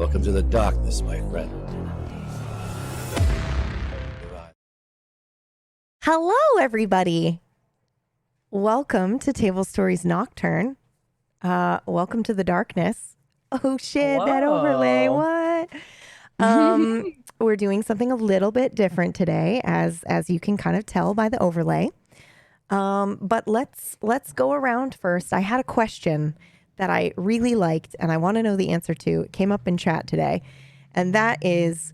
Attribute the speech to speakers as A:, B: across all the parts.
A: Welcome to the darkness, my friend.
B: Hello, everybody. Welcome to Table Stories Nocturne. Welcome to the darkness. Oh shit,
C: Hello.
B: that overlay, what? We're doing something a little bit different today, as you can kind of tell by the overlay. But let's go around first. I had a question that I really liked, and I want to know the answer to. It came up in chat today, and that is,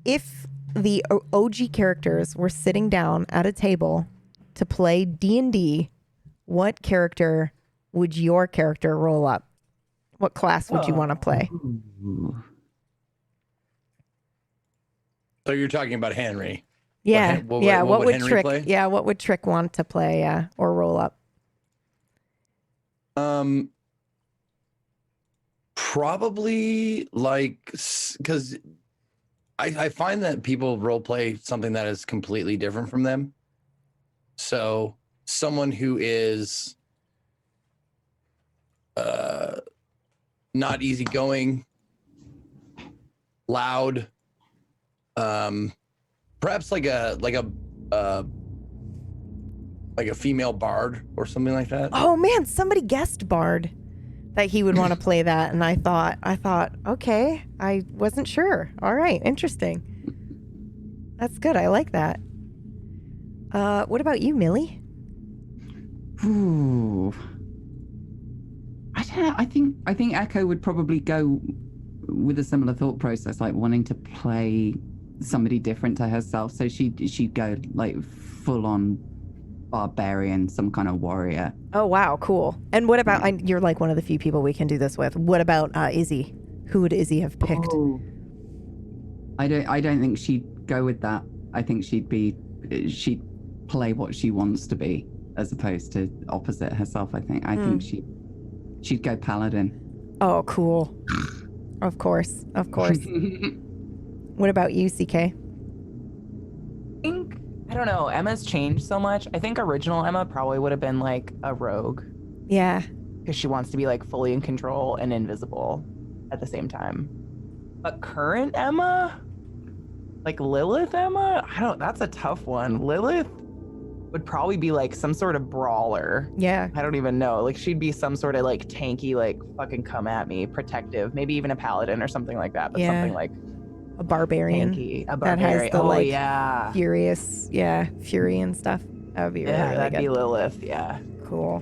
B: if the OG characters were sitting down at a table to play D&D, what character would your character roll up? What class would you want to play?
D: So you're talking about Henry.
B: Yeah, what would
D: Henry
B: Trick
D: play?
B: Yeah, what would Trick want to play, or roll up?
D: Probably like, because I find that people role play something that is completely different from them. So someone who is not easygoing, loud, perhaps like a female bard or something like that.
B: Oh man, somebody guessed Bard that he would want to play that, and I thought, okay, I wasn't sure. All right, interesting. That's good. I like that. What about you, Millie?
E: Ooh. I don't know. I think Echo would probably go with a similar thought process, like wanting to play somebody different to herself. So she'd go like full on barbarian, some kind of warrior.
B: Oh wow, cool. And what about you're like one of the few people we can do this with. What about Izzy? Who would Izzy have picked?
E: Oh. I don't think she'd go with that. I think she'd play what she wants to be as opposed to opposite herself. I think she'd go paladin.
B: Oh, cool. Of course. What about you, CK?
C: I don't know. Emma's changed so much. I think original Emma probably would have been like a rogue
B: Yeah.
C: because she wants to be like fully in control and invisible at the same time. But current Emma, like Lilith Emma, that's a tough one. Lilith would probably be like some sort of brawler.
B: Yeah.
C: I don't even know. Like she'd be some sort of like tanky, like fucking come at me, protective, maybe even a paladin or something like that. But something like
B: a barbarian.
C: tanky, a
B: That
C: barbarian.
B: has the furious, fury and stuff. That would be really, really
C: that'd
B: good.
C: be Lilith. Yeah.
B: Cool.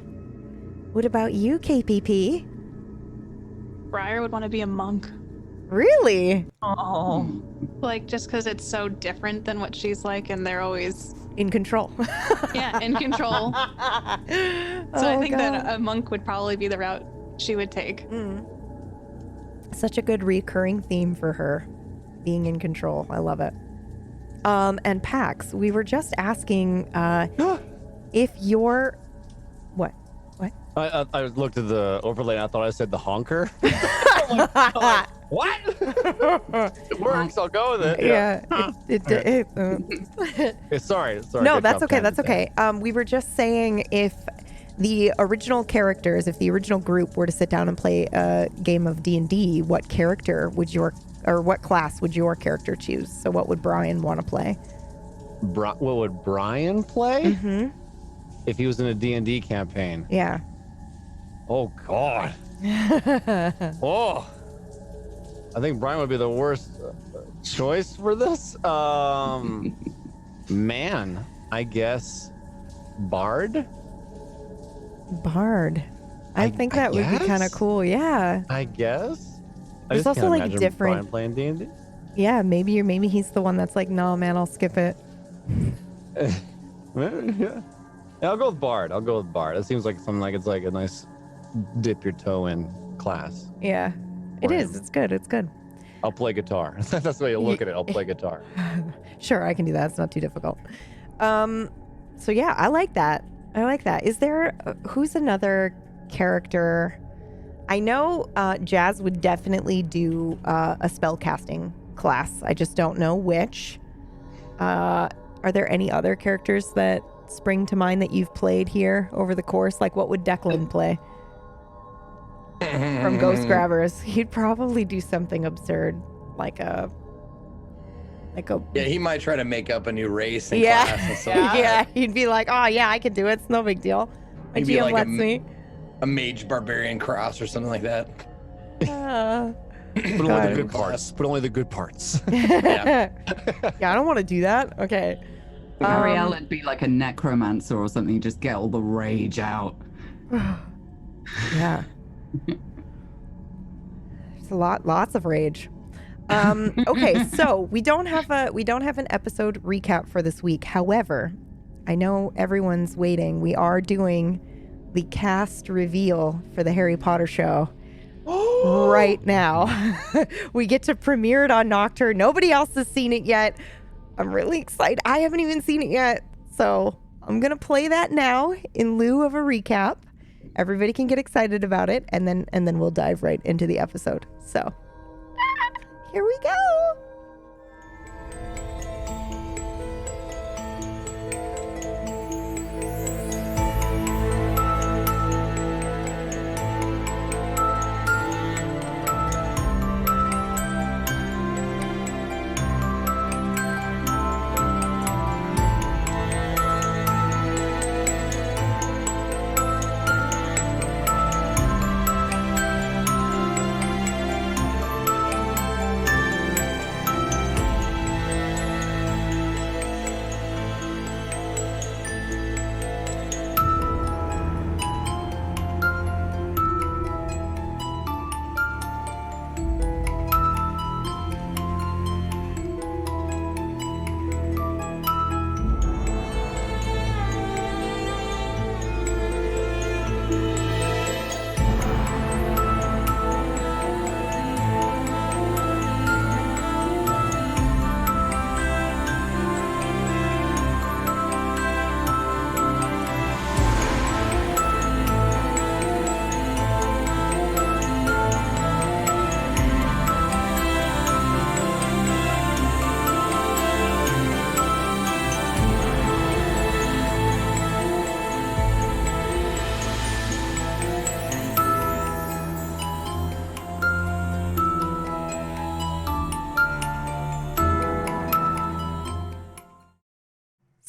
B: What about you, KPP?
F: Briar would want to be a monk.
B: Really?
C: Oh.
F: Like, just because it's so different than what she's like, and they're always
B: in control.
F: in control. So I think that a monk would probably be the route she would take.
B: Such a good recurring theme for her, being in control. I love it. And Pax, we were just asking if you're what?
G: I looked at the overlay and I thought I said the honker. I'm like, what? It works. I'll go with it.
B: Yeah.
G: Sorry.
B: No, that's okay. That's okay. We were just saying if the original characters, if the original group were to sit down and play a game of D&D, what character would what class would your character choose? So what would Brian want to play?
G: What would Brian play?
B: Mm-hmm.
G: If he was in a D&D campaign?
B: Yeah.
G: Oh, God. Oh. I think Brian would be the worst choice for this. Man, I guess Bard?
B: I think that would be kind of cool. Yeah.
G: I guess.
B: There's also like different.
G: Brian playing D&D.
B: Yeah, maybe he's the one that's like, no, man, I'll skip it.
G: Yeah, I'll go with Bard. It seems like something like it's like a nice dip your toe in class.
B: Yeah, it is. It's good.
G: I'll play guitar. That's the way you look at it. I'll play guitar.
B: Sure, I can do that. It's not too difficult. So yeah, I like that. Is there who's another character? I know Jazz would definitely do a spell casting class. I just don't know which. Are there any other characters that spring to mind that you've played here over the course? Like, what would Declan play? from Ghost Grabbers. He'd probably do something absurd, like a.
D: Yeah, he might try to make up a new race in
B: Yeah.
D: class and stuff like
B: Yeah,
D: that.
B: he'd be like, "Oh yeah, I can do it. It's no big deal. My
D: He'd be
B: GM
D: like
B: lets me."
D: a mage barbarian cross or something like that.
G: But only the good parts. But only the good parts.
B: Yeah, I don't want to do that. Okay.
E: Ariel would be like a necromancer or something, just get all the rage out.
B: Yeah. There's lots of rage. Okay, so we don't have an episode recap for this week. However, I know everyone's waiting. We are doing the cast reveal for the Harry Potter show right now. We get to premiere it on Nocturne. Nobody else has seen it yet. I'm really excited. I haven't even seen it yet. So I'm going to play that now in lieu of a recap. Everybody can get excited about it, and then we'll dive right into the episode. So here we go.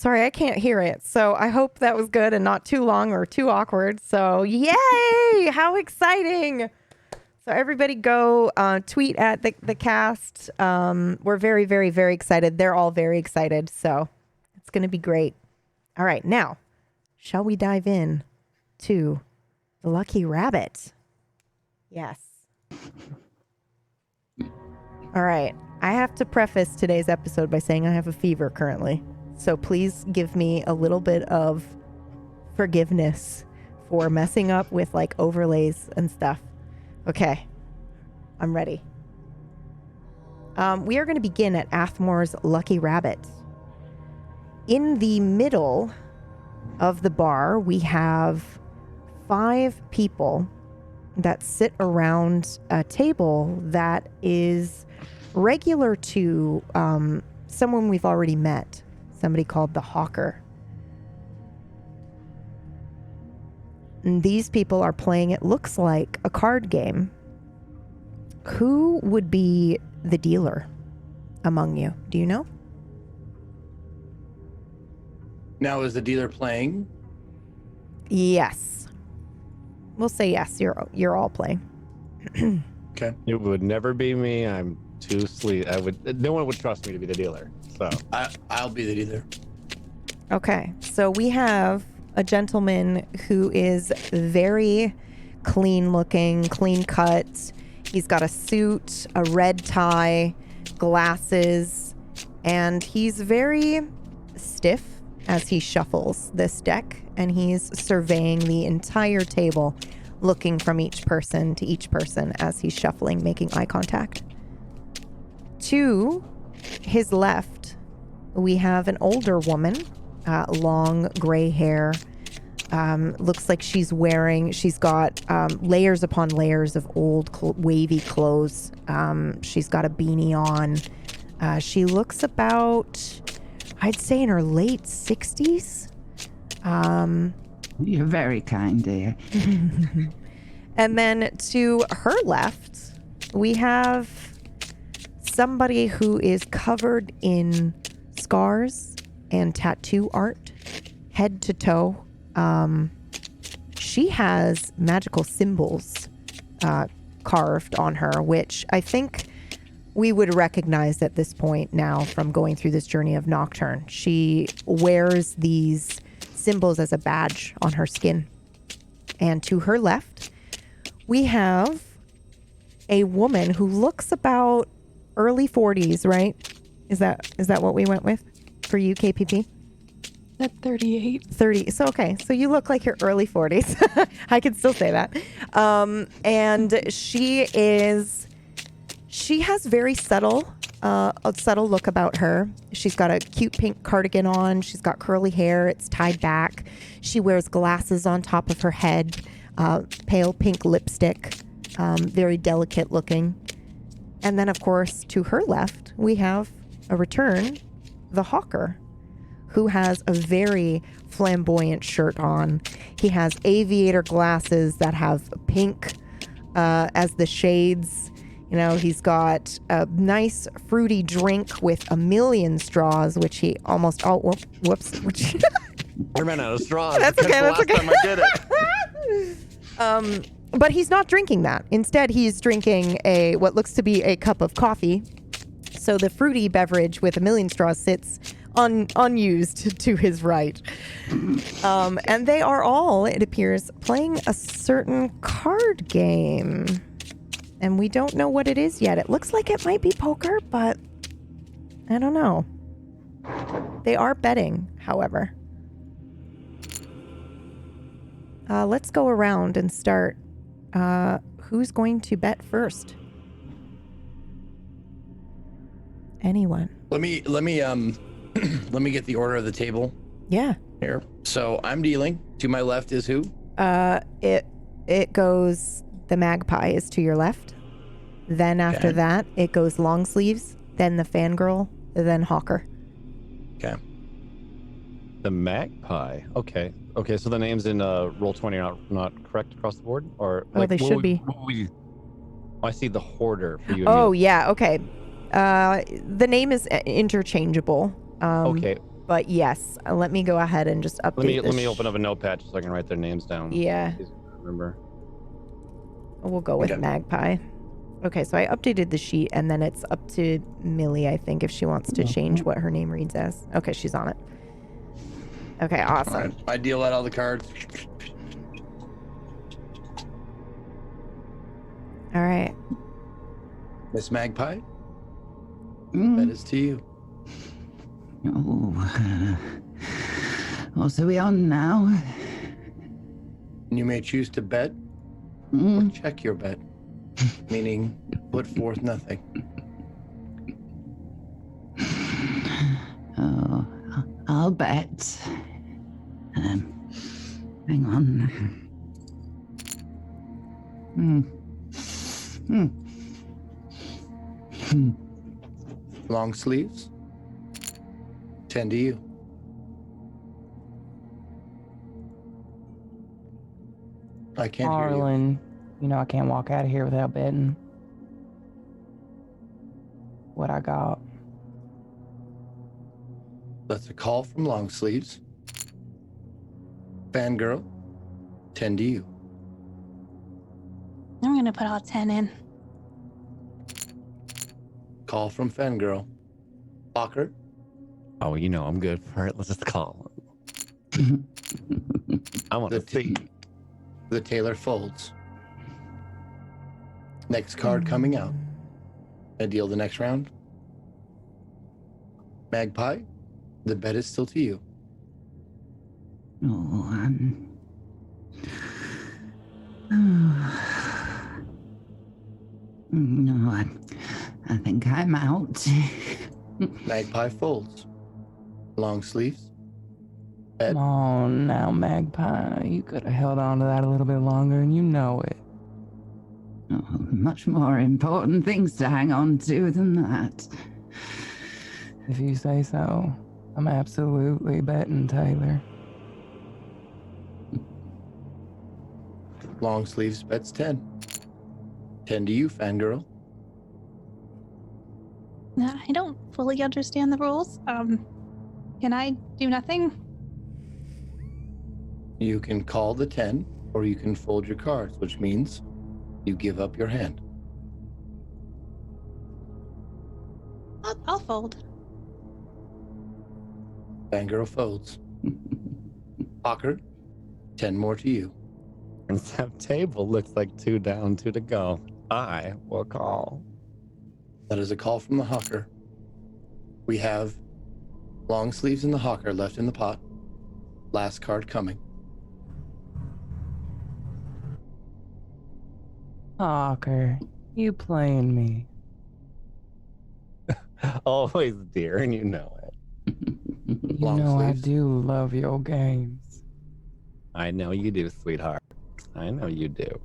B: Sorry, I can't hear it. So I hope that was good and not too long or too awkward. So yay! How exciting! So everybody go tweet at the cast. We're very, very, very excited. They're all very excited. So it's going to be great. All right. Now, shall we dive in to the Lucky Rabbit? Yes. All right. I have to preface today's episode by saying I have a fever currently. So please give me a little bit of forgiveness for messing up with like overlays and stuff. Okay, I'm ready. We are going to begin at Athmore's Lucky Rabbit. In the middle of the bar, we have 5 people that sit around a table that is regular to someone we've already met. Somebody called the Hawker. And these people are playing, it looks like, a card game. Who would be the dealer among you? Do you know?
D: Now, is the dealer playing?
B: Yes. We'll say yes. You're all playing.
D: Okay.
G: It would never be me. I'm too sleep. No one would trust me to be the dealer. So
D: I'll be the dealer.
B: Okay. So we have a gentleman who is very clean looking, clean cut. He's got a suit, a red tie, glasses, and he's very stiff as he shuffles this deck, and he's surveying the entire table, looking from each person to each person as he's shuffling, making eye contact. To his left, we have an older woman, long gray hair. Looks like she's got layers upon layers of old wavy clothes. She's got a beanie on. She looks about, I'd say, in her late 60s.
E: You're very kind, dear.
B: And then to her left, we have somebody who is covered in scars and tattoo art, head to toe. She has magical symbols carved on her, which I think we would recognize at this point now from going through this journey of Nocturne. She wears these symbols as a badge on her skin. And to her left, we have a woman who looks about early 40s, right? Is that what we went with for you, KPP?
F: At 38.
B: 30. So, okay. So you look like you're early 40s. I can still say that. And she has very a subtle look about her. She's got a cute pink cardigan on. She's got curly hair. It's tied back. She wears glasses on top of her head, pale pink lipstick, very delicate looking. And then, of course, to her left, we have a return, the Hawker, who has a very flamboyant shirt on. He has aviator glasses that have pink as the shades. You know, he's got a nice fruity drink with a million straws, which he almost, whoops. Which
G: I ran out of straws.
B: That's okay,
G: the
B: that's
G: last
B: okay.
G: time I did it.
B: But he's not drinking that. Instead, he's drinking what looks to be a cup of coffee. So the fruity beverage with a million straws sits unused to his right. And they are all, it appears, playing a certain card game. And we don't know what it is yet. It looks like it might be poker, but I don't know. They are betting, however. Let's go around and start. Who's going to bet first? Anyone?
D: Let me let me get the order of the table
B: Yeah.
D: here. So I'm dealing. To my left is who?
B: It goes, the magpie is to your left. Then after
D: Okay.
B: that, it goes long sleeves, then the fangirl, then Hawker.
D: Okay.
G: The magpie. Okay. Okay. So the names in Roll20 are not correct across the board, or
B: Oh, they should be.
G: I see the hoarder for you. And
B: Oh,
G: me.
B: yeah, okay. The name is interchangeable.
G: Okay.
B: But yes, let me go ahead and just update
G: Let me open up a notepad just so I can write their names down.
B: Yeah.
G: Easy to remember.
B: We'll go with
D: Okay.
B: magpie. Okay, so I updated the sheet, and then it's up to Millie, I think, if she wants to change what her name reads as. Okay, she's on it. Okay, awesome.
D: All right. I deal out all the cards.
B: All right.
D: Miss Magpie,
E: Mm.
D: that is to you.
E: What are we on now?
D: You may choose to bet or
E: Mm.
D: check your bet, meaning put forth nothing.
E: Oh, I'll bet. Hang on.
D: Long sleeves, 10 to you. I can't hear you.
C: Arlen, you know I can't walk out of here without betting. What I got.
D: That's a call from long sleeves. Fangirl, 10 to you.
F: I'm gonna put all 10 in.
D: Call from Fangirl. Hawker,
G: Oh, you know I'm good for it. Let's just call. I want to see.
D: the Taylor folds. Next card coming out. I deal the next round. Magpie, the bet is still to you.
E: Oh, no, I think I'm out.
D: Magpie folds. Long sleeves. Bet.
C: Come on now, Magpie. You could have held on to that a little bit longer, and you know it.
E: Oh, much more important things to hang on to than that.
C: If you say so. I'm absolutely betting Taylor.
D: Long sleeves bets 10. 10 to you, fangirl.
F: I don't fully understand the rules. Can I do nothing?
D: You can call the 10, or you can fold your cards, which means you give up your hand.
F: I'll fold.
D: Fangirl folds. Hawker, 10 more to you.
G: And that table looks like 2 down, 2 to go. I will call.
D: That is a call from the Hawker. We have long sleeves and the Hawker left in the pot. Last card coming.
C: Hawker, you playing me.
G: Always, dear, and you know it.
C: You
D: Long
C: know
D: sleeves.
C: I do love your games.
G: I know you do, sweetheart. I know you do.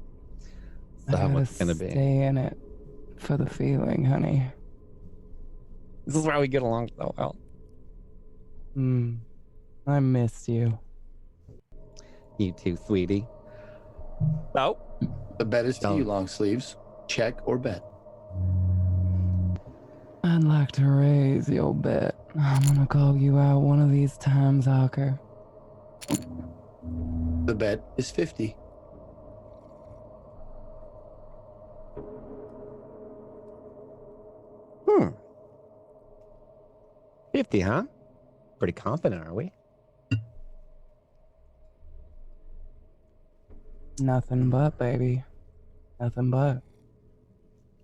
C: I
G: So
C: gotta
G: what's it gonna be?
C: stay in it for the feeling, honey.
G: This is why we get along so well.
C: I miss you.
G: You too, sweetie. Oh,
D: The bet is to you, long sleeves. Check or bet.
C: I'd like to raise your bet. I'm gonna call you out one of these times, Hawker.
D: The bet is 50.
G: hmm. 50, huh? Pretty confident, are we?
C: Nothing but, baby. Nothing but.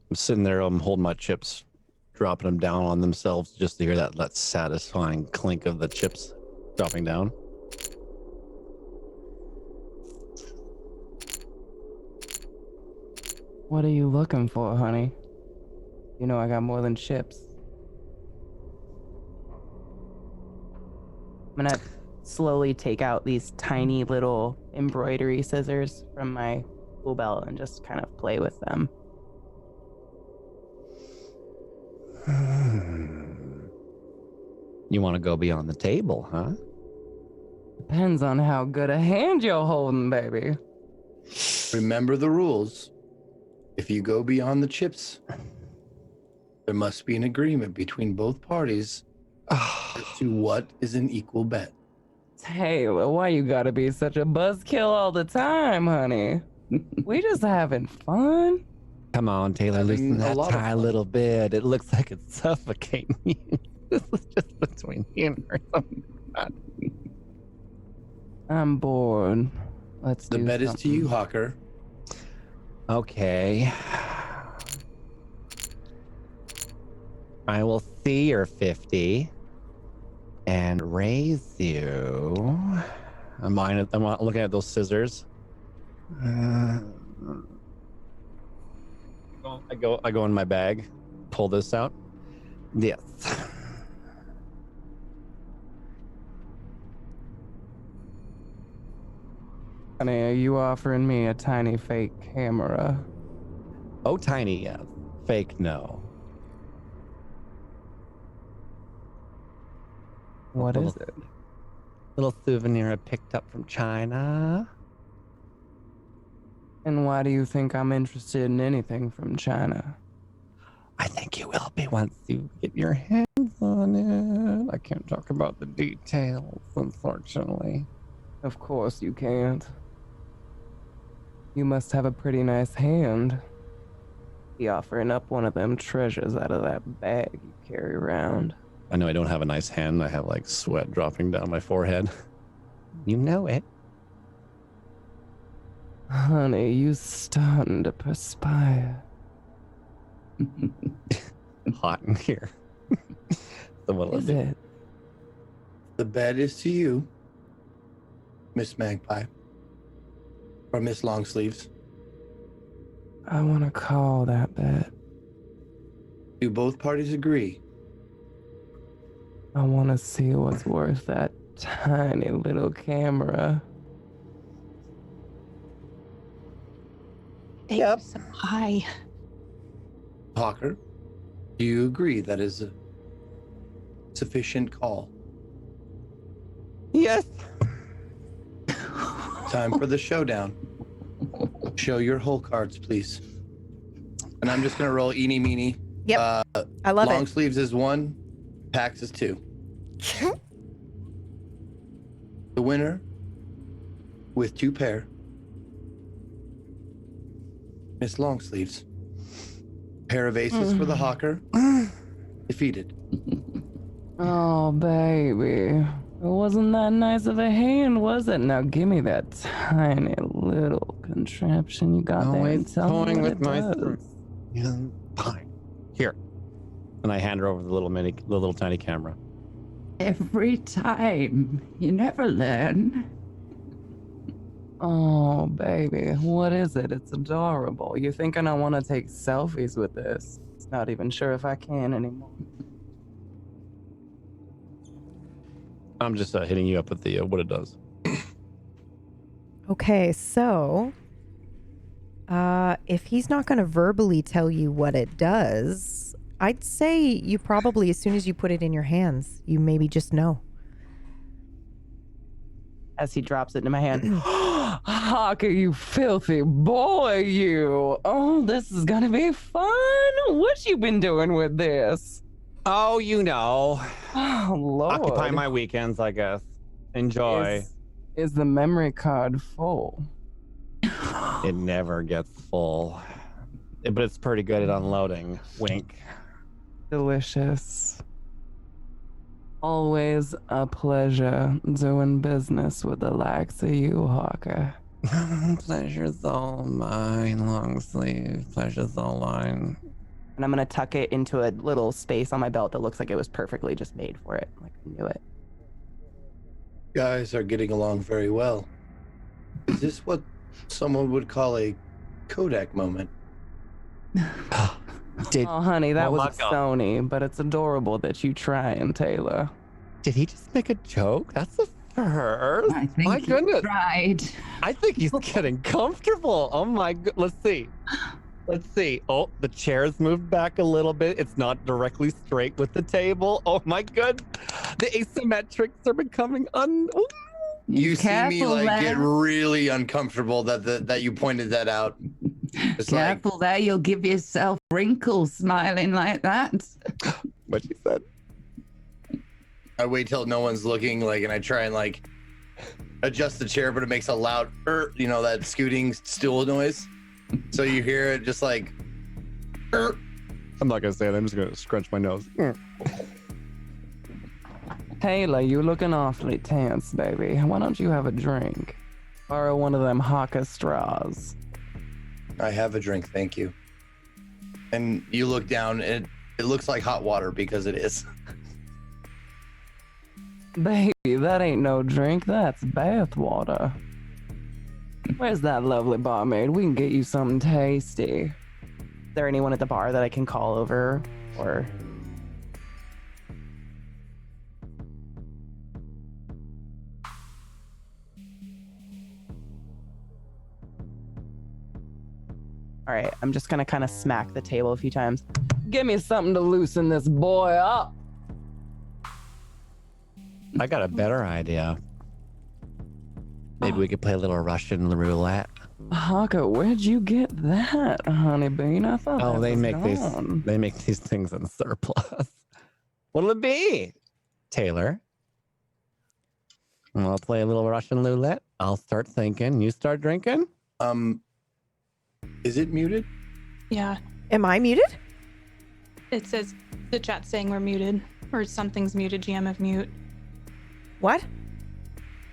G: I'm sitting there, I'm holding my chips, dropping them down on themselves just to hear that satisfying clink of the chips dropping down.
C: What are you looking for, honey? You know I got more than chips. I'm gonna slowly take out these tiny little embroidery scissors from my tool belt and just kind of play with them.
G: You want to go beyond the table, huh?
C: Depends on how good a hand you're holding, baby.
D: Remember the rules. If you go beyond the chips, there must be an agreement between both parties as to what is an equal bet.
C: Taylor, why you gotta be such a buzzkill all the time, honey? We just having fun.
G: Come on, Taylor, loosen
D: Having a
G: that
D: lot of
G: tie a
D: fun.
G: little bit. It looks like it's suffocating you. This is just between you and her.
C: I'm bored. Let's
D: The
C: do
D: bet is to you,
C: something.
D: Hawker.
G: Okay. I will see your 50 and raise you. I'm looking at those scissors. I go in my bag, pull this out. Yes.
C: Honey, are you offering me a tiny fake camera?
G: Oh, tiny, yes. Fake, no.
C: What
G: A
C: is
G: little-
C: it?
G: Little souvenir I picked up from China.
C: And why do you think I'm interested in anything from China?
G: I think you will be once you get your hands on it. I can't talk about the details, unfortunately.
C: Of course you can't. You must have a pretty nice hand. Be offering up one of them treasures out of that bag you carry around.
G: I know I don't have a nice hand. I have like sweat dropping down my forehead. You know it.
C: Honey, you starting to perspire.
G: Hot in here. So what'll
C: Is
G: I do?
C: it?
D: The bet is to you, Miss Magpie. Or Miss Longsleeves.
C: I want to call that bet.
D: Do both parties agree?
C: I want to see what's worth that tiny little camera.
F: Yep. So high.
D: Hawker, do you agree that is a sufficient call?
G: Yes.
D: Time for the showdown. Show your whole cards, please. And I'm just gonna roll eeny meeny.
B: Yep. I love
D: long
B: it.
D: sleeves is 1, packs is 2. The winner with 2 pair, Miss Longsleeves. Pair of aces for the hawker. Defeated.
C: Oh, baby. It wasn't that nice of a hand, was it? Now give me that tiny little contraption you got there and tell me what it does.
G: Yeah, fine. Here. And I hand her over the little tiny camera.
E: Every time. You never learn.
C: Oh, baby. What is it? It's adorable. You thinking I want to take selfies with this? It's not even sure if I can anymore.
G: I'm just hitting you up with the what it does.
B: Okay, so if he's not going to verbally tell you what it does, I'd say you probably, as soon as you put it in your hands, you maybe just know.
C: As he drops it into my hand. Hawker, you filthy boy, you. Oh, this is gonna be fun. What you been doing with this?
G: Oh, you know.
C: Oh, Lord.
G: Occupy my weekends, I guess. Enjoy.
C: Is the memory card full?
G: It never gets full. But it's pretty good at unloading. Wink.
C: Delicious. Always a pleasure doing business with the likes of you, Hawker.
G: Pleasure's all mine, long sleeve. Pleasure's all mine.
C: And I'm gonna tuck it into a little space on my belt that looks like it was perfectly just made for it. Like I knew it.
D: Guys are getting along very well. Is this what someone would call a Kodak moment?
G: Did
C: Oh, honey, that
G: Oh
C: was
G: my
C: a
G: God.
C: Sony, but it's adorable that you trying, Taylor.
G: he just make a joke? That's the first.
E: I think
G: My
E: he
G: goodness.
E: tried.
G: I think he's getting comfortable. Oh my god. Let's see. Let's see. Oh, the chair's moved back a little bit. It's not directly straight with the table. Oh my god. The asymmetrics are becoming Ooh.
D: You see me
E: Careful,
D: like get
E: lad.
D: really uncomfortable that you pointed that out. It's like,
E: Careful there, you'll give yourself wrinkles smiling like that.
G: What she said.
D: I wait till no one's looking, like, and I try and like adjust the chair, but it makes a loud, that scooting stool noise. So you hear it just like.
G: I'm not gonna say it. I'm just gonna scrunch my nose.
C: Taylor, you looking awfully tense, baby. Why don't you have a drink? Borrow one of them Hawker straws.
D: I have a drink, thank you. And you look down, and it looks like hot water because it is.
C: Baby, that ain't no drink. That's bath water. Where's that lovely barmaid? We can get you something tasty. Is there anyone at the bar that I can call over? Or... All right, I'm just gonna kind of smack the table a few times. Give me something to loosen this boy up.
G: I got a better idea. Maybe we could play a little Russian roulette.
C: Hawker, where'd you get that, honey bean? I thought
G: Oh,
C: that
G: they
C: was
G: make
C: gone.
G: they make these things in surplus. What'll it be, Taylor? I'll play a little Russian roulette. I'll start thinking. You start drinking.
D: Is it muted?
F: Yeah.
B: Am I muted?
F: It says the chat's saying we're muted, or something's muted. GM mute.
B: What?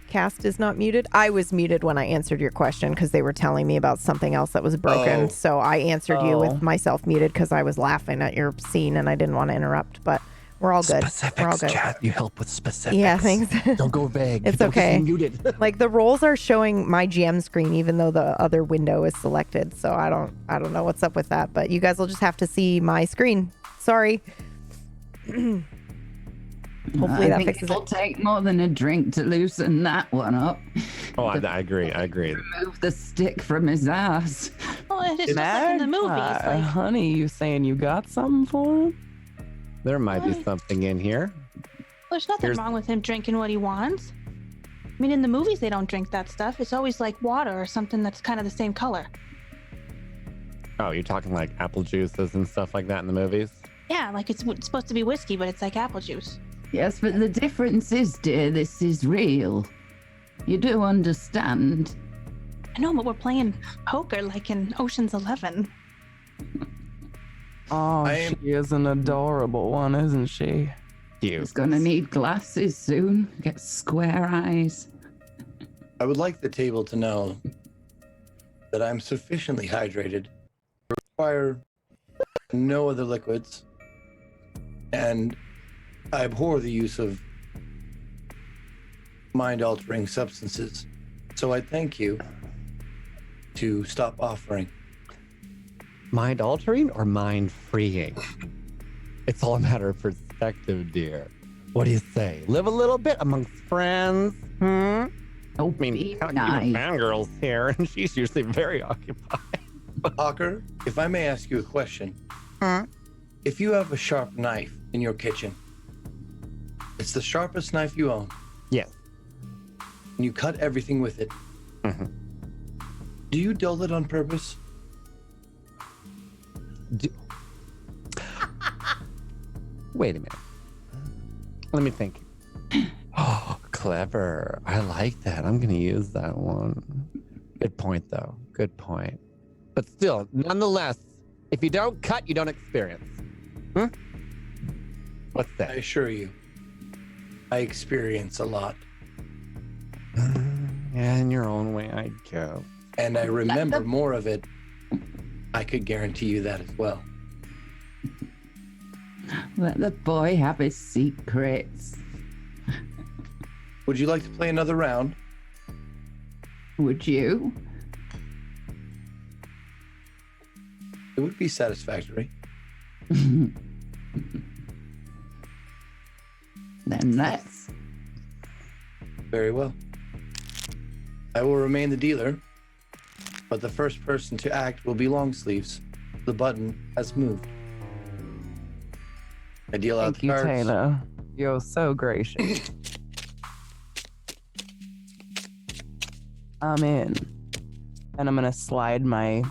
B: Cast is not muted? I was muted when I answered your question because they were telling me about something else that was broken.
D: Oh.
B: So I answered you with myself muted because I was laughing at your scene and I didn't want to interrupt, but we're all good. We're all good.
G: Chat. You help with specifics.
B: Yeah, thanks.
G: Don't go vague.
B: It's
G: Don't just
B: okay.
G: be muted.
B: Like the roles are showing my GM screen even though the other window is selected. So I don't know what's up with that, but you guys will just have to see my screen. Sorry. Hopefully that
E: I think
B: fixes
E: it'll
B: it.
E: take more than a drink to loosen that one up.
G: Oh, I agree. I agree.
E: Remove the stick from his ass.
F: Well, it's just like in the movies. Like,
C: Honey, you saying you got something for him?
G: There might be
F: Why?
G: something in here.
F: there's nothing
G: Here's-
F: wrong with him drinking what he wants. I mean, in the movies, they don't drink that stuff. It's always like water or something that's kind of the same color.
G: Oh, you're talking like apple juices and stuff like that in the movies?
F: Yeah, like it's supposed to be whiskey, but it's like apple juice.
E: Yes, but the difference is, dear, this is real. You do understand.
F: I know, but we're playing poker like in Ocean's 11.
C: Oh, she is an adorable one, isn't she?
G: Cute.
E: He's gonna need glasses soon. Get square eyes.
D: I would like the table to know that I'm sufficiently hydrated, require no other liquids, and I abhor the use of mind-altering substances. So I thank you to stop offering.
G: Mind altering or mind freeing? It's all a matter of perspective, dear. What do you say? Live a little bit amongst friends?
E: Oh,
G: I mean,
E: be
G: even
E: nice.
G: fangirl's here, and she's usually very occupied.
D: Hawker, if I may ask you a question. If you have a sharp knife in your kitchen, it's the sharpest knife you own,
G: Yes.
D: and you cut everything with it.
G: Mhm.
D: Do you dull it on purpose?
G: Wait a minute. Let me think. Oh, clever. I like that. I'm going to use that one. Good point, though. Good point. But still, nonetheless, if you don't cut, you don't experience. What's
D: I
G: that?
D: assure you, I experience a lot,
G: Yeah, in your own way, I guess.
D: and I remember more of it. I could guarantee you that as well.
E: Let the boy have his secrets.
D: Would you like to play another round?
E: Would you?
D: It would be satisfactory.
E: Then let's.
D: Very well. I will remain the dealer, but the first person to act will be long sleeves. The button has moved. I deal out
C: Thank
D: the
C: you,
D: cards.
C: Taylor. You're so gracious. I'm in. And I'm gonna slide my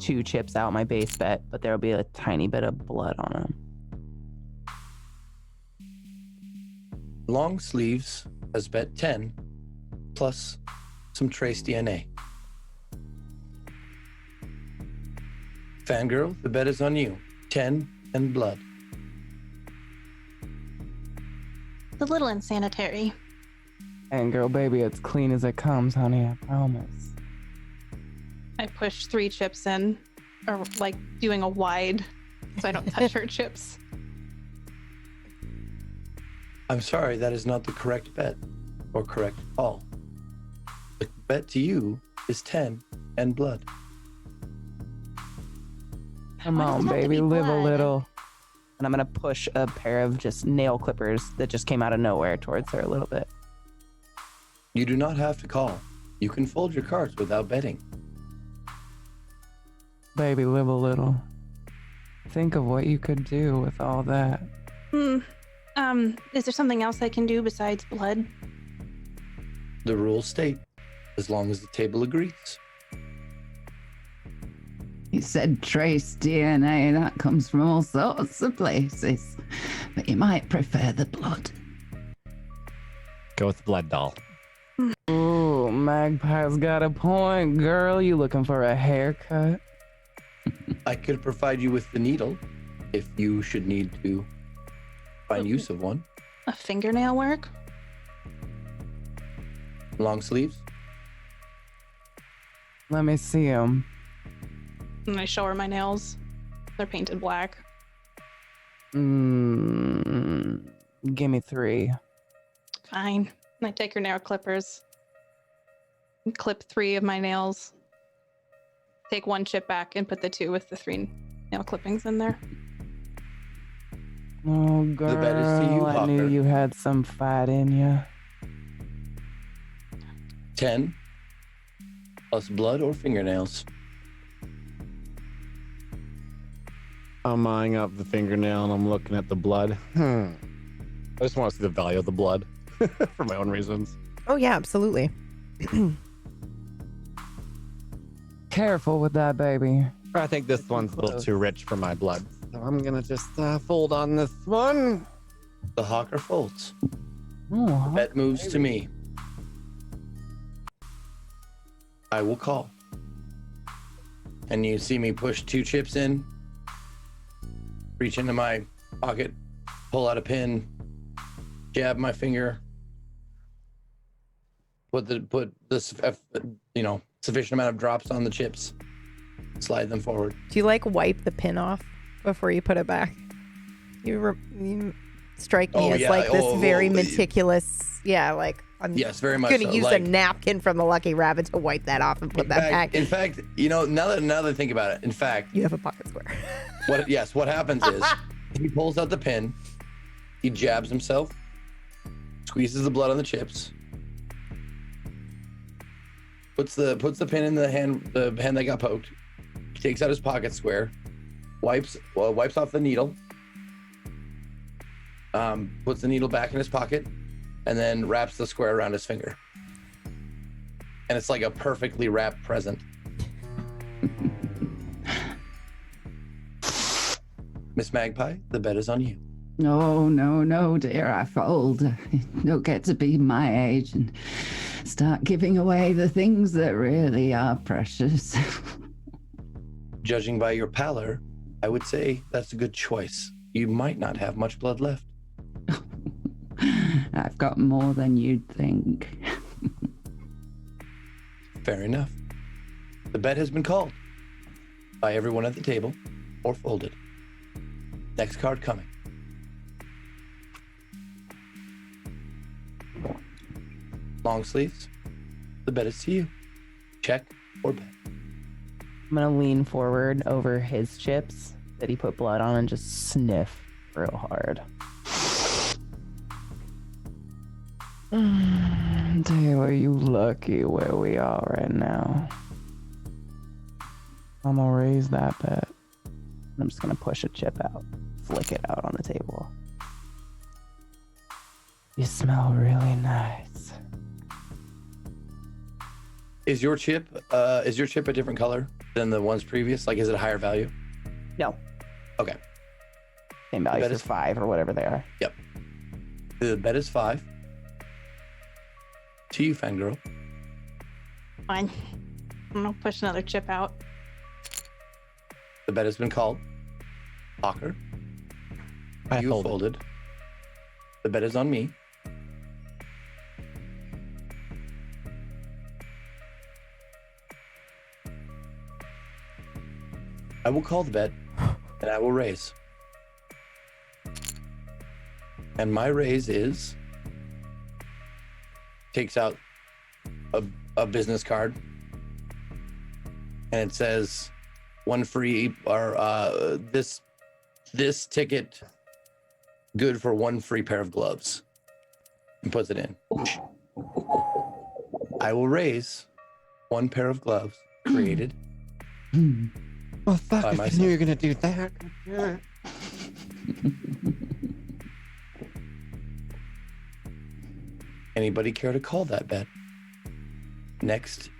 C: 2 chips out my base bet, but there'll be a tiny bit of blood on them.
D: Long sleeves has bet 10 plus some trace DNA. Fangirl, the bet is on you. 10 and blood.
F: It's a little insanitary.
C: And girl, baby, it's clean as it comes, honey. I promise.
F: I push 3 chips in, or like doing a wide, so I don't touch her chips.
D: I'm sorry, that is not the correct bet or correct call. The bet to you is 10 and blood.
C: Come
F: Why does
C: on,
F: it have to
C: baby,
F: be
C: live a
F: blood?
C: little. And I'm gonna push a pair of just nail clippers that just came out of nowhere towards her a little bit.
D: You do not have to call. You can fold your cards without betting.
C: Baby, live a little. Think of what you could do with all that.
F: Is there something else I can do besides blood?
D: The rules state, as long as the table agrees.
E: You said trace DNA, that comes from all sorts of places. But you might prefer the blood.
G: Go with the blood doll.
C: Ooh, Magpie's got a point, girl. You looking for a haircut?
D: I could provide you with the needle if you should need to find use of one.
F: A fingernail work?
D: Long sleeves.
C: Let me see him.
F: And I show her my nails. They're painted black.
C: Give me 3.
F: Fine. And I take her nail clippers, and clip 3 of my nails, take 1 chip back, and put the 2 with the 3 nail clippings in there.
C: Oh, girl,
D: bet is to you,
C: I knew
D: Hawker.
C: you had some fight in you.
D: 10 plus blood or fingernails.
G: I'm eyeing up the fingernail and I'm looking at the blood. I just want to see the value of the blood for my own reasons.
B: Oh yeah, absolutely.
E: Okay,
C: careful with that baby.
G: I think this one's a little too rich for my blood. So I'm gonna just fold on this one.
D: The hawker folds.
C: Oh,
D: Bet moves to me. I will call. And you see me push 2 chips in, reach into my pocket, pull out a pin, jab my finger, put this sufficient amount of drops on the chips, slide them forward.
B: Do you like wipe the pin off before you put it back? You strike me as like this very meticulous. Yeah, like I'm
D: yes, very much.
B: gonna
D: so.
B: use
D: Like,
B: a napkin from the Lucky Rabbit to wipe that off and put that back.
D: In fact, now that I think about it, in fact,
B: You have a pocket square.
D: what happens is he pulls out the pin, he jabs himself, squeezes the blood on the chips, puts the pin in the hand that got poked, takes out his pocket square, wipes off the needle, puts the needle back in his pocket, and then wraps the square around his finger. And it's like a perfectly wrapped present. Miss Magpie, the bet is on you.
E: No, dear, I fold. Don't get to be my age and start giving away the things that really are precious.
D: Judging by your pallor, I would say that's a good choice. You might not have much blood left.
E: I've got more than you'd think.
D: Fair enough. The bet has been called by everyone at the table or folded. Next card coming. Long sleeves. The bet is to you. Check or bet.
C: I'm gonna lean forward over his chips that he put blood on and just sniff real hard. Taylor, you lucky where we are right now. I'm gonna raise that bet. I'm just gonna push a chip out, flick it out on the table. You smell really nice.
D: Is your chip a different color than the ones previous? Like, is it a higher value?
C: No.
D: Okay.
C: Same value
D: Bet
C: for
D: is
C: 5 or whatever they are.
D: Yep. The bet is 5. To you, fangirl.
F: Fine. I'm gonna push another chip out.
D: The bet has been called. Hawker,
G: I
D: you folded. The bet is on me. I will call the bet, and I will raise. And my raise is... takes out a business card, and it says 1 free, or this ticket good for 1 free pair of gloves, and puts it in. I will raise 1 pair of gloves created
G: Oh fuck!
D: by
G: I
D: myself.
G: knew you were gonna do that. Yeah.
D: Anybody care to call that bet? Next,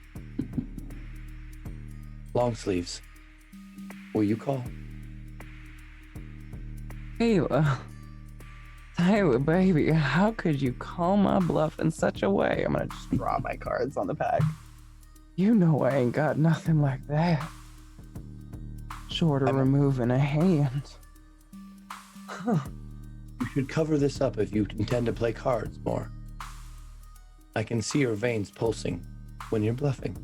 D: long sleeves. Will you call?
C: Tyler, baby, how could you call my bluff in such a way? I'm gonna just draw my cards on the pack. You know I ain't got nothing like that. Short of removing a hand.
D: You should cover this up if you intend to play cards more. I can see your veins pulsing when you're bluffing.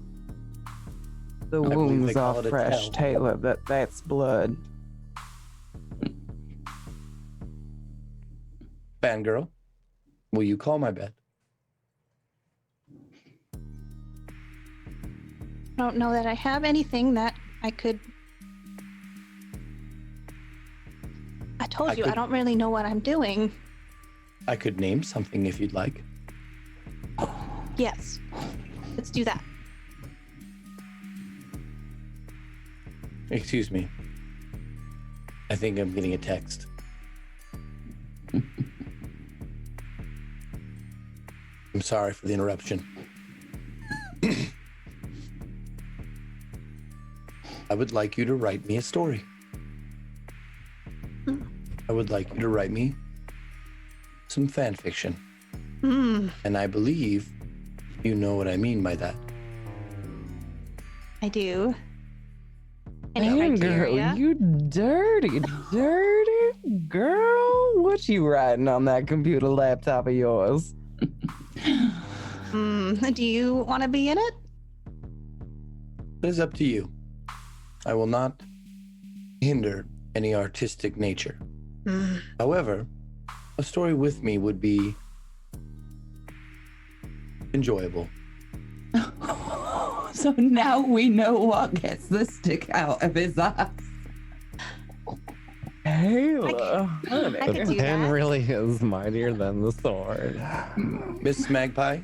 C: The
D: I believe they
C: wounds
D: call
C: are
D: it a
C: fresh,
D: tell.
C: Taylor. That's blood.
D: Fangirl, will you call my bet?
F: I don't know that I have anything that I could. I told you, I
D: could-
F: don't really know what I'm doing.
D: I could name something if you'd like.
F: Yes. Let's do that.
D: Excuse me. I think I'm getting a text. I'm sorry for the interruption. I would like you to write me a story. I would like you to write me some fan fiction. And I believe you know what I mean by that.
F: I do. Any
C: Dang,
F: criteria?
C: girl, you dirty girl. What you writing on that computer laptop of yours?
F: Do you want to be in it?
D: It is up to you. I will not hinder any artistic nature. However, a story with me would be enjoyable.
E: So now we know what gets the stick out of his ass.
C: Ayla,
F: I could do
G: pen
F: that.
G: really is mightier than the sword.
D: Miss Magpie,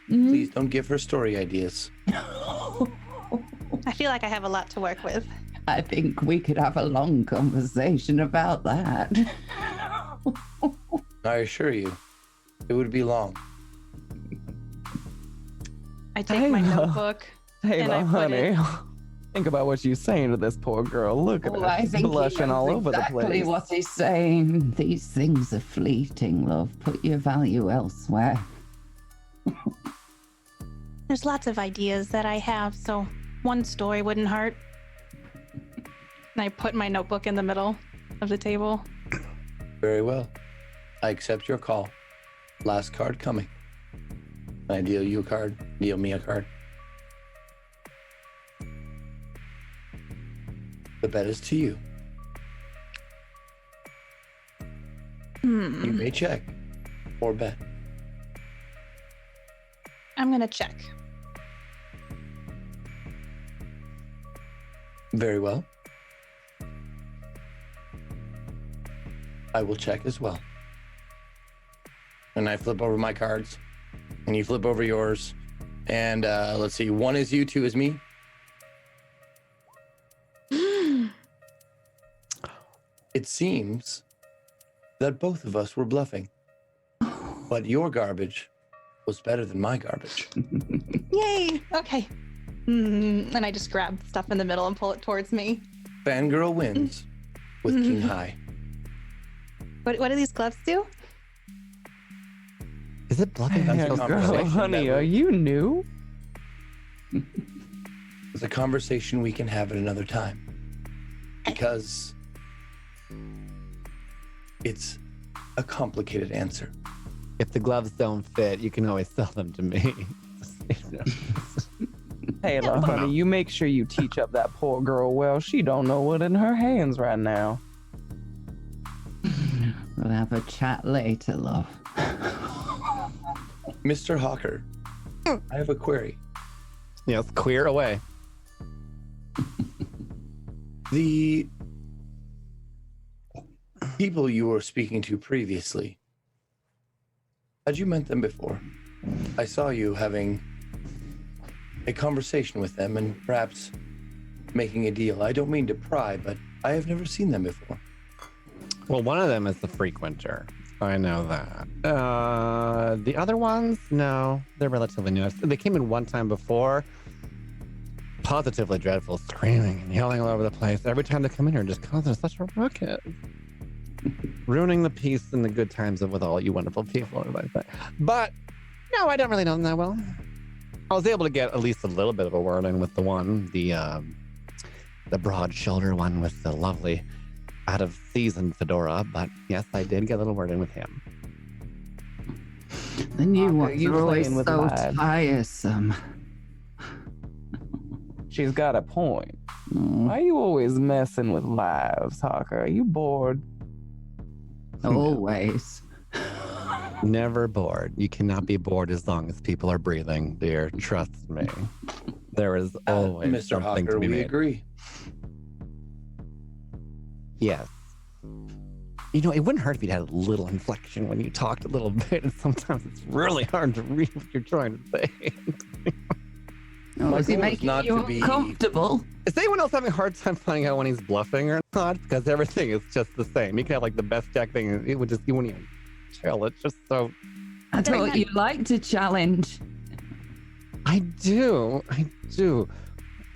D: please don't give her story ideas.
F: I feel like I have a lot to work with.
E: I think we could have a long conversation about that.
D: I assure you, it would be long.
F: I take my
C: Ayla.
F: notebook and I
C: Ayla,
F: put
C: honey.
F: it.
C: Think about what you're saying to this poor girl. Look at
E: Oh,
C: her.
E: I
C: She's
E: think he
C: blushing
E: knows
C: all over the
E: exactly
C: place.
E: what he's saying. These things are fleeting, love. Put your value elsewhere.
F: There's lots of ideas that I have, so one story wouldn't hurt. And I put my notebook in the middle of the table.
D: Very well. I accept your call. Last card coming. I deal you a card, deal me a card. The bet is to you. You may check or bet.
F: I'm gonna check.
D: Very well. I will check as well. And I flip over my cards, and you flip over yours. And let's see, 1 is you, 2 is me. It seems that both of us were bluffing, but your garbage was better than my garbage.
F: Yay! Okay. And I just grab stuff in the middle and pull it towards me.
D: Fangirl wins with King High.
F: What do these gloves do?
G: Is it bluffing?
D: That's
C: Yeah,
D: a
C: girl,
D: conversation
C: honey,
D: that
C: are you new?
D: It's a conversation we can have at another time. Because it's a complicated answer.
G: If the gloves don't fit, you can always sell them to me.
C: Ayla, honey, you make sure you teach up that poor girl well. She don't know what in her hands right now.
E: We'll have a chat later, love.
D: Mr. Hawker, I have a query.
G: Yes, queer away.
D: The people you were speaking to previously, had you met them before? I saw you having a conversation with them and perhaps making a deal. I don't mean to pry, but I have never seen them before.
G: Well, one of them is the frequenter. I know that. The other ones, no, they're relatively new. They came in one time before. Positively dreadful, screaming and yelling all over the place. Every time they come in here, just causing such a ruckus. Ruining the peace and the good times of with all you wonderful people. But no, I don't really know them that well. I was able to get at least a little bit of a word in with the one, the broad shoulder one with the lovely out of season fedora. But yes, I did get a little word in with him.
E: The new
C: Hawker,
E: ones
C: you
E: are always
C: playing with
E: so
C: lives.
E: tiresome.
C: She's got a point.
E: Mm,
C: Why are you always messing with lives, Hawker? Are you bored?
E: always.
G: Never bored. You cannot be bored as long as people are breathing, dear. Trust me. There is always
D: Mr.
G: something
D: Hawker,
G: to be
D: we
G: made.
D: agree.
G: Yes. You know, it wouldn't hurt if you had a little inflection when you talked a little bit, and sometimes it's really hard to read what you're trying to say.
E: Oh,
D: My
E: is he
D: goal is
E: making
D: not
E: you
D: to be-
E: uncomfortable?
G: Is anyone else having a hard time finding out when he's bluffing or not? Because everything is just the same. You can have like the best deck thing, and it would just, you wouldn't even tell. It's just so.
E: I thought you like to challenge.
G: I do.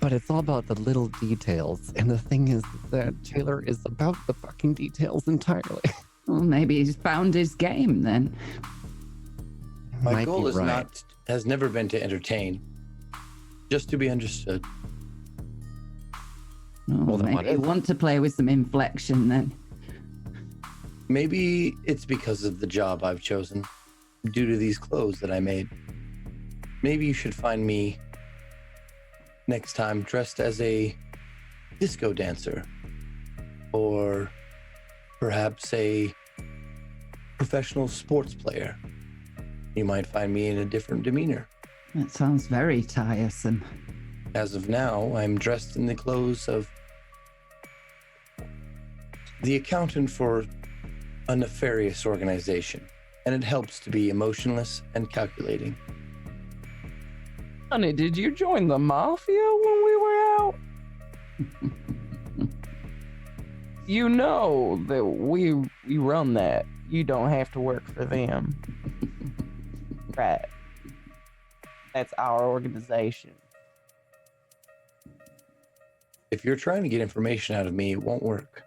G: But it's all about the little details. And the thing is that Taylor is about the fucking details entirely.
E: Well, maybe he's found his game then.
D: My
G: Might
D: goal
G: be
D: is
G: right.
D: has never been to entertain, just to be understood.
E: Oh,
G: Well, then what
E: maybe you
G: is it?
E: want to play with some inflection then.
D: Maybe it's because of the job I've chosen, due to these clothes that I made. Maybe you should find me next time dressed as a disco dancer, or perhaps a professional sports player. You might find me in a different demeanor.
E: That sounds very tiresome.
D: As of now, I'm dressed in the clothes of the accountant for a nefarious organization, and it helps to be emotionless and calculating.
C: Honey, did you join the mafia when we were out? You know that we run that. You don't have to work for them. Right. That's our organization.
D: If you're trying to get information out of me, it won't work.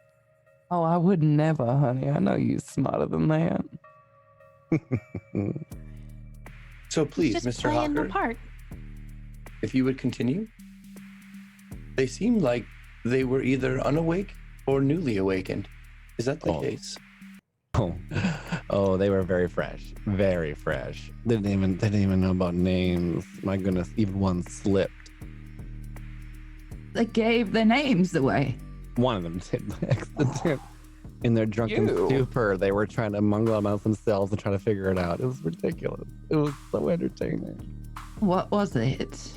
C: Oh, I would never, honey. I know you're smarter than that.
D: So please,
F: Just
D: Mr.
F: playing the
D: Hawker,
F: part.
D: if you would continue. They seemed like they were either unawake or newly awakened. Is that the
G: Oh.
D: case?
G: Oh, they were very fresh. Very fresh. They didn't even know about names. My goodness, even one slipped.
E: They gave their names away.
G: One of them did by accident. In their drunken
C: You.
G: stupor, they were trying to mungle amongst themselves and try to figure it out. It was ridiculous. It was so entertaining.
E: What was it?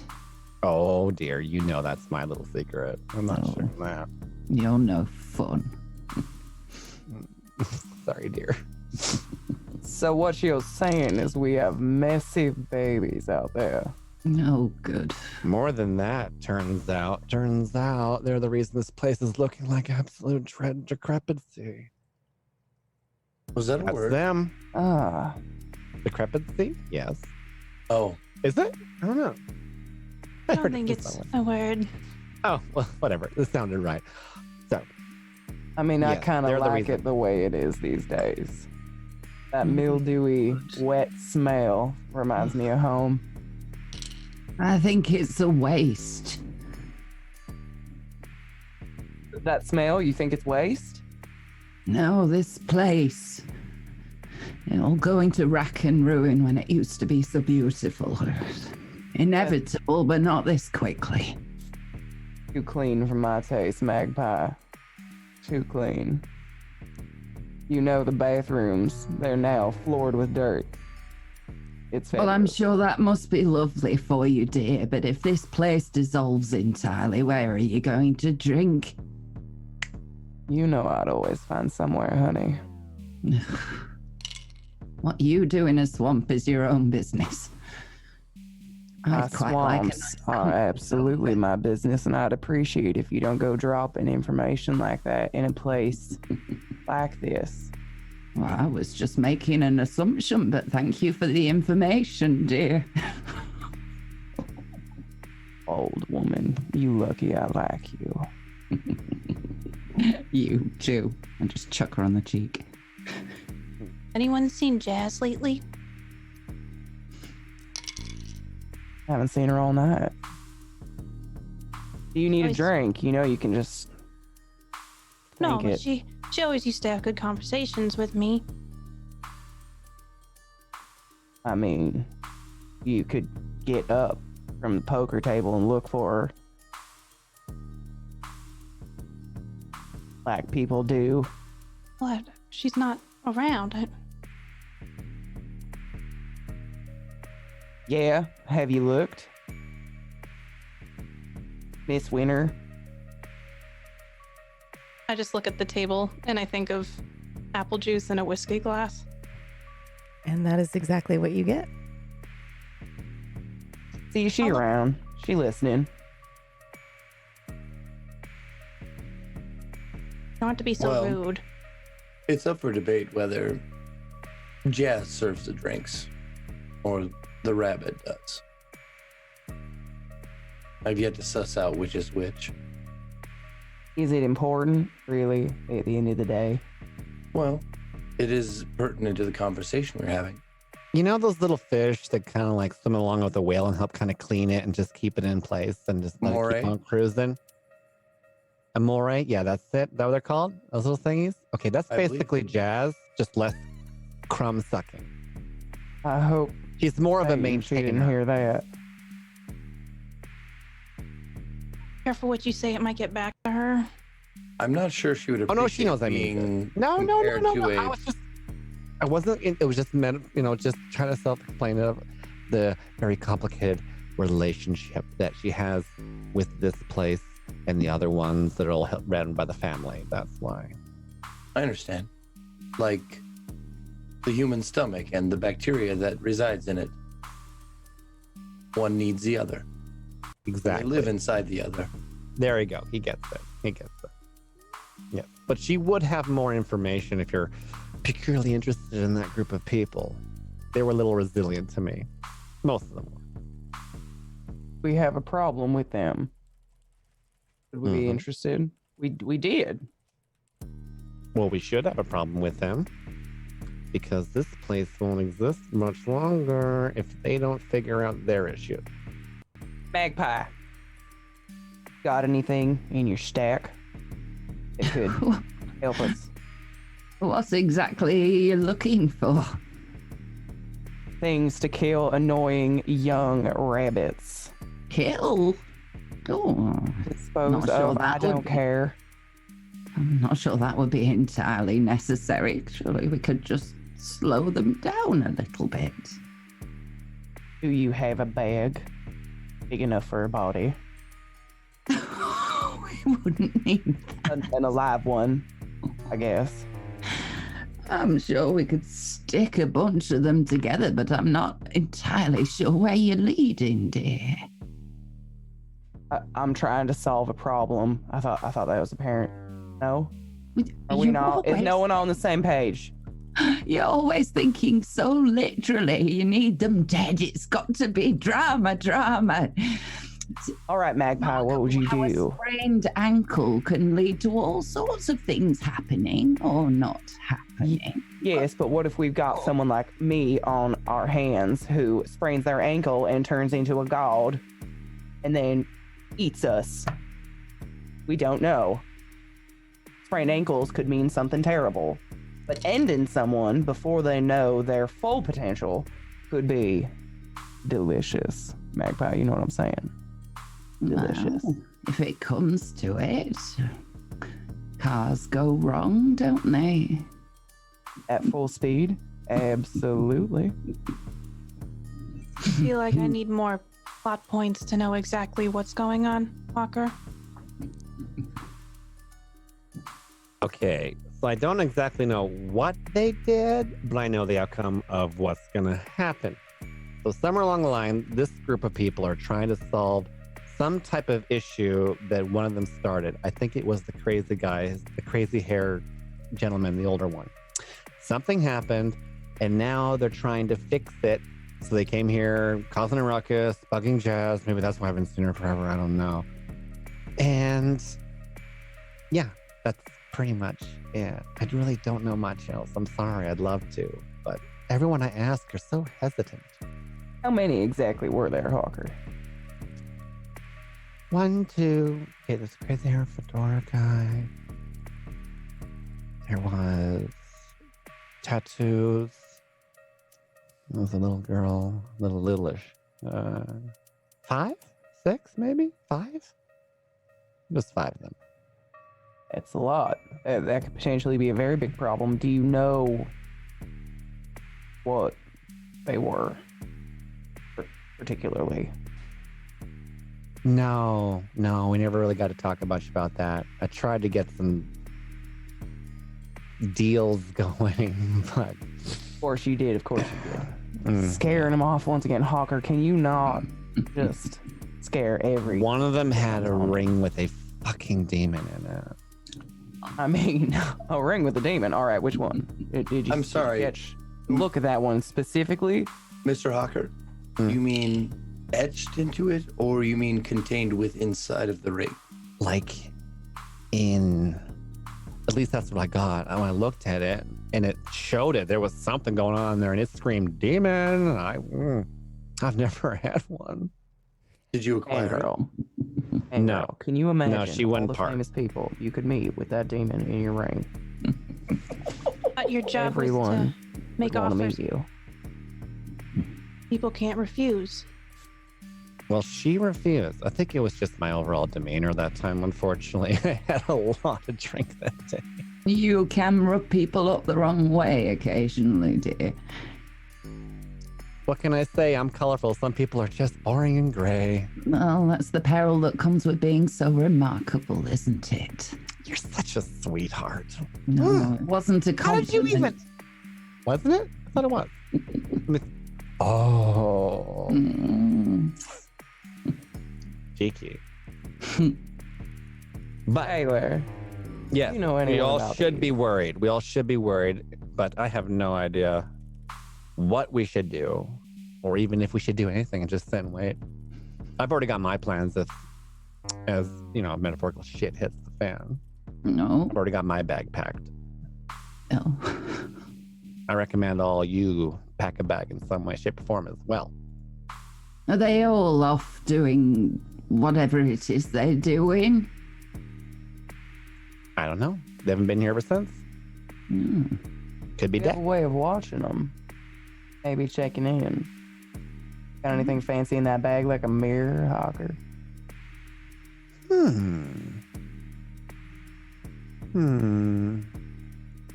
G: Oh dear, you know that's my little secret. I'm not
E: Oh.
G: sure of that.
E: You're no fun.
G: Sorry, dear.
C: So what you're saying is we have messy babies out there.
E: No good.
G: More than that, turns out they're the reason this place is looking like absolute decrepitcy.
D: Was that a
G: That's
D: word?
G: them.
C: Ah,
G: Decrepitcy? Yes.
D: Oh,
G: Is it? I don't know.
F: I
G: heard
F: don't think
G: from
F: it's
G: someone.
F: a word.
G: Oh, well, whatever. This sounded right. So,
C: I mean, I
G: Yes,
C: kind
G: they're
C: of
G: the
C: like
G: reason.
C: it the way it is these days. That mildewy, wet smell reminds me of home.
E: I think it's a waste.
C: That smell, you think it's waste?
E: No, this place. All going to rack and ruin when it used to be so beautiful. Inevitable, but not this quickly.
C: Too clean for my taste, Magpie. Too clean. You know the bathrooms, they're now floored with dirt. It's
E: Well, I'm
C: fabulous.
E: sure that must be lovely for you, dear, but if this place dissolves entirely, where are you going to drink?
C: You know I'd always find somewhere, honey.
E: What you do in a swamp is your own business.
C: My
E: I'd quite like a
C: swamps
E: nice
C: are
E: comfort
C: absolutely
E: zone.
C: my business, and I'd appreciate if you don't go dropping information like that in a place like this.
E: Well, I was just making an assumption, but thank you for the information, dear.
C: Old woman, you lucky I like you.
E: You too. And just chuck her on the cheek.
F: Anyone seen Jazz lately?
C: Haven't seen her all night. Do you need a
F: Always-
C: drink? You know you can just
F: No,
C: drink
F: but
C: it.
F: she always used to have good conversations with me.
C: I mean, you could get up from the poker table and look for her. Like people do.
F: Well, she's not around.
C: Yeah, have you looked? Miss Winter?
F: I just look at the table and I think of apple juice in a whiskey glass.
B: And that is exactly what you get.
C: See, she
F: I'll look-
C: around. She listening.
F: You don't have to be so
D: Well-
F: rude.
D: it's up for debate whether Jazz serves the drinks or the rabbit does. I've yet to suss out which is which.
C: Is it important, really, at the end of the day?
D: Well, it is pertinent to the conversation we're having.
G: You know those little fish that kind of like swim along with the whale and help kind of clean it and just keep it in place and just let it keep
D: Moray?
G: on cruising? A moray? Yeah, that's it. Is that what they're called? Those little thingies? Okay, that's
D: I believe
G: basically
D: so.
G: Jazz, just less crumb sucking.
C: I hope
G: She's more of a
C: she didn't
G: maintainer.
C: hear that.
F: Careful what you say, it might get back to her.
D: I'm not sure she would
G: Oh
D: appreciate
G: no, she knows I mean
D: being
G: it. No.
D: compared to
G: I
D: a-
G: was just, I wasn't. It was just meant, just trying to self-explain of the very complicated relationship that she has with this place and the other ones that are all run by the family. That's why.
D: I understand. Like the human stomach and the bacteria that resides in it. One needs the other.
G: Exactly.
D: They live inside the other.
G: There you go. He gets it. Yes. But she would have more information if you're peculiarly interested in that group of people. They were a little resilient to me. Most of them were.
C: We have a problem with them. Would we be
G: Mhm.
C: interested? We did.
G: Well, we should have a problem with them because this place won't exist much longer if they don't figure out their issue.
C: Magpie. Got anything in your stack that could help us?
E: What exactly are you looking for?
C: Things to kill annoying young rabbits.
E: Kill? Oh,
C: Dispose
E: Not sure
C: of, I
E: that would
C: don't
E: be-
C: care.
E: I'm not sure that would be entirely necessary. Surely we could just slow them down a little bit.
C: Do you have a bag big enough for a body?
E: We wouldn't need that.
C: An alive one, I guess.
E: I'm sure we could stick a bunch of them together, but I'm not entirely sure where you're leading, dear.
C: I'm trying to solve a problem. I thought that was apparent. No? Are we
E: You're
C: not? Is
E: always-
C: no one on the same page?
E: You're always thinking so literally. You need them dead. It's got to be drama.
C: All right, Magpie, what would you
E: How
C: do?
E: A sprained ankle can lead to all sorts of things happening or not happening.
C: Yes, but what if we've got someone like me on our hands who sprains their ankle and turns into a god and then eats us? We don't know. Sprained ankles could mean something terrible, but ending someone before they know their full potential could be delicious. Magpie, you know what I'm saying? Delicious.
E: Well, if it comes to it, cars go wrong, don't they?
C: At full speed? Absolutely.
F: I feel like I need more plot points to know exactly what's going on, Walker.
G: Okay, so I don't exactly know what they did, but I know the outcome of what's going to happen. So somewhere along the line, this group of people are trying to solve some type of issue that one of them started. I think it was the crazy guy, the crazy hair gentleman, the older one. Something happened, and now they're trying to fix it. So they came here, causing a ruckus, bugging Jazz. Maybe that's why I haven't seen her forever. I don't know. And yeah, that's pretty much it. I really don't know much else. I'm sorry. I'd love to, but everyone I ask are so hesitant.
C: How many exactly were there, Hawker?
G: 1, 2. Okay, there's a crazy hair fedora guy. There was tattoos. There was a little girl, littleish. 5, 6, maybe 5. Just 5 of them.
C: That's a lot. That could potentially be a very big problem. Do you know what they were particularly?
G: No, we never really got to talk much about that. I tried to get some deals going, but
C: Of course you did. Of course you did. Scaring them off once again. Hawker, can you not just scare every...
G: one of them had a ring with a fucking demon in it.
C: I mean, a ring with a demon. All right, which one? Did you
D: I'm sorry.
C: Look at that one specifically.
D: Mr. Hawker,
G: Hmm.
D: you mean etched into it, or you mean contained with inside of the ring?
G: Like in, at least that's what I got. When I looked at it and it showed it, there was something going on there and it screamed demon. I've never had one.
D: Did you
C: Hey,
D: acquire it?
C: girl. Hey,
G: No.
C: girl, can you imagine
G: she
C: all
G: wouldn't
C: the
G: part.
C: famous people you could meet with that demon in your ring?
F: But your job was
C: Everyone
F: to make
C: would want to
F: offers
C: meet you.
F: people can't refuse.
G: Well, she refused. I think it was just my overall demeanor that time. Unfortunately, I had a lot to drink that day.
E: You can rub people up the wrong way occasionally, dear.
G: What can I say? I'm colorful. Some people are just boring and gray.
E: Well, that's the peril that comes with being so remarkable, isn't it?
G: You're such a sweetheart.
E: No, it wasn't a
G: How did
E: compliment.
G: you even? Wasn't it? I thought it was. Oh,
E: Mm.
G: cheeky. But
C: Taylor,
G: yes,
C: you know
G: we
C: anyone
G: all
C: about
G: should
C: these?
G: be worried. We all should be worried, but I have no idea what we should do, or even if we should do anything and just sit and wait. I've already got my plans as you know, metaphorical shit hits the fan.
E: No.
G: I've already got my bag packed.
E: No.
G: I recommend all you pack a bag in some way, shape, or form as well.
E: Are they all off doing whatever it is they're doing?
G: I don't know. They haven't been here ever since.
E: Hmm.
G: Could be
C: You have
G: dead.
C: a way of watching them. Maybe checking in. Got anything fancy in that bag, like a mirror, Hawker?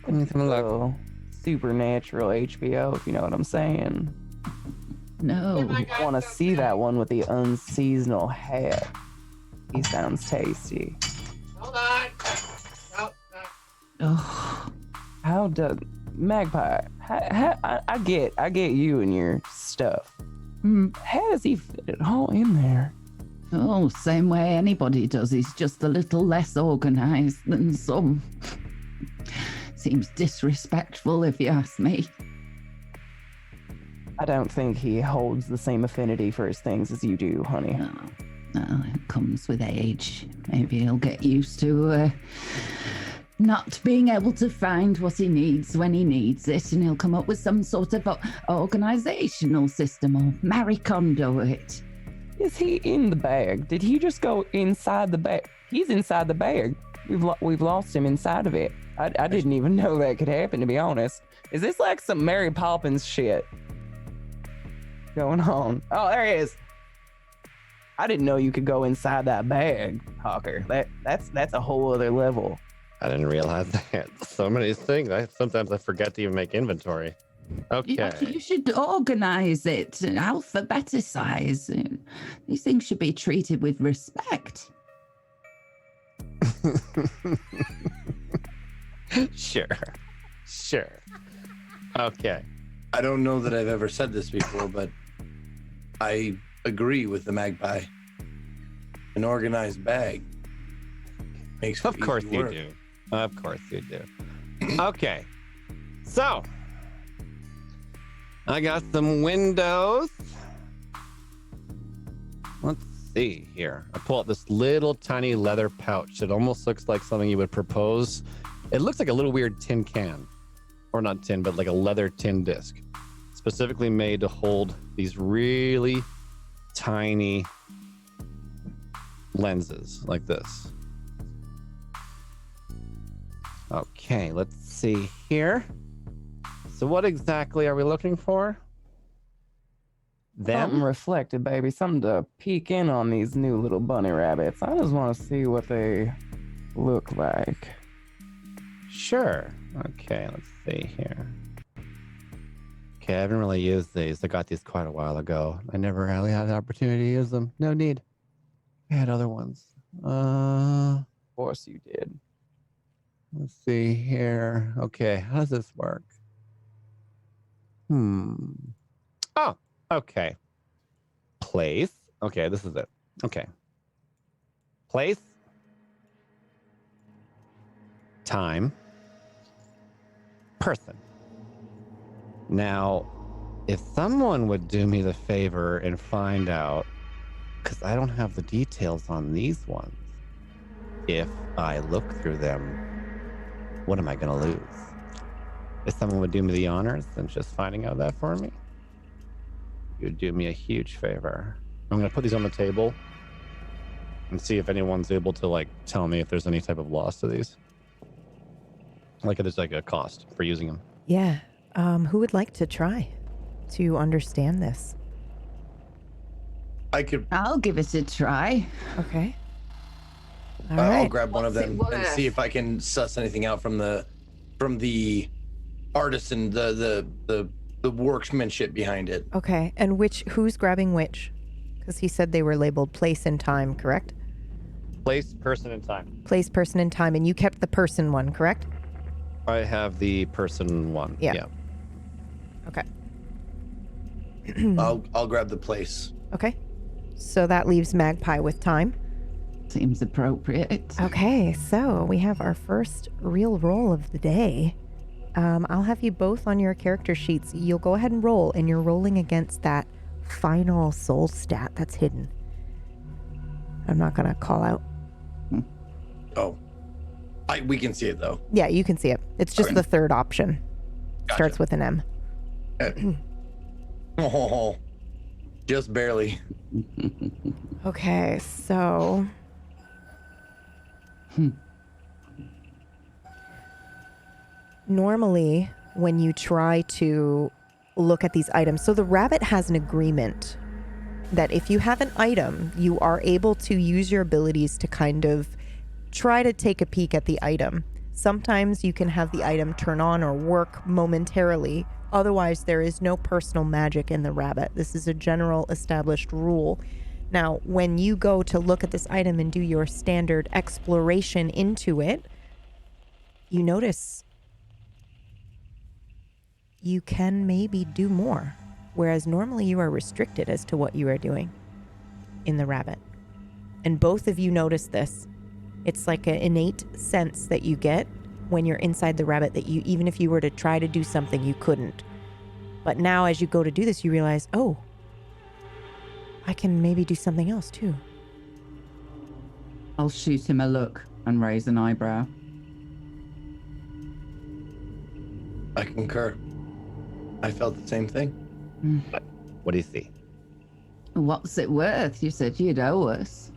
G: Anything look?
C: Little supernatural HBO, if you know what I'm saying.
E: No.
C: Want to see that one with the unseasonal hat? He sounds tasty.
A: Hold on.
E: Oh.
C: How does Magpie? I get you and your stuff. How does he fit it all in there?
E: Oh, same way anybody does. He's just a little less organized than some. Seems disrespectful if you ask me.
C: I don't think he holds the same affinity for his things as you do, honey.
E: No, no, it comes with age. Maybe he'll get used to not being able to find what he needs when he needs it, and he'll come up with some sort of organizational system or Marie Kondo it.
C: Is he in the bag? Did he just go inside the bag? He's inside the bag. We've lost him inside of it. I didn't even know that could happen, to be honest. Is this like some Mary Poppins shit going on? Oh, there he is. I didn't know you could go inside that bag, Hawker. That's a whole other level.
G: I didn't realize that. So many things. Sometimes I forget to even make inventory. Okay.
E: You should organize it, alphabetize. These things should be treated with respect.
G: Sure. Okay.
D: I don't know that I've ever said this before, but I agree with the magpie. An organized bag makes
G: Of
D: for
G: course
D: easy
G: you
D: work.
G: do. Of course you do. Okay. So, I got some windows. Let's see here. I pull out this little tiny leather pouch. It almost looks like something you would propose. It looks like a little weird tin can. Or not tin, but like a leather tin disc. Specifically made to hold these really tiny lenses like this. Okay, let's see here. So what exactly are we looking for?
C: Something
G: Them?
C: reflected, baby. Something to peek in on these new little bunny rabbits. I just want to see what they look like.
G: Sure. Okay, let's see here. Okay, I haven't really used these. I got these quite a while ago. I never really had the opportunity to use them. No need. I had other ones.
C: Of course you did.
G: Let's see here. Okay, how does this work? Oh, okay. Place. Okay, this is it. Okay. Place. Time. Person. Now, If someone would do me the favor and find out, because I don't have the details on these ones, if I look through them, what am I going to lose? If someone would do me the honors and just finding out that for me, you'd do me a huge favor. I'm going to put these on the table and see if anyone's able to like tell me if there's any type of loss to these. Like if there's like a cost for using them.
B: Yeah. Who would like to try to understand this?
D: I could.
E: I'll give it a try.
B: Okay. All
D: I'll
B: right.
D: grab one of
E: What's it
D: them and see
E: worth?
D: if I can suss anything out from the artisan, the workmanship behind it.
B: Okay. And who's grabbing which? Because he said they were labeled place and time, correct?
G: Place, person, and time.
B: Place, person, and time. And you kept the person one, correct?
G: I have the person one.
B: Yeah. Okay.
D: I'll grab the place.
B: Okay. So that leaves Magpie with time.
E: Seems appropriate.
B: Okay, so we have our first real roll of the day. I'll have you both on your character sheets. You'll go ahead and roll, and you're rolling against that final soul stat that's hidden. I'm not going to call out.
D: Oh, we can see it though.
B: Yeah, you can see it. It's just
D: Okay.
B: the third option.
D: Gotcha.
B: Starts with an M.
D: Oh, just barely.
B: Okay, so... Normally, when you try to look at these items, so the rabbit has an agreement that if you have an item, you are able to use your abilities to kind of try to take a peek at the item. Sometimes you can have the item turn on or work momentarily. Otherwise, there is no personal magic in the rabbit. This is a general established rule. Now, when you go to look at this item and do your standard exploration into it, you notice you can maybe do more, whereas normally you are restricted as to what you are doing in the rabbit. And both of you notice this. It's like an innate sense that you get when you're inside the rabbit that you, even if you were to try to do something, you couldn't. But now as you go to do this, you realize, oh, I can maybe do something else too.
E: I'll shoot him a look and raise an eyebrow.
D: I concur. I felt the same thing.
G: What do you see?
E: What's it worth? You said you'd owe us.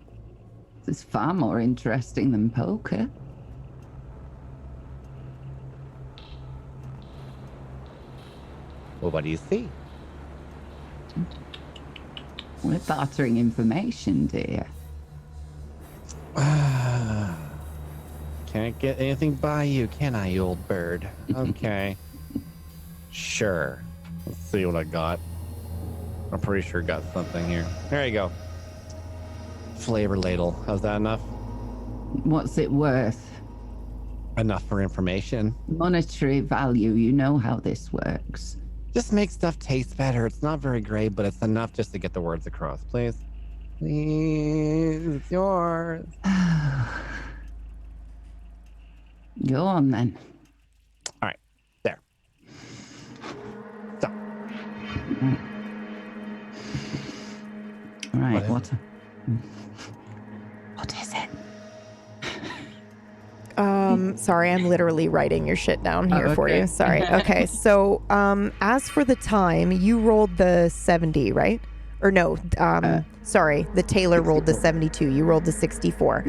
E: This is far more interesting than poker.
G: Well, what do you see?
E: We're bartering information, dear.
G: Can't get anything by you, can I, you old bird? Okay. Sure. Let's see what I got. I'm pretty sure I got something here. There you go. Flavor ladle. How's that enough?
E: What's it worth?
G: Enough for information.
E: Monetary value. You know how this works.
G: Just make stuff taste better. It's not very great, but it's enough just to get the words across, please. Please, it's yours.
E: Go on then.
G: All right, there. So,
E: Right,
G: What
E: what is it?
B: Sorry, I'm literally writing your shit down here
E: Oh,
B: for
E: okay.
B: you. Sorry. Okay, so as for the time, you rolled the 70, right? Or no, sorry, the tailor rolled the 72. You rolled the 64.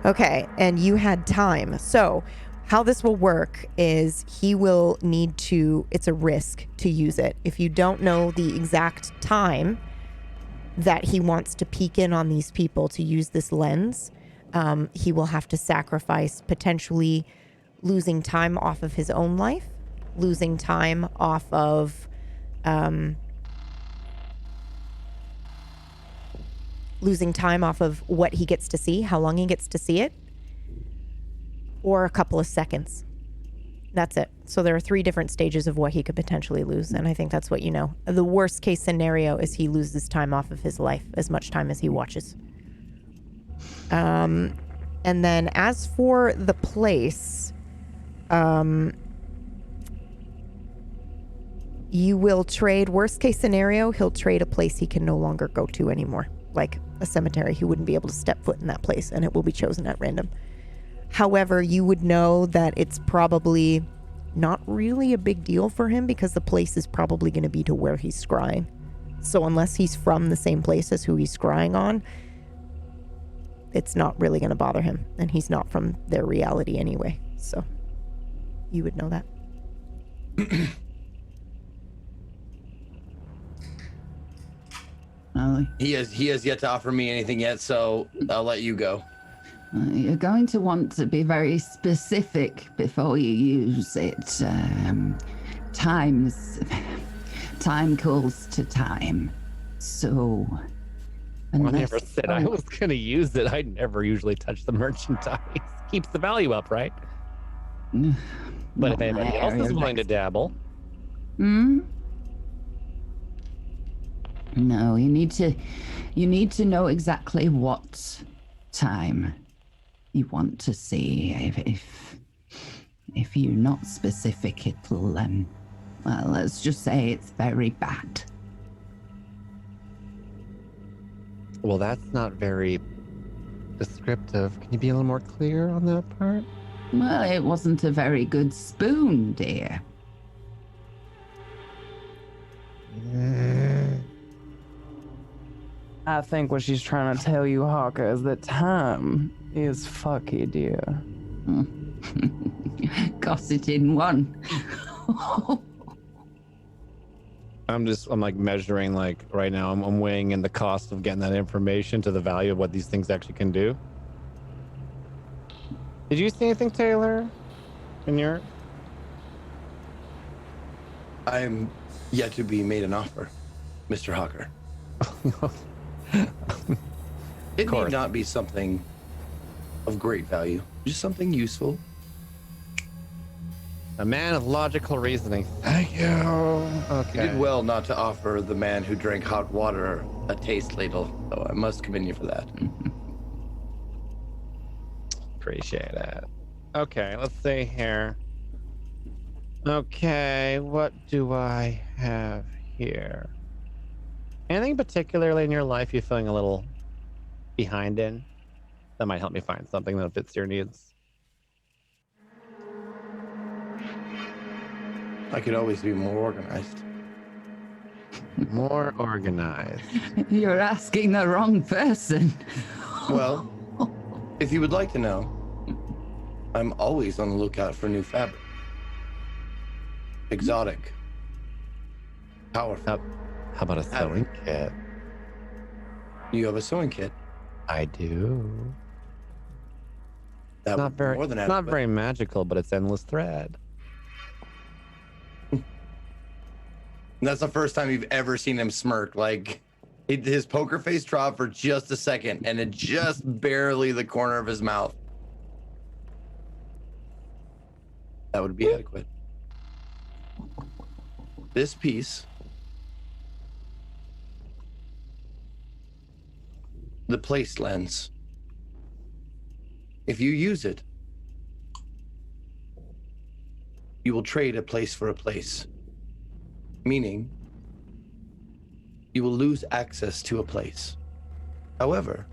B: Okay, and you had time. So how this will work is he will need to, it's a risk to use it. If you don't know the exact time that he wants to peek in on these people to use this lens, he will have to sacrifice potentially losing time off of his own life, losing time off of what he gets to see, how long he gets to see it, or a couple of seconds. That's it. So there are 3 different stages of what he could potentially lose, and I think that's what you know. The worst case scenario is he loses time off of his life, as much time as he watches. And then as for the place, You will trade, worst case scenario, he'll trade a place he can no longer go to anymore. Like a cemetery. He wouldn't be able to step foot in that place and it will be chosen at random. However, you would know that it's probably not really a big deal for him because the place is probably going to be to where he's scrying. So unless he's from the same place as who he's scrying on, it's not really going to bother him. And he's not from their reality anyway. So you would know that.
D: He has yet to offer me anything yet, so I'll let you go.
E: You're going to want to be very specific before you use it. Time calls to time. So,
G: I never said I was going to use it. I never usually touch the merchandise. Keeps the value up, right? But if anybody else is willing to dabble.
E: No, you need to know exactly what time you want to see. If you're not specific, it'll well, let's just say it's very bad.
G: Well, that's not very descriptive. Can you be a little more clear on that part?
E: Well, it wasn't a very good spoon, dear.
C: I think what she's trying to tell you, Hawka, is that time is fucky, dear.
E: Got it in one.
G: I'm like measuring, like right now I'm weighing in the cost of getting that information to the value of what these things actually can do. Did you see anything, Taylor? In your...
D: I'm yet to be made an offer, Mr. Hawker. It need not be something of great value, just something useful.
G: A man of logical reasoning. Thank you. Okay.
D: You did well not to offer the man who drank hot water a taste ladle, so I must commend you for that.
G: Appreciate it. Okay, let's see here. Okay, what do I have here? Anything particularly in your life you're feeling a little behind in? That might help me find something that fits your needs.
D: I could always be more organized.
G: More organized.
E: You're asking the wrong person.
D: Well, if you would like to know, I'm always on the lookout for new fabric. Exotic. Powerful.
G: How about a sewing kit?
D: You have a sewing kit.
G: I do.
D: That
G: Not
D: would be
G: very,
D: more than
G: it's not
D: adequate.
G: very magical, but it's endless thread.
D: And that's the first time you've ever seen him smirk. Like, his poker face dropped for just a second, and it just barely the corner of his mouth. That would be adequate. This piece, the place lens, if you use it, you will trade a place for a place. Meaning, you will lose access to a place. However,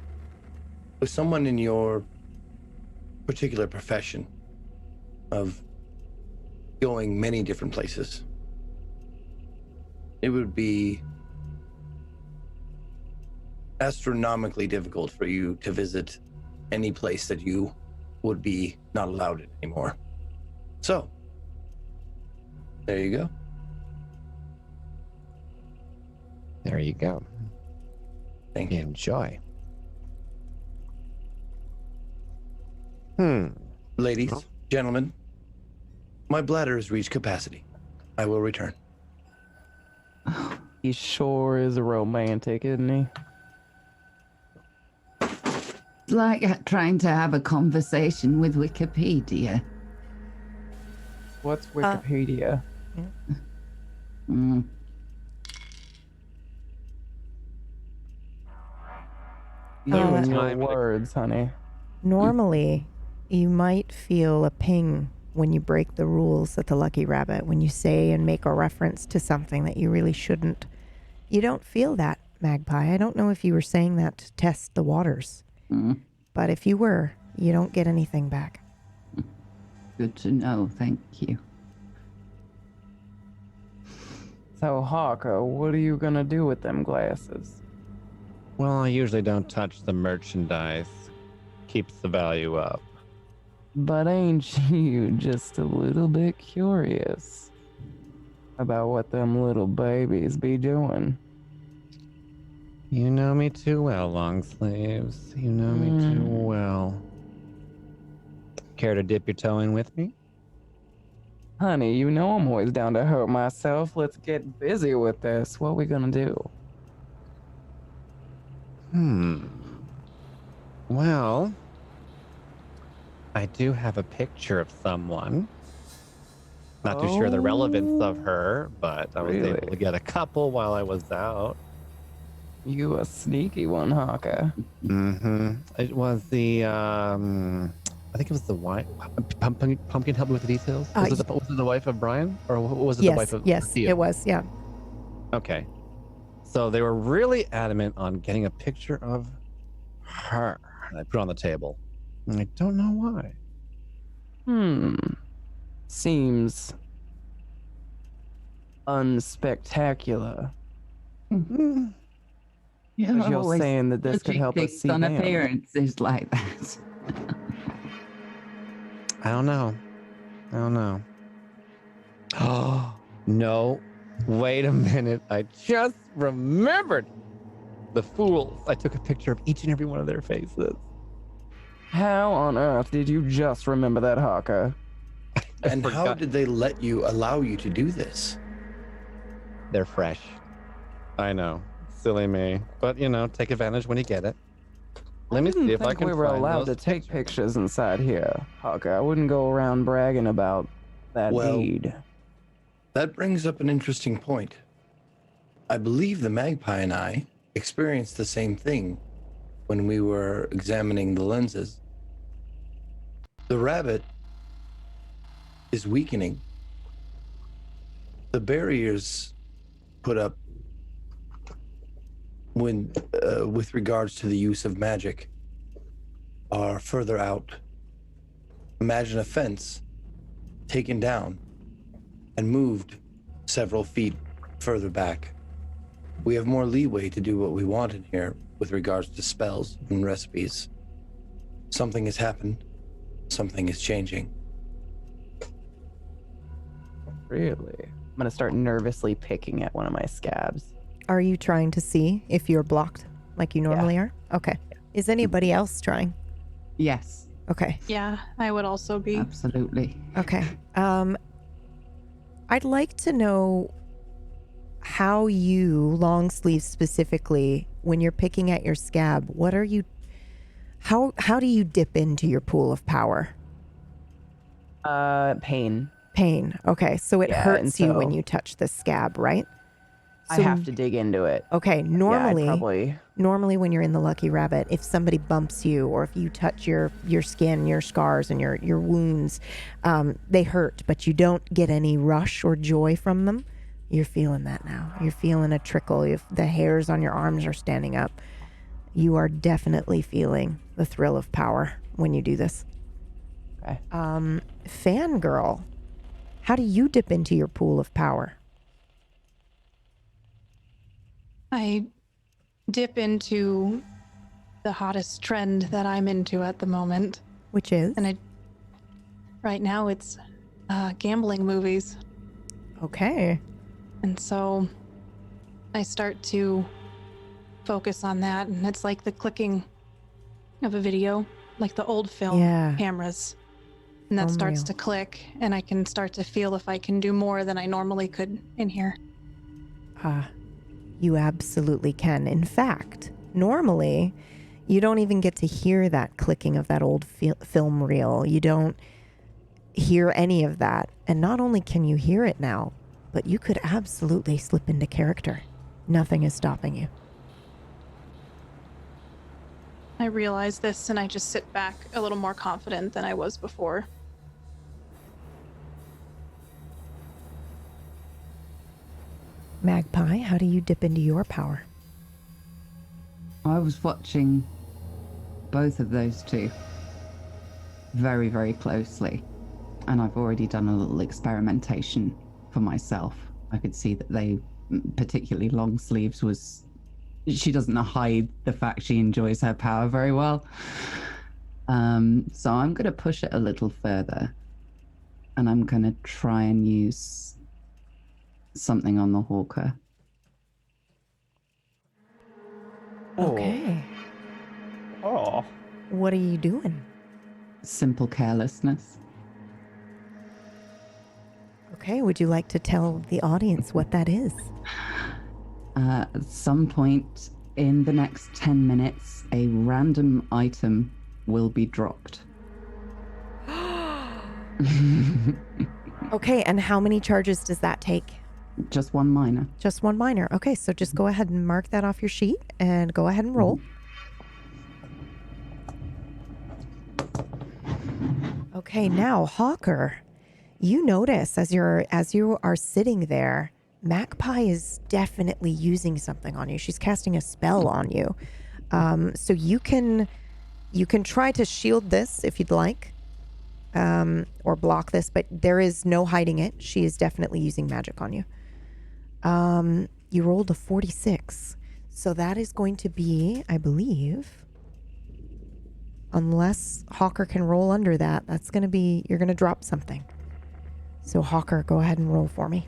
D: with someone in your particular profession of going many different places, it would be astronomically difficult for you to visit any place that you would be not allowed in anymore. So, there you go.
G: There you go.
D: Thank you.
G: Enjoy.
D: Ladies, gentlemen, my bladder has reached capacity. I will return.
C: He sure is romantic, isn't he?
E: It's like trying to have a conversation with Wikipedia.
C: What's Wikipedia? You and your words, honey.
B: Normally, you might feel a ping when you break the rules at the Lucky Rabbit, when you say and make a reference to something that you really shouldn't. You don't feel that, Magpie. I don't know if you were saying that to test the waters, but if you were, you don't get anything back.
E: Good to know. Thank you.
C: So, Hawka, what are you gonna do with them glasses?
G: Well, I usually don't touch the merchandise. Keeps the value up.
C: But ain't you just a little bit curious about what them little babies be doing?
G: You know me too well, long sleeves. You know me too well. Care to dip your toe in with me?
C: Honey, you know I'm always down to hurt myself. Let's get busy with this. What we gonna do?
G: Well, I do have a picture of someone. Not too sure the relevance of her, but I was able to get a couple while I was out.
C: You a sneaky one, Hawka.
G: It was the, I think it was the wife. Pumpkin, help me with the details. Was it the wife of Brian? Or was it the wife of Theo?
B: It was, yeah.
G: Okay. So they were really adamant on getting a picture of her. And I put it on the table. And I don't know why.
C: Seems unspectacular.
E: Yeah,
C: But you're saying that this could help us see
E: on
C: them.
E: appearances like that.
G: I don't know. Oh, no. Wait a minute. I just remembered. The fools. I took a picture of each and every one of their faces.
C: How on earth did you just remember that, Hawka?
D: And how did they allow you to do this?
G: They're fresh. I know. Silly me. But, take advantage when you get it. Let me see if I can
C: we were
G: find
C: allowed
G: those
C: to take pictures inside here, Hawka. I wouldn't go around bragging about that deed.
D: That brings up an interesting point. I believe the Magpie and I experienced the same thing when we were examining the lenses. The rabbit is weakening. The barriers put up with regards to the use of magic are further out. Imagine a fence taken down and moved several feet further back. We have more leeway to do what we want in here with regards to spells and recipes. Something has happened. Something is changing.
C: Really? I'm gonna start nervously picking at one of my scabs.
B: Are you trying to see if you're blocked like you normally are? Okay. Is anybody else trying?
E: Yes,
B: Okay.
F: Yeah, I would also be.
E: absolutely.
B: Okay. I'd like to know how you, long sleeves specifically, when you're picking at your scab, how do you dip into your pool of power?
C: Pain.
B: Pain. Okay. So it
C: Yeah,
B: hurts
C: and
B: you when
C: so-
B: you touch the scab, right?
C: I have to dig into it.
B: Okay.
C: Yeah,
B: Normally when you're in the Lucky Rabbit, if somebody bumps you or if you touch your skin, your scars and your wounds, they hurt, but you don't get any rush or joy from them. You're feeling that now. You're feeling a trickle. If the hairs on your arms are standing up, you are definitely feeling the thrill of power when you do this.
C: Okay.
B: Fangirl, how do you dip into your pool of power?
F: I dip into the hottest trend that I'm into at the moment.
B: Which is?
F: And right now it's gambling movies.
B: Okay.
F: And so I start to focus on that, and it's like the clicking of a video, like the old film cameras. And that starts
B: Unreal.
F: to click, and I can start to feel if I can do more than I normally could in here.
B: You absolutely can. In fact, normally you don't even get to hear that clicking of that old film reel. You don't hear any of that. And not only can you hear it now, but you could absolutely slip into character. Nothing is stopping you.
F: I realize this, and I just sit back a little more confident than I was before.
B: Magpie, how do you dip into your power?
E: I was watching both of those two very, very closely. And I've already done a little experimentation for myself. I could see that they, particularly long sleeves, she doesn't hide the fact she enjoys her power very well. So I'm going to push it a little further. And I'm going to try and use something on the Hawker.
B: Okay.
C: Oh.
B: What are you doing?
E: Simple carelessness.
B: Okay, would you like to tell the audience what that is?
E: At some point in the next 10 minutes, a random item will be dropped.
B: Okay, and how many charges does that take?
E: Just one minor.
B: Just one minor. Okay, so just go ahead and mark that off your sheet and go ahead and roll. Okay, now Hawker, you notice as you are sitting there, Magpie is definitely using something on you. She's casting a spell on you. So you can try to shield this if you'd like, or block this, but there is no hiding it. She is definitely using magic on you. You rolled a 46, so that is going to be, I believe, unless Hawker can roll under that, that's going to be, you're going to drop something. So Hawker, go ahead and roll for me.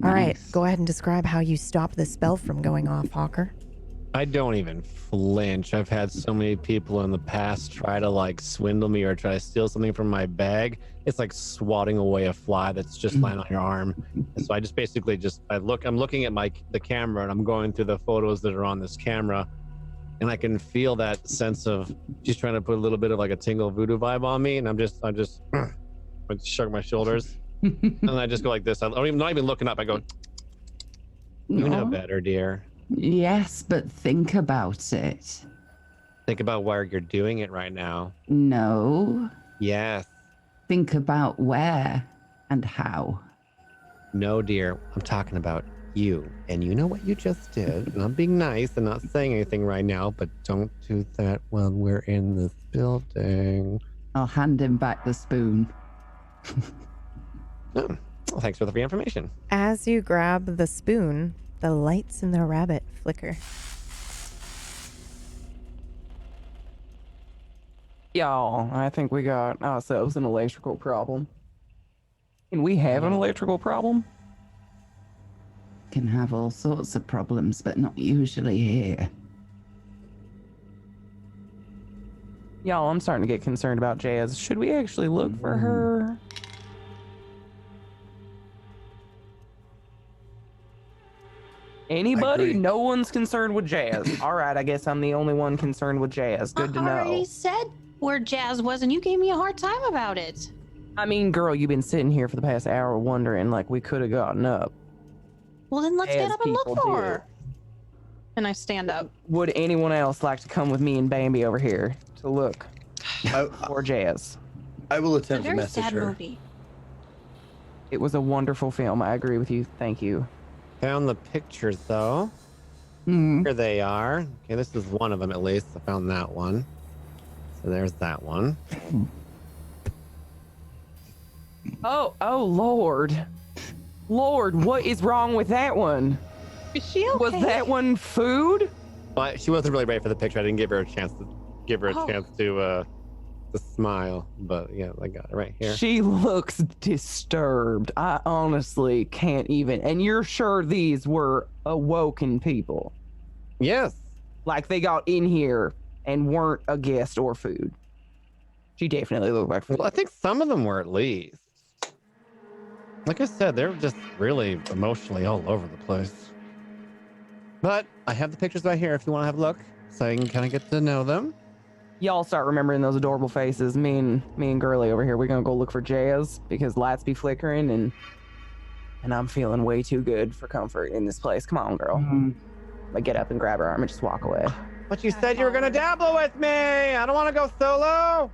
B: All right, go ahead and describe how you stop the spell from going off, Hawker.
G: I don't even flinch. I've had so many people in the past try to like swindle me or try to steal something from my bag. It's like swatting away a fly that's just lying on your arm. And so I just basically I'm looking at the camera and I'm going through the photos that are on this camera, and I can feel that sense of she's trying to put a little bit of like a tingle voodoo vibe on me, and I just shrug my shoulders and I just go like this. I'm not even looking up. I go, you know better, dear.
E: Yes, but think about it.
G: Think about where you're doing it right now.
E: No.
G: Yes.
E: Think about where and how.
G: No, dear. I'm talking about you. And you know what you just did. And I'm being nice and not saying anything right now, but don't do that while we're in this building.
E: I'll hand him back the spoon.
G: Oh, well, thanks for the free information.
B: As you grab the spoon, the lights in the rabbit flicker.
C: Y'all, I think we got ourselves an electrical problem. Can we have an electrical problem?
E: Can have all sorts of problems, but not usually here.
C: Y'all, I'm starting to get concerned about Jazz. Should we actually look for her? Anybody? No one's concerned with Jazz. All right, I guess I'm the only one concerned with Jazz. Good to know.
F: I already said where Jazz was, and you gave me a hard time about it.
C: I mean, girl, you've been sitting here for the past hour wondering, like, we could have gotten up.
F: Well, then let's get
C: As
F: up and look
C: people
F: for
C: do.
F: her. And I stand up.
C: Would anyone else like to come with me and Bambi over here to look for Jazz?
D: I will
F: It's a
D: attempt to
F: very
D: message
F: sad
D: her.
F: movie.
C: It was a wonderful film. I agree with you. Thank you.
G: Found the pictures, though. Here they are. Okay, this is one of them at least. I found that one. So there's that one.
C: Oh, Lord. Lord, what is wrong with that one?
F: Is she okay?
C: Was that one food?
G: But she wasn't really ready for the picture. I didn't give her a chance to smile. But yeah, I got it right here.
C: She looks disturbed. I honestly can't even. And you're sure these were awoken people?
G: Yes.
C: Like they got in here and weren't a guest or food? She definitely looked like food.
G: Well, I think some of them were at least. Like I said, they're just really emotionally all over the place. But I have the pictures right here if you want to have a look, so you can kind of get to know them.
C: Y'all start remembering those adorable faces. Me and Girly over here, we're gonna go look for Jazz because lights be flickering and I'm feeling way too good for comfort in this place. Come on, girl. Like get up and grab her arm and just walk away.
G: But you said you were gonna dabble with me. I don't want to go solo.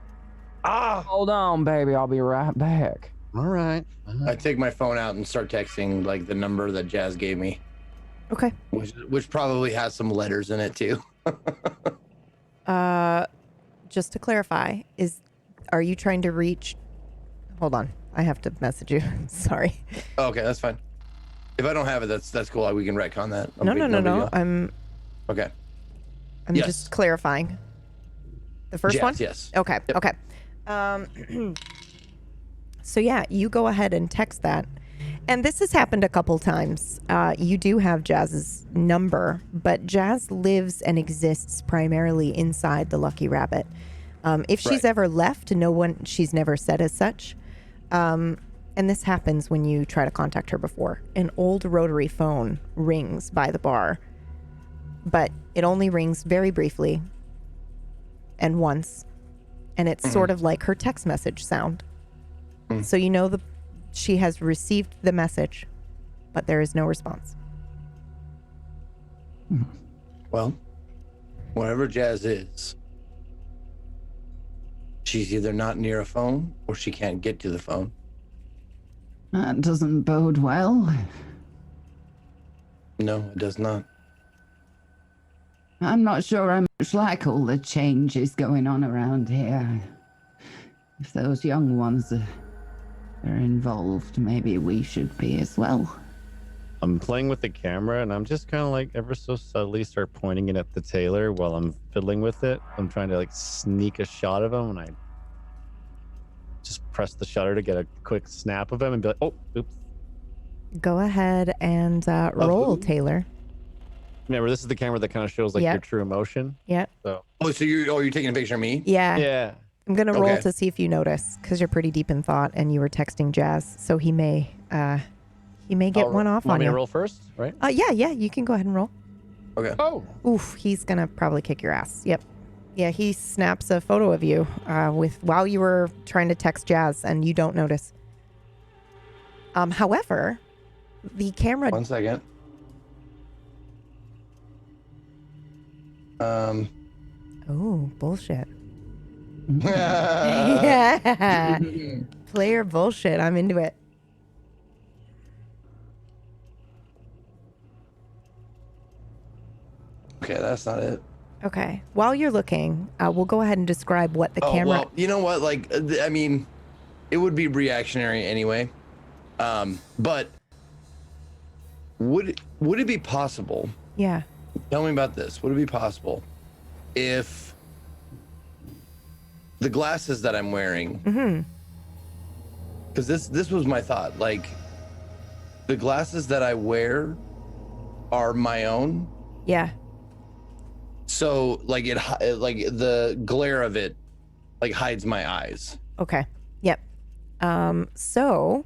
G: Ah.
C: Hold on, baby. I'll be right back.
G: All right.
D: I take my phone out and start texting like the number that Jazz gave me,
B: Okay.
D: which probably has some letters in it too.
B: Just to clarify, are you trying to reach? Hold on, I have to message you. Sorry.
D: Okay, that's fine. If I don't have it, that's cool. We can retcon that.
B: No.
D: big deal.
B: I'm
D: Yes.
B: just clarifying. The first
D: Jazz,
B: one?
D: yes.
B: Okay.
D: Yep.
B: Okay. So yeah, you go ahead and text that. And this has happened a couple times. You do have Jazz's number, but Jazz lives and exists primarily inside the Lucky Rabbit. If she's
D: Right.
B: ever left, she's never said as such. And this happens when you try to contact her before. An old rotary phone rings by the bar, but it only rings very briefly and once. And it's sort of like her text message sound. So you know she has received the message, but there is no response.
D: Well, wherever Jazz is, she's either not near a phone or she can't get to the phone.
E: That doesn't bode well.
D: No, it does not.
E: I'm not sure how much like all the changes going on around here. If those young ones are involved, maybe we should be as well.
G: I'm playing with the camera and I'm just kind of like ever so subtly start pointing it at the tailor while I'm fiddling with it. I'm trying to like sneak a shot of him and I just press the shutter to get a quick snap of him and be like, oh, oops.
B: Go ahead and roll, Taylor.
G: Remember, this is the camera that kind of shows like
B: Yep.
G: your true emotion.
B: Yeah.
G: So
D: So you're taking a picture of me?
B: Yeah.
G: yeah.
B: I'm going to roll
D: Okay.
B: to see if you notice, because you're pretty deep in thought and you were texting Jazz. So he may get one off
G: Want
B: on
G: me
B: you.
G: to roll first, right?
B: Yeah, you can go ahead and roll.
D: Okay.
G: Oh.
B: Oof, he's going to probably kick your ass. Yep. Yeah, he snaps a photo of you while you were trying to text Jazz and you don't notice. However, the camera...
D: 1 second.
B: Oh, bullshit. Yeah. Player bullshit. I'm into it.
D: Okay, that's not it.
B: Okay. While you're looking, we'll go ahead and describe what the camera...
D: Well, you know what? Like, I mean, it would be reactionary anyway. But would it be possible?
B: Yeah.
D: Tell me about this. Would it be possible if the glasses that I'm wearing? Because this was my thought. Like, the glasses that I wear are my own.
B: Yeah.
D: So like like the glare of it like hides my eyes.
B: Okay. Yep. So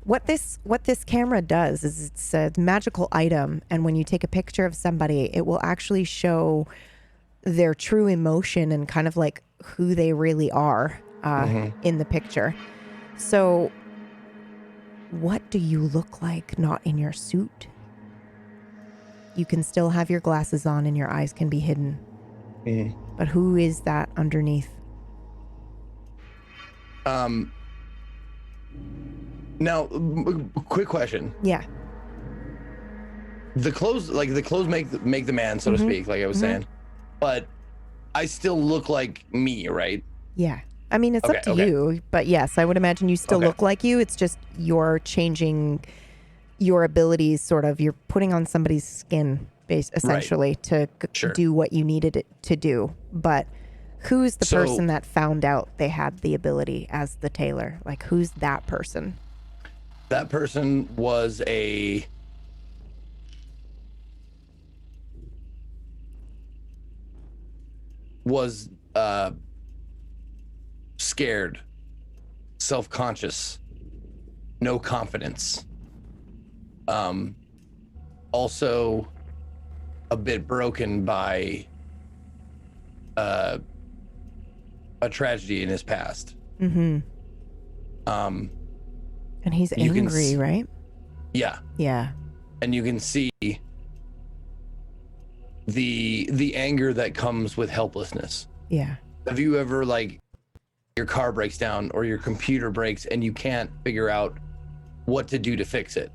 B: what this camera does is it's a magical item, and when you take a picture of somebody, it will actually show their true emotion and kind of like who they really are in the picture. So what do you look like not in your suit? You can still have your glasses on and your eyes can be hidden. But who is that underneath?
D: Now, quick question.
B: Yeah.
D: The clothes make the man, so to speak, like I was saying. But I still look like me, right?
B: Yeah. I mean, it's up to
D: Okay.
B: you, but yes, I would imagine you still
D: Okay.
B: look like you. It's just you're changing your abilities, sort of. You're putting on somebody's skin, essentially, to
D: Sure.
B: do what you needed it to do. But who's the
D: So-
B: person that found out they had the ability as the tailor? Like, who's that person?
D: That person was scared, self-conscious, no confidence. Also a bit broken by a tragedy in his past.
B: Mm-hmm. And he's
D: You can
B: angry, right?
D: Yeah.
B: Yeah.
D: And you can see the anger that comes with helplessness.
B: Yeah.
D: Have you ever like your car breaks down or your computer breaks and you can't figure out what to do to fix it.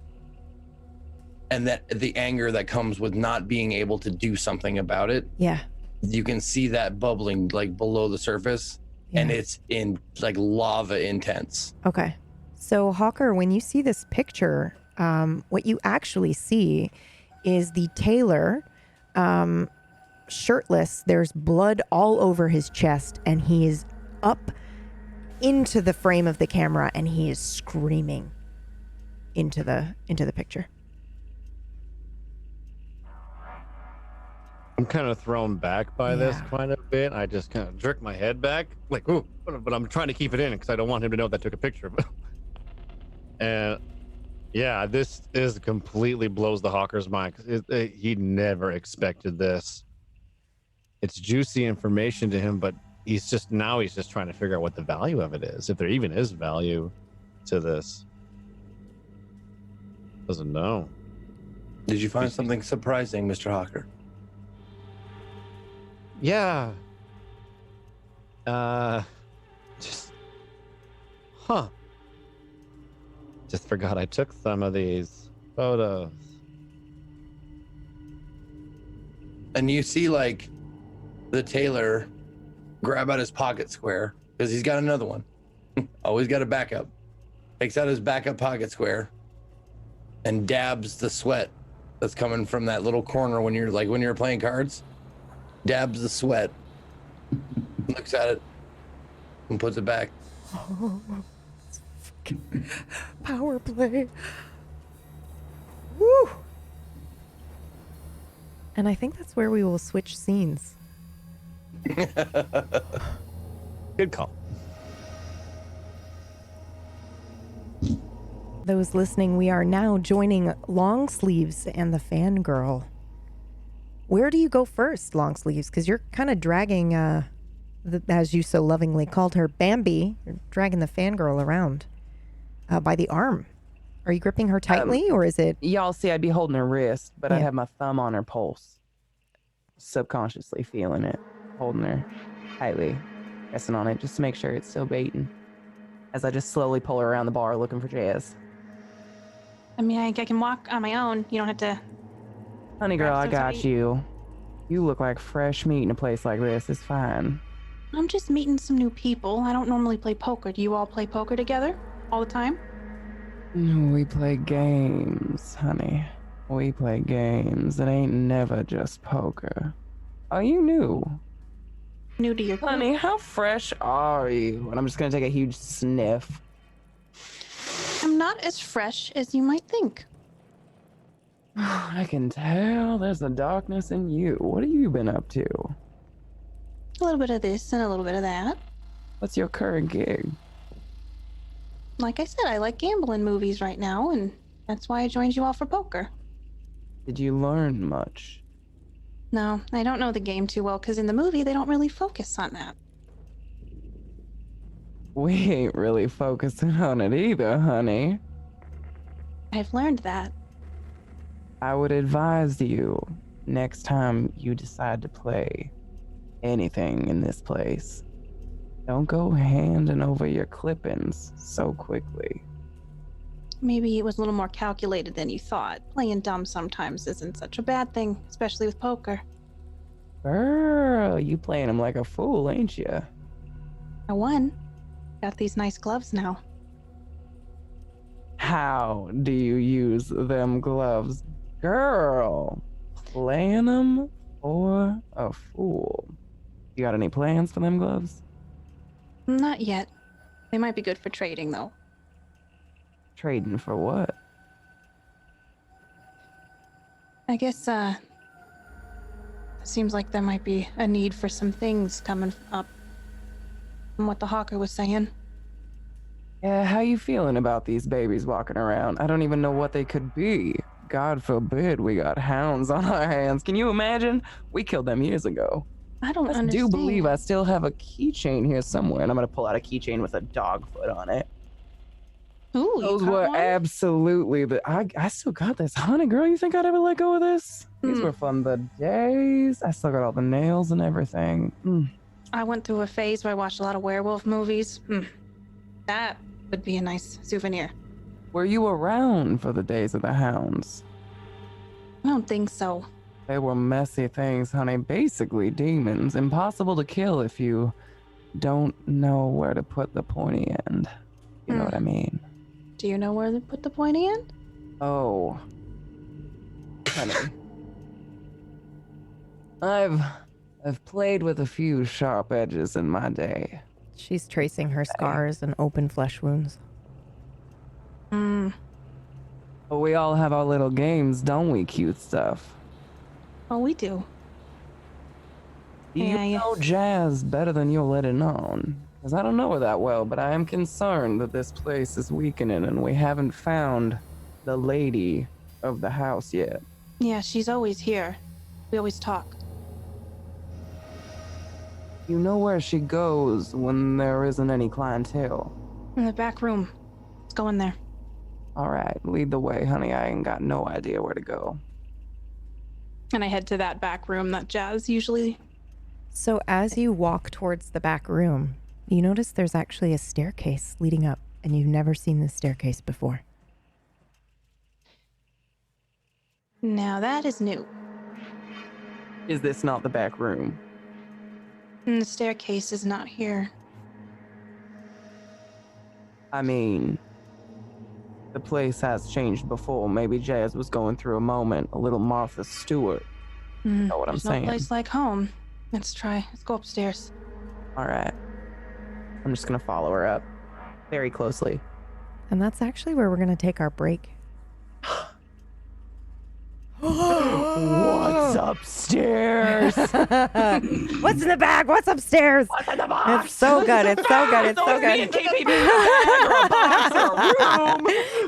D: And that the anger that comes with not being able to do something about it.
B: Yeah.
D: You can see that bubbling like below the surface, and it's in like lava intense.
B: Okay. So Hawker, when you see this picture, what you actually see is the tailor shirtless. There's blood all over his chest, and he is up into the frame of the camera, and he is screaming into the picture.
G: I'm kind of thrown back by this quite a bit. I just kind of jerk my head back, like, ooh, but I'm trying to keep it in because I don't want him to know that I took a picture of it. And yeah, this is completely blows the Hawker's mind because he never expected this. It's juicy information to him, but he's just trying to figure out what the value of it is, if there even is value to this. Doesn't know.
D: Did you find something surprising, Mr. Hawker?
G: Yeah. Just forgot I took some of these photos.
D: And you see like the tailor grab out his pocket square because he's got another one. Always got a backup. Takes out his backup pocket square and dabs the sweat that's coming from that little corner when you're playing cards. Dabs the sweat, looks at it, and puts it back.
B: Oh, power play. Woo! And I think that's where we will switch scenes.
G: Good call.
B: Those listening, we are now joining Longsleeves and the Fangirl. Where do you go first, Longsleeves? Because you're kind of dragging, as you so lovingly called her, Bambi. You're dragging the Fangirl around by the arm. Are you gripping her tightly, or is it?
C: Y'all see, I'd be holding her wrist, but
B: Yeah.
C: I have my thumb on her pulse, subconsciously feeling it, holding her tightly, pressing on it just to make sure it's still baiting. As I just slowly pull her around the bar looking for Jazz.
F: I mean, I can walk on my own. You don't have to.
C: Honey girl, I
F: Grab
C: got
F: somebody.
C: you. You look like fresh meat in a place like this. It's fine.
F: I'm just meeting some new people. I don't normally play poker. Do you all play poker together all the time?
C: We play games, honey. We play games. It ain't never just poker. Are you new?
F: New to your group?
C: Honey, how fresh are you? And I'm just gonna take a huge sniff.
F: I'm not as fresh as you might think.
C: I can tell there's a darkness in you. What have you been up to?
F: A little bit of this and a little bit of that.
C: What's your current gig?
F: Like I said, I like gambling movies right now, and that's why I joined you all for poker.
C: Did you learn much?
F: No, I don't know the game too well, because in the movie, they don't really focus on that.
C: We ain't really focusing on it either, honey.
F: I've learned that.
C: I would advise you, next time you decide to play anything in this place, don't go handing over your clippings so quickly.
F: Maybe it was a little more calculated than you thought. Playing dumb sometimes isn't such a bad thing, especially with poker.
C: Girl, you playing him like a fool, ain't you?
F: I won. Got these nice gloves now.
C: How do you use them gloves? Girl, playing them for a fool. You got any plans for them gloves?
F: Not yet. They might be good for trading, though.
C: Trading for what?
F: I guess, seems like there might be a need for some things coming up from what the Hawker was saying.
C: Yeah, how you feeling about these babies walking around? I don't even know what they could be. God forbid we got hounds on our hands. Can you imagine? We killed them years ago.
F: I don't
C: I
F: understand.
C: do believe I still have a keychain here somewhere, and I'm gonna pull out a keychain with a dog foot on it.
F: Ooh, you
C: Those
F: caught
C: were
F: one?
C: absolutely the. I still got this, honey girl. You think I'd ever let go of this? These were from the days. I still got all the nails and everything.
F: I went through a phase where I watched a lot of werewolf movies. That would be a nice souvenir.
C: Were you around for the days of the hounds?
F: I don't think so.
C: They were messy things, honey. Basically demons. Impossible to kill if you don't know where to put the pointy end. You know what I mean?
F: Do you know where to put the pointy end?
C: Oh. Honey. I've played with a few sharp edges in my day.
B: She's tracing her scars and open flesh wounds.
C: But we all have our little games, don't we, cute stuff?
F: Oh, we do.
C: You know Jazz better than you'll let it on. Because I don't know her that well, but I am concerned that this place is weakening and we haven't found the lady of the house yet.
F: Yeah, she's always here. We always talk.
C: You know where she goes when there isn't any clientele?
F: In the back room. Let's go in there.
C: All right, lead the way, honey. I ain't got no idea where to go.
F: And I head to that back room that Jazz usually...
B: So as you walk towards the back room, you notice there's actually a staircase leading up, and you've never seen this staircase before.
F: Now that is new.
C: Is this not the back room?
F: And the staircase is not here.
C: I mean, the place has changed before. Maybe Jazz was going through a moment, a little Martha Stewart. You know what I'm saying?
F: No place like home. Let's go upstairs.
C: All right. I'm just going to follow her up very closely.
B: And that's actually where we're going to take our break.
C: What's upstairs?
B: What's in the bag? What's upstairs?
C: What's in the box?
B: It's so good. It's so good. It's so good.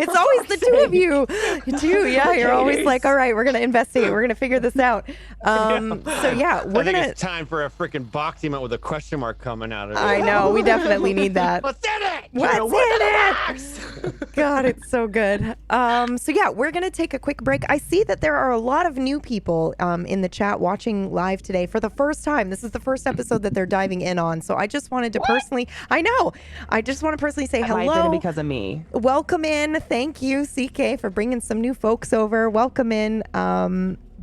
B: It's always the two of you. You two, yeah. You're always like, all right, we're gonna investigate. We're gonna figure this out. So yeah,
G: I think it's time for a freaking box emote with a question mark coming out of it.
B: I know. We definitely need that.
G: What's in it?
B: What's in it? God, it's so good. So yeah, we're gonna take a quick break. I see that there are a lot of new people in the chat watching live today for the first time. This is the first episode that they're diving in on. So I just wanted to personally, I just want to personally say hello.
C: Might have been because of me.
B: Welcome in. Thank you, CK, for bringing some new folks over. Welcome in.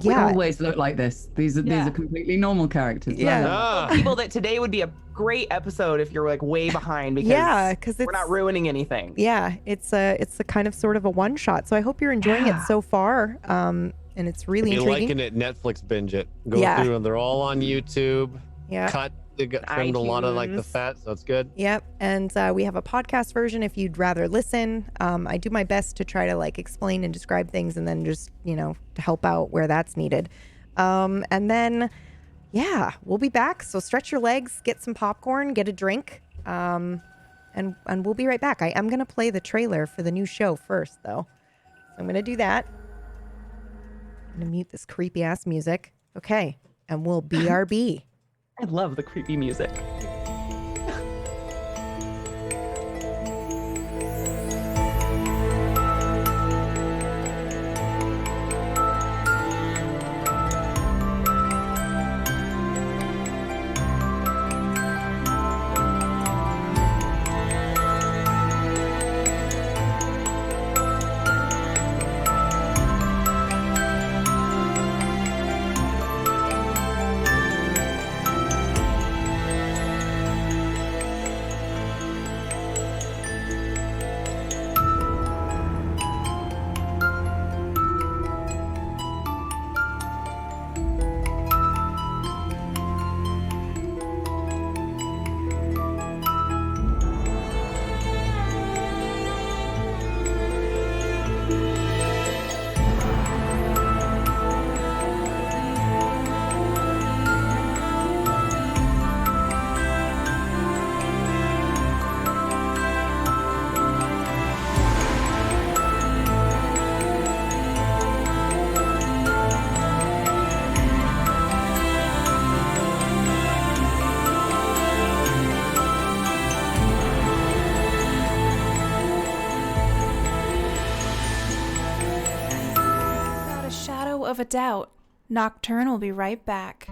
E: We always look like this. These are completely normal characters.
B: Yeah.
C: People that today would be a great episode if you're like way behind because we're not ruining anything.
B: Yeah, it's a kind of sort of a one shot. So I hope you're enjoying it so far. And it's really intriguing.
G: Liking it, Netflix binge it. Go through and they're all on YouTube.
B: Yeah.
G: They got trimmed a lot of like the fat, so it's good.
B: Yep. And we have a podcast version if you'd rather listen. I do my best to try to like explain and describe things and then just, to help out where that's needed. And then, we'll be back. So stretch your legs, get some popcorn, get a drink. And we'll be right back. I am going to play the trailer for the new show first, though. So I'm going to do that. I'm going to mute this creepy ass music. Okay. And we'll BRB.
C: I love the creepy music.
H: Of a doubt. Nocturne will be right back.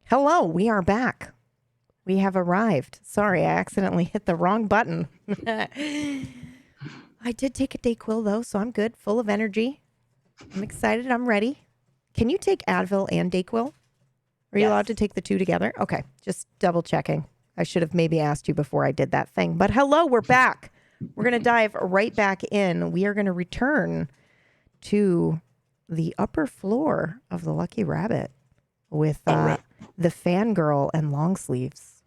B: Hello, we are back. We have arrived. Sorry, I accidentally hit the wrong button. I did take a Dayquil though, so I'm good, full of energy. I'm excited, I'm ready. Can you take Advil and Dayquil? Are you allowed to take the two together? Okay, just double checking. I should have maybe asked you before I did that thing. But hello, we're back. We're going to dive right back in. We are going to return to the upper floor of the Lucky Rabbit with the fangirl and long sleeves.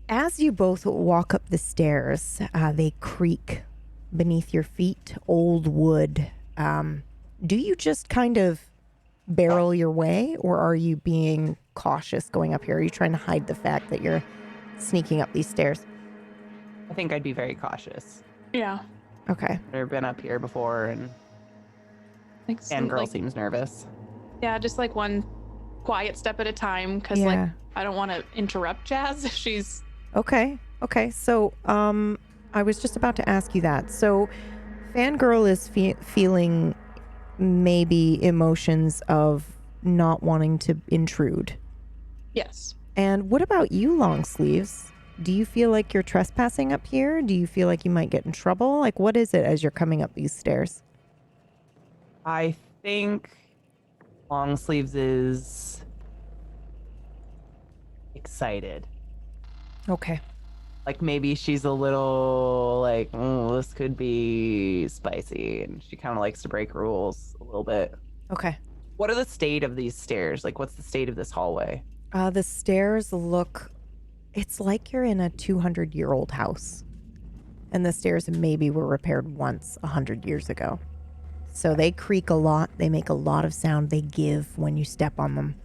B: As you both walk up the stairs, they creak beneath your feet, old wood. Do you just kind of barrel your way, or are you being cautious going up here? Are you trying to hide the fact that you're sneaking up these stairs?
C: I think I'd be very cautious.
F: Yeah.
B: Okay.
C: I've never been up here before, and girl seems nervous.
F: Yeah, just like one quiet step at a time, because like I don't want to interrupt Jazz if she's
B: okay. So I was just about to ask you that. So fangirl is feeling maybe emotions of not wanting to intrude.
F: Yes.
B: And what about you, long sleeves? Do you feel like you're trespassing up here? Do you feel like you might get in trouble? Like, what is it as you're coming up these stairs?
C: I think long sleeves is excited.
B: Okay.
C: Like maybe she's a little like, oh, this could be spicy, and she kind of likes to break rules a little bit.
B: Okay.
C: What are the state of these stairs? Like, what's the state of this hallway?
B: The stairs look, it's like you're in a 200-year-old house. And the stairs maybe were repaired once 100 years ago. So they creak a lot. They make a lot of sound. They give when you step on them.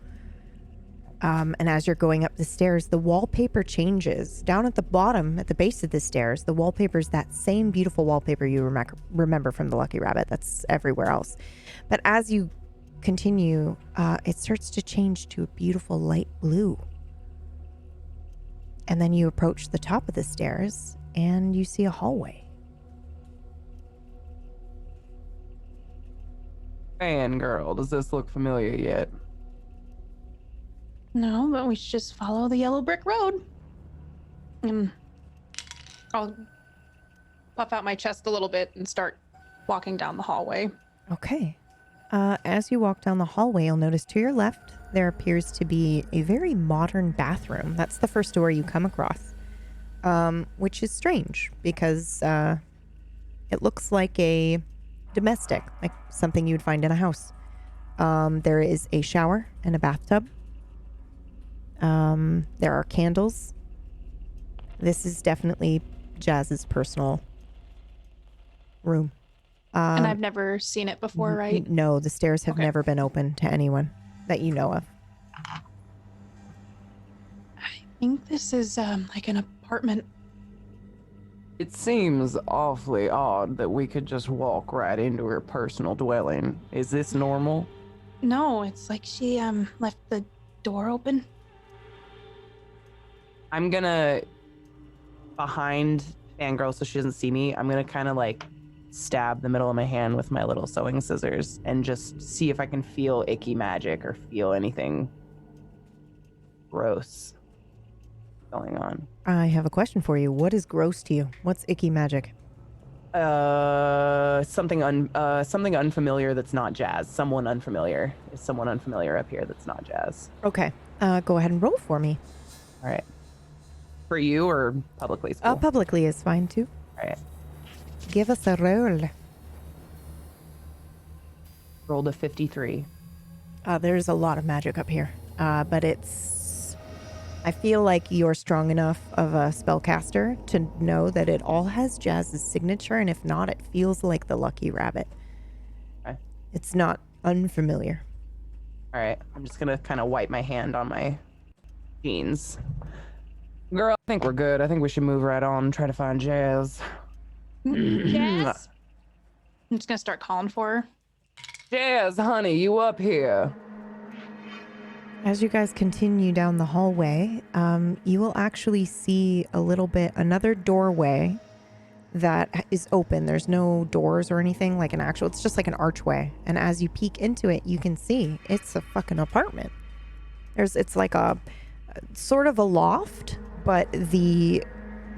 B: And as you're going up the stairs, the wallpaper changes. Down at the bottom, at the base of the stairs, the wallpaper is that same beautiful wallpaper you remember from the Lucky Rabbit. That's everywhere else. But as you continue, it starts to change to a beautiful light blue. And then you approach the top of the stairs, and you see a hallway.
C: Fangirl, does this look familiar yet?
F: No, but we should just follow the yellow brick road. I'll puff out my chest a little bit and start walking down the hallway.
B: Okay. As you walk down the hallway, you'll notice to your left, there appears to be a very modern bathroom. That's the first door you come across, which is strange because it looks like a domestic, like something you'd find in a house. There is a shower and a bathtub. There are candles. This is definitely Jazz's personal room.
F: And I've never seen it before, right?
B: No, the stairs have never been open to anyone that you know of.
F: I think this is like an apartment.
C: It seems awfully odd that we could just walk right into her personal dwelling. Is this normal?
F: No, it's like she left the door open.
C: I'm gonna, behind Fangirl so she doesn't see me, I'm gonna kind of like stab the middle of my hand with my little sewing scissors and just see if I can feel icky magic or feel anything gross going on.
B: I have a question for you. What is gross to you? What's icky magic?
C: Something unfamiliar that's not Jazz. Someone unfamiliar. Is someone unfamiliar up here that's not Jazz?
B: Okay. Go ahead and roll for me.
C: All right. For you or publicly? School?
B: Publicly is fine too.
C: All right.
B: Give us a roll.
C: Rolled a 53.
B: There's a lot of magic up here, but I feel like you're strong enough of a spellcaster to know that it all has Jazz's signature, and if not, it feels like the Lucky Rabbit.
C: Okay.
B: It's not unfamiliar.
C: All right. I'm just gonna kind of wipe my hand on my jeans. Girl, I think we're good. I think we should move right on and try to find Jazz.
F: Jazz? I'm just gonna start calling for her.
C: Jazz, honey, you up here?
B: As you guys continue down the hallway, you will actually see a little bit another doorway that is open. There's no doors or anything like an actual, it's just like an archway. And as you peek into it, you can see it's a fucking apartment. It's like a sort of a loft, but the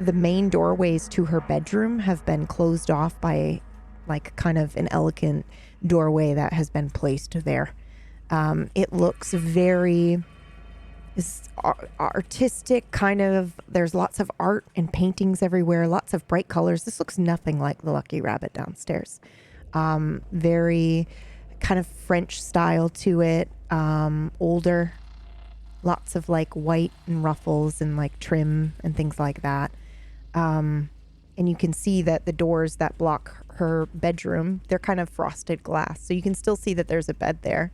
B: main doorways to her bedroom have been closed off by like kind of an elegant doorway that has been placed there. It looks very artistic, kind of. There's lots of art and paintings everywhere, lots of bright colors. This looks nothing like the Lucky Rabbit downstairs. Very kind of French style to it, older, lots of like white and ruffles and like trim and things like that. And you can see that the doors that block her bedroom, they're kind of frosted glass, so you can still see that there's a bed there.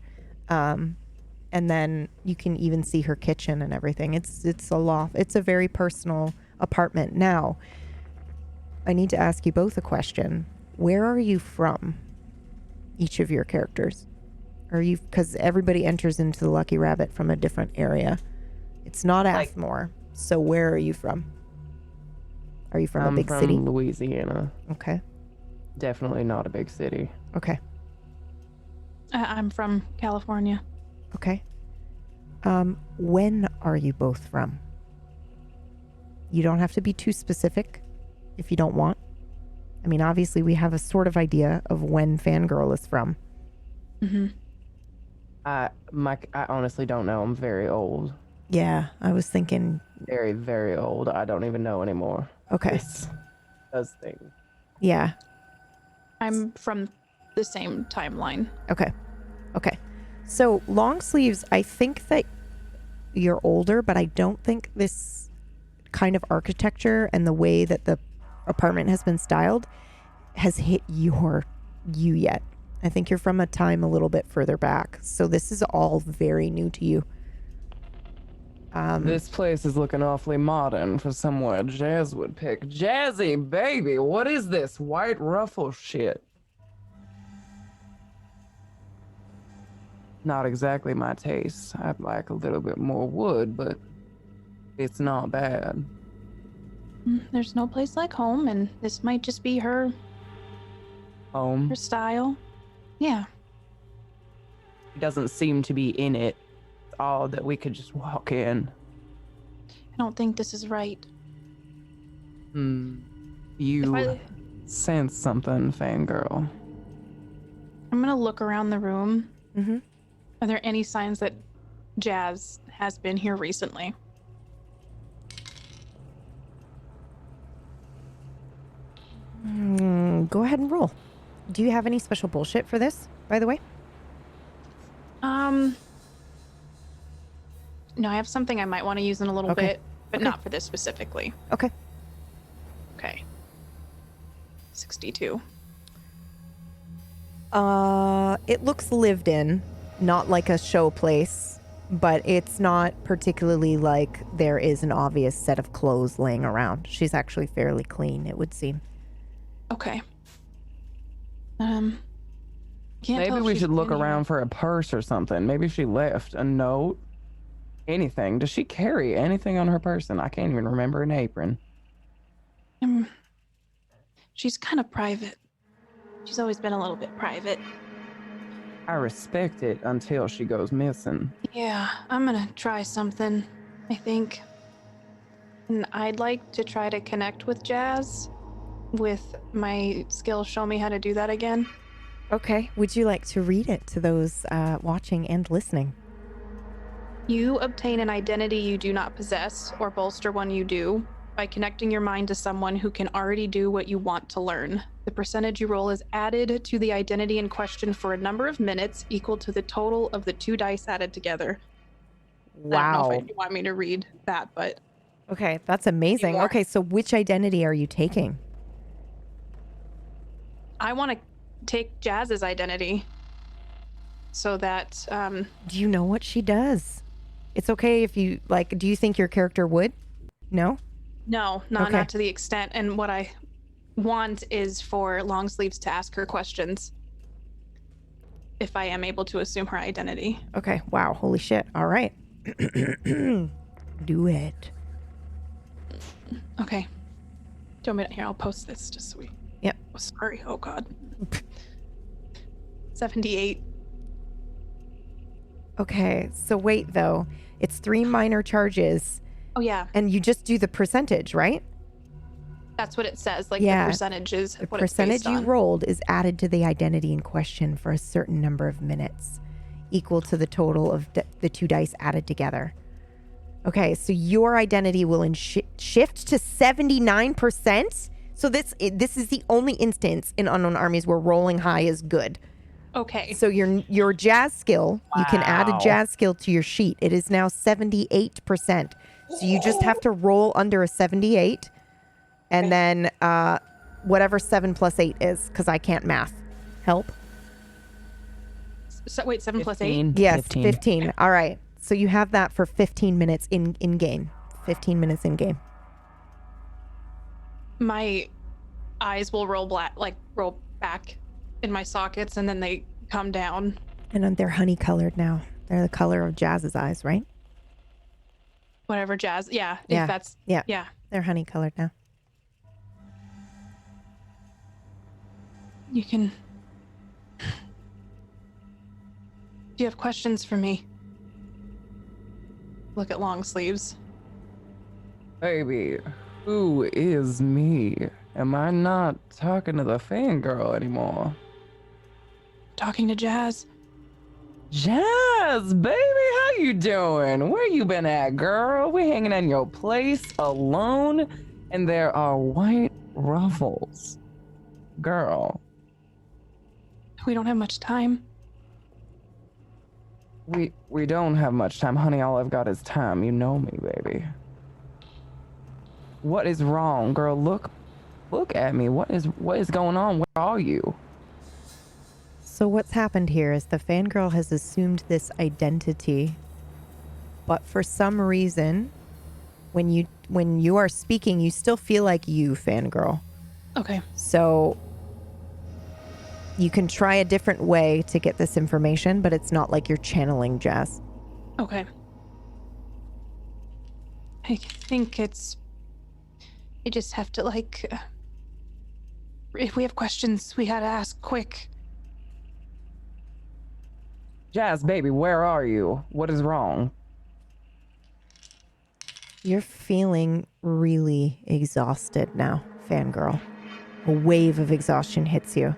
B: And then you can even see her kitchen and everything. It's a loft. It's a very personal apartment. Now, I need to ask you both a question. Where are you from? Each of your characters. Are you, because everybody enters into the Lucky Rabbit from a different area. It's not Athmore. So where are you from? Are you from a big city?
C: I'm from Louisiana.
B: Okay.
C: Definitely not a big city.
B: Okay.
F: I'm from California.
B: Okay. When are you both from? You don't have to be too specific if you don't want. I mean, obviously we have a sort of idea of when Fangirl is from.
F: Mm-hmm.
C: I honestly don't know. I'm very old.
B: Yeah, I was thinking.
C: Very, very old. I don't even know anymore.
B: Okay.
C: This does things.
B: Yeah.
F: I'm from the same timeline.
B: Okay. Okay. So long sleeves, I think that you're older, but I don't think this kind of architecture and the way that the apartment has been styled has hit you yet. I think you're from a time a little bit further back. So this is all very new to you.
C: This place is looking awfully modern for somewhere Jazz would pick. Jazzy, baby, what is this white ruffle shit? Not exactly my taste. I'd like a little bit more wood, but it's not bad.
F: There's no place like home, and this might just be her
C: Home.
F: style. Yeah.
C: It doesn't seem to be in it. It's odd that we could just walk in.
F: I don't think this is right.
C: You sense something, fangirl.
F: I'm gonna look around the room.
B: Mm-hmm.
F: Are there any signs that Jazz has been here recently?
B: Go ahead and roll. Do you have any special bullshit for this, by the way?
F: No, I have something I might want to use in a little
B: Okay.
F: bit, but
B: Okay.
F: not for this specifically.
B: Okay.
F: Okay. 62.
B: It looks lived in, not like a show place, but it's not particularly like there is an obvious set of clothes laying around. She's actually fairly clean, it would seem.
F: Okay. Can't tell
C: Maybe
F: if
C: we
F: she's
C: should look
F: been here.
C: around for a purse or something. Maybe she left a note. Anything. Does she carry anything on her person? I can't even remember an apron.
F: She's kind of private. She's always been a little bit private.
C: I respect it until she goes missing.
F: Yeah, I'm gonna try something, I think. And I'd like to try to connect with Jazz with my skills. Show me how to do that again.
B: Okay. Would you like to read it to those watching and listening?
F: You obtain an identity you do not possess or bolster one you do by connecting your mind to someone who can already do what you want to learn. The percentage you roll is added to the identity in question for a number of minutes equal to the total of the 2 dice added together. I
B: Wow.
F: don't know if you want me to read that, but
B: Okay, that's amazing.
F: You are.
B: Okay, so which identity are you taking?
F: I want to take Jazz's identity so that
B: Do you know what she does? It's okay if you like. Do you think your character would? No.
F: no,
B: Okay.
F: not to the extent. And what I want is for Longsleeves to ask her questions if I am able to assume her identity.
B: Okay. Wow. Holy shit. All right. Do it.
F: Okay. Do you want me to, here, I'll post this just so we.
B: Yep.
F: Oh, sorry. Oh, God. 78.
B: Okay, so wait though. It's 3 minor charges,
F: Oh, yeah.
B: and you just do the percentage, right?
F: That's what it says. Like
B: Yeah.
F: the percentage is
B: The
F: what
B: percentage
F: it's based
B: you
F: on.
B: rolled is added to the identity in question for a certain number of minutes, equal to the total of the 2 dice added together. Okay, so your identity will shift to 79%. So this is the only instance in Unknown Armies where rolling high is good.
F: Okay.
B: So your jazz skill, you can add a
C: Wow.
B: jazz skill to your sheet. It is now 78%. So you just have to roll under a 78, and then whatever 7 plus 8 is, because I can't math. Help?
F: So wait, 7 plus 8?
B: Yes, 15. All right. So you have that for 15 minutes in game. 15 minutes in game.
F: My eyes will roll back in my sockets, and then they come down.
B: And they're honey colored now. They're the color of Jazz's eyes, right?
F: Whatever jazz. Yeah.
B: Yeah.
F: If that's.
B: Yeah.
F: Yeah.
B: They're honey colored now.
F: You can. Do you have questions for me? Look at long sleeves.
C: Baby, who is me? Am I not talking to the fangirl anymore?
F: Talking to Jazz.
C: Jazz, baby, how you doing? Where you been at, girl? We hanging in your place alone, and there are white ruffles. Girl,
F: We don't have much time.
C: we don't have much time, honey. All I've got is time. You know me, baby. What is wrong, girl? Look at me. What is going on? Where are you?
B: So what's happened here is the fangirl has assumed this identity, but for some reason, when you are speaking, you still feel like you, fangirl.
F: Okay.
B: So you can try a different way to get this information, but it's not like you're channeling Jazz.
F: Okay. I think it's. You just have to, if we have questions, we gotta ask quick.
C: Jazz, baby, where are you? What is wrong?
B: You're feeling really exhausted now, fangirl. A wave of exhaustion hits you.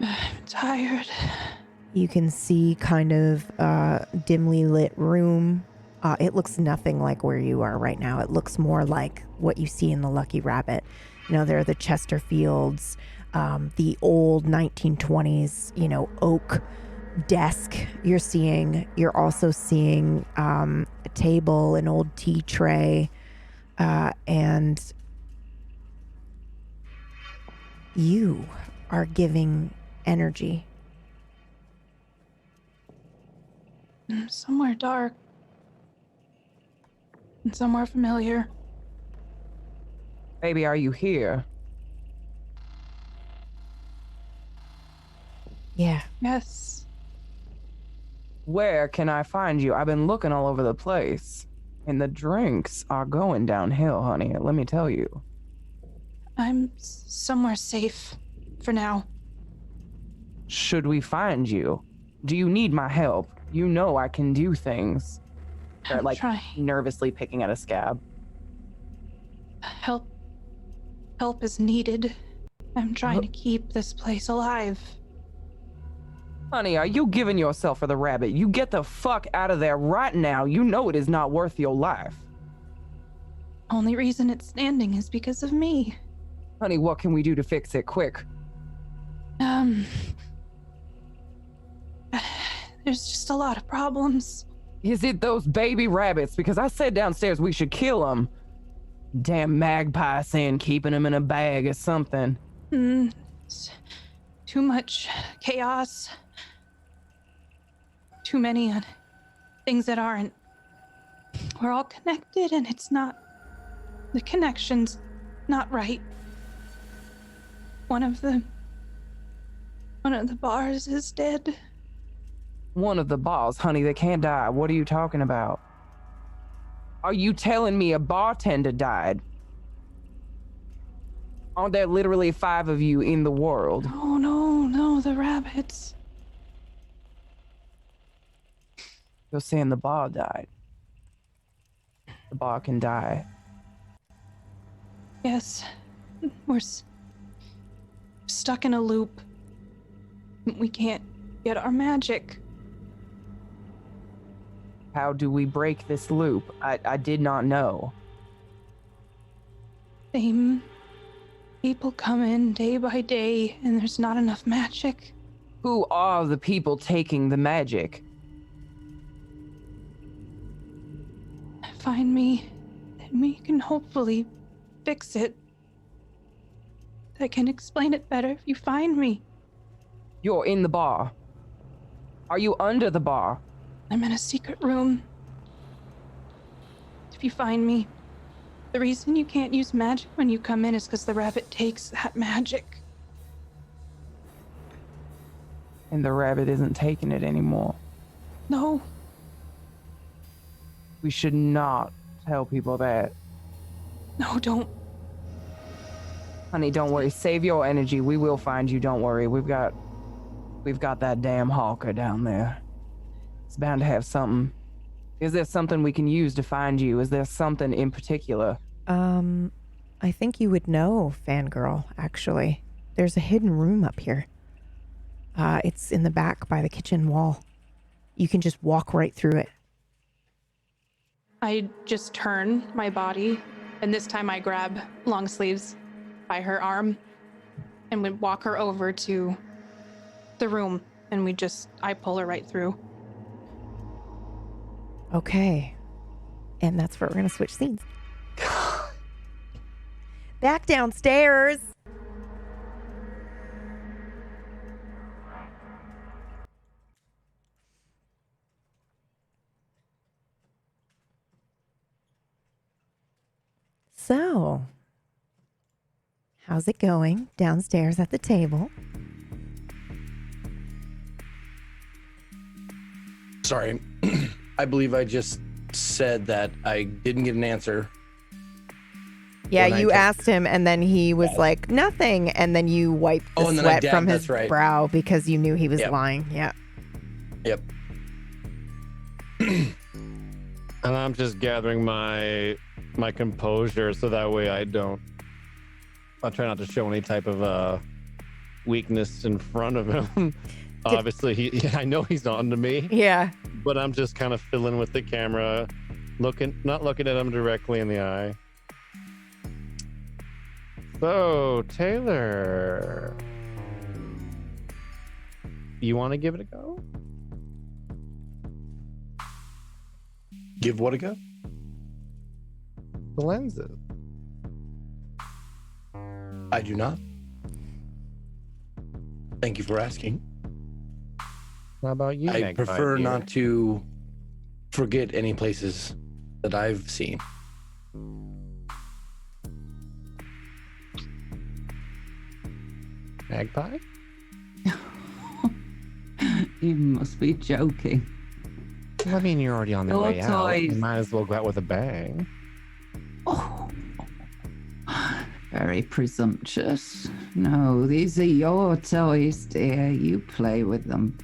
F: I'm tired.
B: You can see kind of a dimly lit room. It looks nothing like where you are right now. It looks more like what you see in the Lucky Rabbit. You know, there are the Chesterfields, the old 1920s, oak desk you're also seeing a table, an old tea tray, and you are giving energy.
F: Somewhere dark. And somewhere familiar.
C: Baby, are you here?
B: Yeah.
F: Yes.
C: Where can I find you? I've been looking all over the place. And the drinks are going downhill, honey. Let me tell you.
F: I'm somewhere safe for now.
C: Should we find you? Do you need my help? You know I can do things. They're
F: I'm trying.
C: nervously picking at a scab.
F: Help is needed. I'm trying to keep this place alive.
C: Honey, are you giving yourself for the rabbit? You get the fuck out of there right now. You know it is not worth your life.
F: Only reason it's standing is because of me.
C: Honey, what can we do to fix it? Quick.
F: There's just a lot of problems.
C: Is it those baby rabbits? Because I said downstairs we should kill them. Damn magpie saying keeping them in a bag or something.
F: It's too much chaos. Too many things that aren't. We're all connected, and it's not. The connection's not right. One of the bars is dead.
C: One of the bars, honey, they can't die. What are you talking about? Are you telling me a bartender died? Aren't there literally 5 of you in the world?
F: No, the rabbits.
C: You're saying the bar died. The bar can die.
F: Yes, we're stuck in a loop. We can't get our magic.
C: How do we break this loop? I did not know.
F: Same people come in day by day, and there's not enough magic.
C: Who are the people taking the magic?
F: Find me, and we can hopefully fix it. I can explain it better if you find me.
C: You're in the bar. Are you under the bar?
F: I'm in a secret room. If you find me, the reason you can't use magic when you come in is because the rabbit takes that magic.
C: And the rabbit isn't taking it anymore.
F: No,
C: We should not tell people that.
F: no, don't.
C: Honey, don't worry. Save your energy. We will find you. Don't worry. We've got that damn hawker down there. It's bound to have something. Is there something we can use to find you? Is there something in particular?
B: I think you would know, fangirl, actually. There's a hidden room up here. It's in the back by the kitchen wall. You can just walk right through it.
F: I just turn my body, and this time I grab long sleeves by her arm and would walk her over to the room, and I pull her right through.
B: Okay. And that's where we're going to switch scenes. Back downstairs. So, how's it going downstairs at the table?
D: Sorry. I believe I just said that I didn't get an answer.
B: Yeah,
D: When I
B: you
D: took-
B: asked him, and then he was like, nothing. And then you wiped the
D: and then I
B: sweat from his
D: that's right.
B: brow because you knew he was
D: Yep.
B: lying. Yeah.
D: Yep.
G: And I'm just gathering my composure so that way I'll try not to show any type of weakness in front of him. Obviously, I know he's on to me,
B: Yeah.
G: but I'm just kind of fiddling with the camera, not looking at him directly in the eye. So, Taylor, you want to give it a go?
D: Give what a go?
G: The lenses.
D: I do not. Thank you for asking.
G: How about you?
D: I
G: Magpie
D: prefer
G: dear?
D: not to forget any places that I've seen.
G: Magpie?
E: You must be joking.
G: Well, I mean, you're already on the
E: Your
G: way out. You
E: toys.
G: might as well go out with a bang.
E: Oh, very presumptuous. No, these are your toys, dear. You play with them.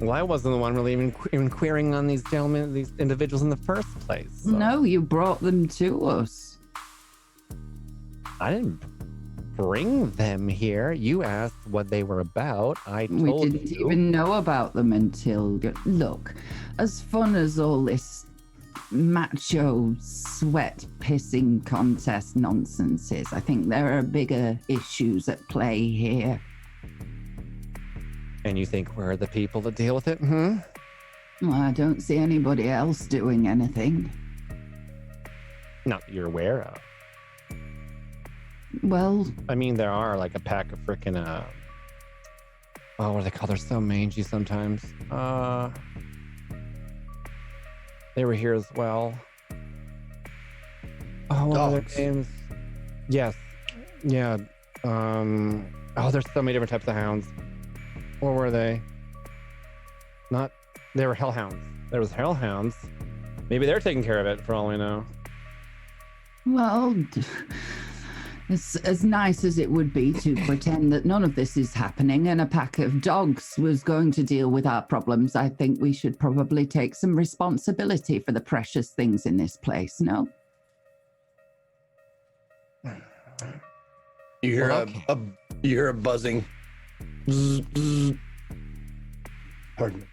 G: Well, I wasn't the one really even querying on these gentlemen, these individuals in the first place. So
E: No, you brought them to us.
G: I didn't bring them here. You asked what they were about. I
E: We
G: told
E: didn't
G: you.
E: even know about them until. Look, as fun as all this macho sweat pissing contest nonsense is, I think there are bigger issues at play here.
G: And you think we're the people that deal with it? Hmm?
E: Well, I don't see anybody else doing anything.
G: Not that you're aware of.
E: Well,
G: I mean, there are like a pack of freaking oh, what do they call? They're so mangy sometimes. They were here as well. Oh, what are their
D: Dogs.
G: names? Yes. Yeah. Oh, there's so many different types of hounds. What were they? They were hellhounds. There was hellhounds. Maybe they're taking care of it for all we know.
E: well, As nice as it would be to pretend that none of this is happening and a pack of dogs was going to deal with our problems, I think we should probably take some responsibility for the precious things in this place, no?
D: You hear
G: Well,
D: you hear a buzzing. Zzz, zzz. Pardon me.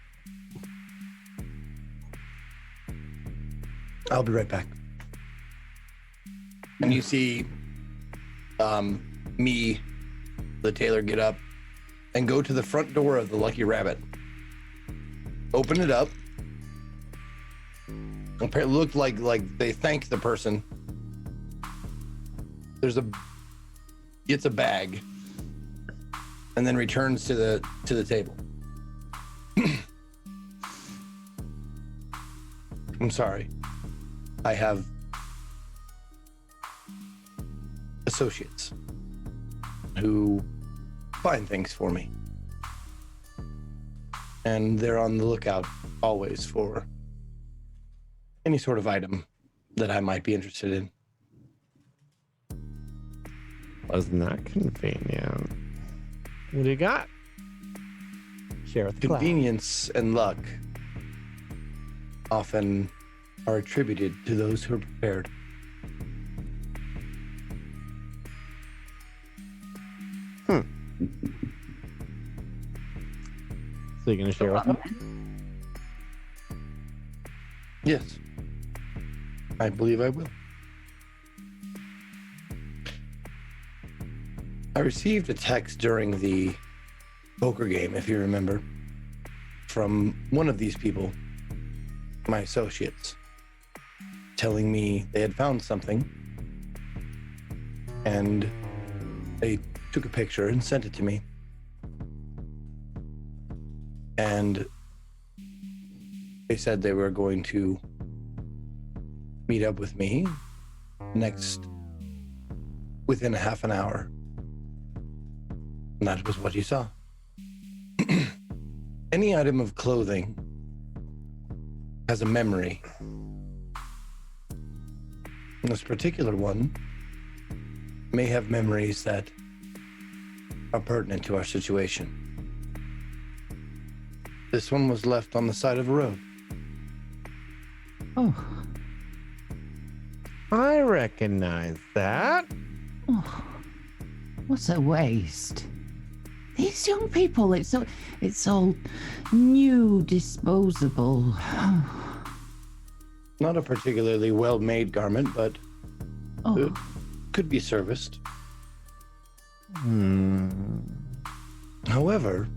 D: I'll be right back. And you see me, the tailor, get up and go to the front door of the Lucky Rabbit. Open it up. It looked like they thanked the person. Gets a bag and then returns to the table. I'm sorry. I have associates who find things for me. And they're on the lookout always for any sort of item that I might be interested in.
G: Wasn't that convenient? What do you got? Share with the class.
D: Convenience and luck often are attributed to those who are prepared.
G: So you're gonna share with them?
D: Yes, I believe I will. I received a text during the poker game, if you remember, from one of these people, my associates, telling me they had found something, and they took a picture and sent it to me. And they said they were going to meet up with me within a half an hour. And that was what you saw. Any item of clothing has a memory. And this particular one may have memories that are pertinent to our situation. This one was left on the side of a road.
E: Oh.
G: I recognize that.
E: Oh. What a waste. These young people, it's all new, disposable.
D: Not a particularly well-made garment, but it could be serviced. However,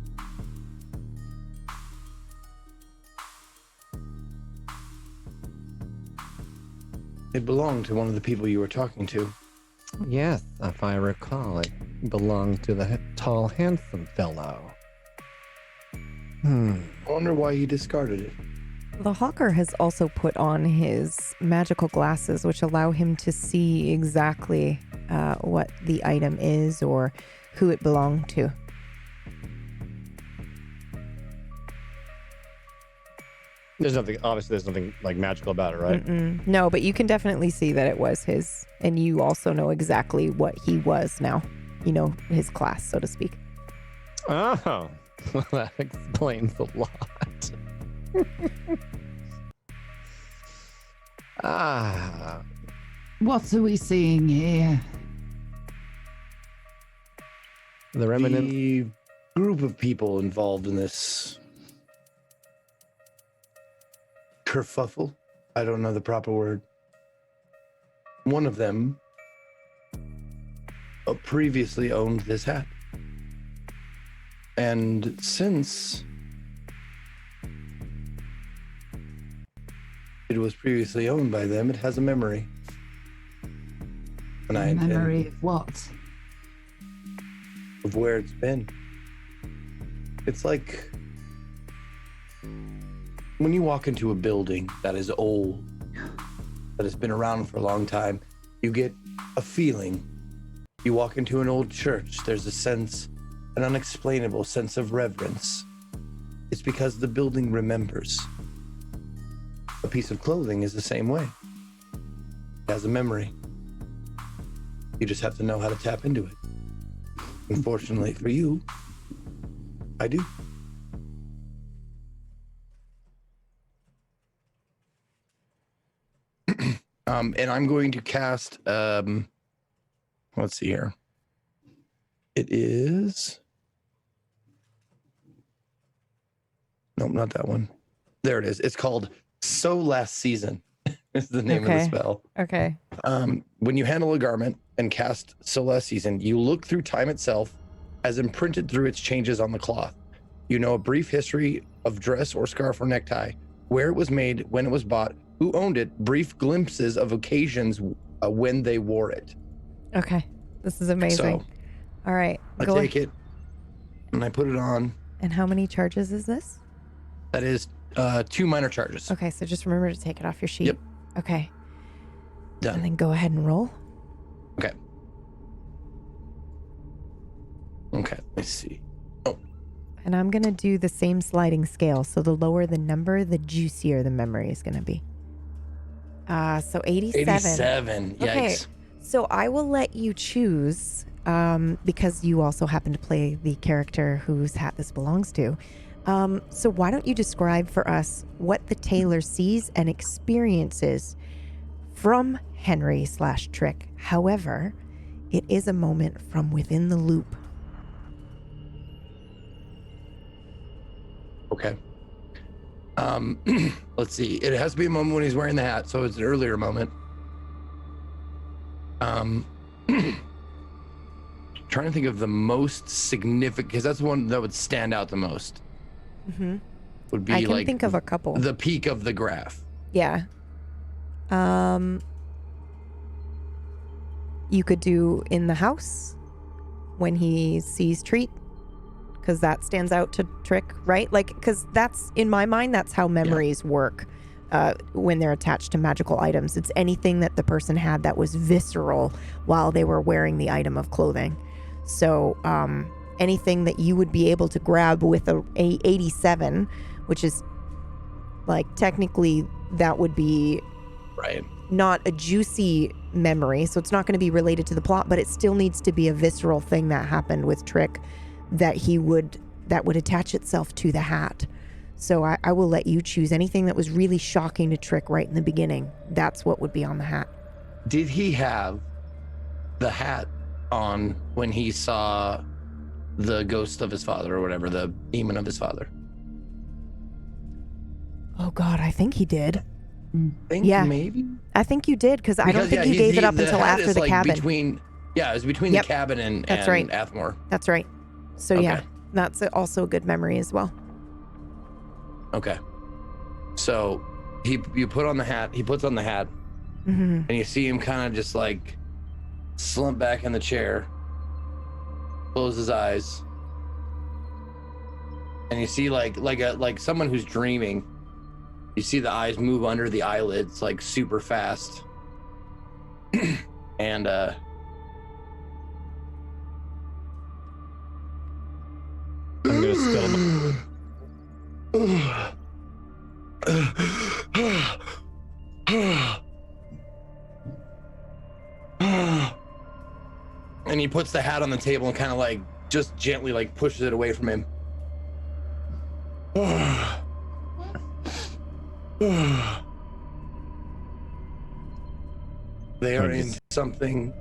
D: it belonged to one of the people you were talking to.
G: Yes, if I recall, it belonged to the tall, handsome fellow.
D: I wonder why he discarded it.
B: The hawker has also put on his magical glasses, which allow him to see exactly what the item is or who it belonged to.
G: There's nothing like magical about it, right?
B: No, but you can definitely see that it was his, and you also know exactly what he was now. You know, his class, so to speak.
G: Oh, well, that explains a lot.
E: What are we seeing here?
G: The remnant.
D: The group of people involved in this kerfuffle. I don't know the proper word. One of them previously owned this hat. And since it was previously owned by them, it has a memory. And I intend
E: Memory of what?
D: of where it's been. It's like when you walk into a building that is old, that has been around for a long time, you get a feeling. You walk into an old church, there's a sense, an unexplainable sense of reverence. It's because the building remembers. A piece of clothing is the same way. It has a memory. You just have to know how to tap into it. Unfortunately for you, I do. And I'm going to cast, let's see here. It is, nope, not that one. There it is. It's called So Last Season. Is the name of the spell.
B: Okay.
D: When you handle a garment and cast So Last Season, you look through time itself as imprinted through its changes on the cloth. You know a brief history of dress or scarf or necktie, where it was made, when it was bought, who owned it, brief glimpses of occasions when they wore it.
B: Okay. This is amazing.
D: So,
B: all right.
D: I take it and I put it on.
B: And how many charges is this?
D: That is 2 minor charges.
B: Okay, so just remember to take it off your sheet.
D: Yep.
B: Okay.
D: Done.
B: And then go ahead and roll.
D: Okay. Okay, let's see. Oh.
B: And I'm going to do the same sliding scale. So the lower the number, the juicier the memory is going to be. So 87.
D: 87. Yikes.
B: Okay. So I will let you choose, because you also happen to play the character whose hat this belongs to. So why don't you describe for us what the tailor sees and experiences from Henry/Trick. However, it is a moment from within the loop.
D: Okay. Let's see. It has to be a moment when he's wearing the hat, so it's an earlier moment. Trying to think of the most significant, because that's the one that would stand out the most.
B: Mm-hmm.
D: Would be
B: I can
D: like
B: think of a couple.
D: The peak of the graph.
B: Yeah. You could do in the house when he sees Treat, because that stands out to Trick, right? Like, because that's, in my mind, that's how memories work when they're attached to magical items. It's anything that the person had that was visceral while they were wearing the item of clothing. So anything that you would be able to grab with a 87, which is like technically that would be
D: right,
B: not a juicy memory, so it's not going to be related to the plot, but it still needs to be a visceral thing that happened with Trick that would attach itself to the hat. So I will let you choose anything that was really shocking to Trick right in the beginning. That's what would be on the hat.
D: Did he have the hat on when he saw the ghost of his father, or whatever, the demon of his father?
B: Oh God, I think he did.
D: Maybe?
B: I think you did, because I don't think he gave it up until after the cabin.
D: It was between the cabin and Athmore.
B: That's right. So yeah, that's also a good memory as well.
D: Okay. So you put on the hat, he puts on the hat,
B: mm-hmm.
D: and you see him kind of just like slump back in the chair, close his eyes, and you see like someone who's dreaming. You see the eyes move under the eyelids like super fast. And I'm
G: gonna spill
D: and he puts the hat on the table and kind of like just gently like pushes it away from him. They are in something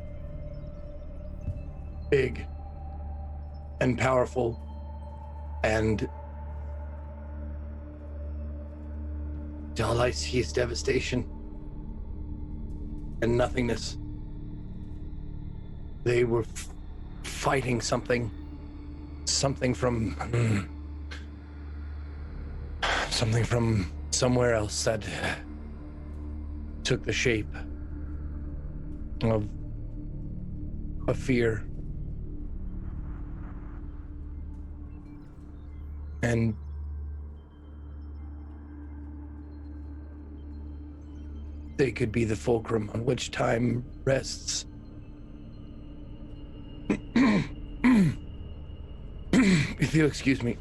D: big and powerful, and all I see is devastation and nothingness. They were fighting something from somewhere else that took the shape of a fear. And they could be the fulcrum on which time rests. If you'll excuse me.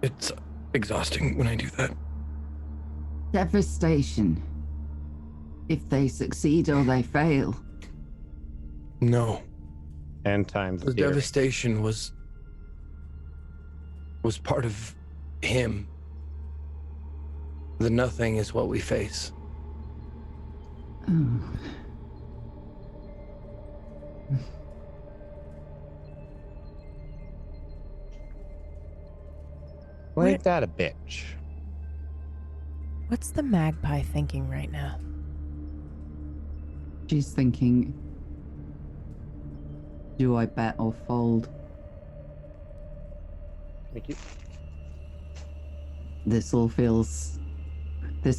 D: It's exhausting when I do that.
E: Devastation. if they succeed or they fail.
D: No.
G: 10 times
D: The
G: theory.
D: devastation was part of him. The nothing is what we face.
E: Oh.
G: Ain't that a bitch?
B: What's the magpie thinking right now?
E: She's thinking, do I bet or fold?
G: Thank you.
E: This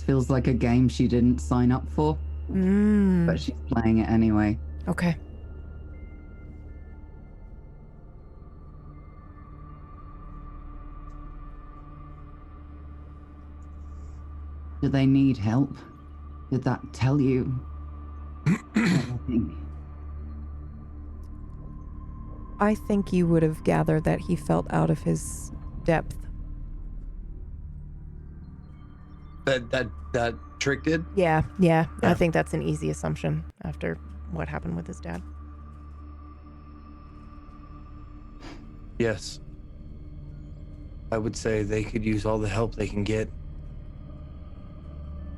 E: feels like a game she didn't sign up for, but she's playing it anyway.
B: Okay.
E: Do they need help? Did that tell you anything?
B: I think you would have gathered that he felt out of his depth.
D: That trick did?
B: Yeah. I
D: Yeah.
B: think that's an easy assumption after what happened with his dad.
D: Yes. I would say they could use all the help they can get.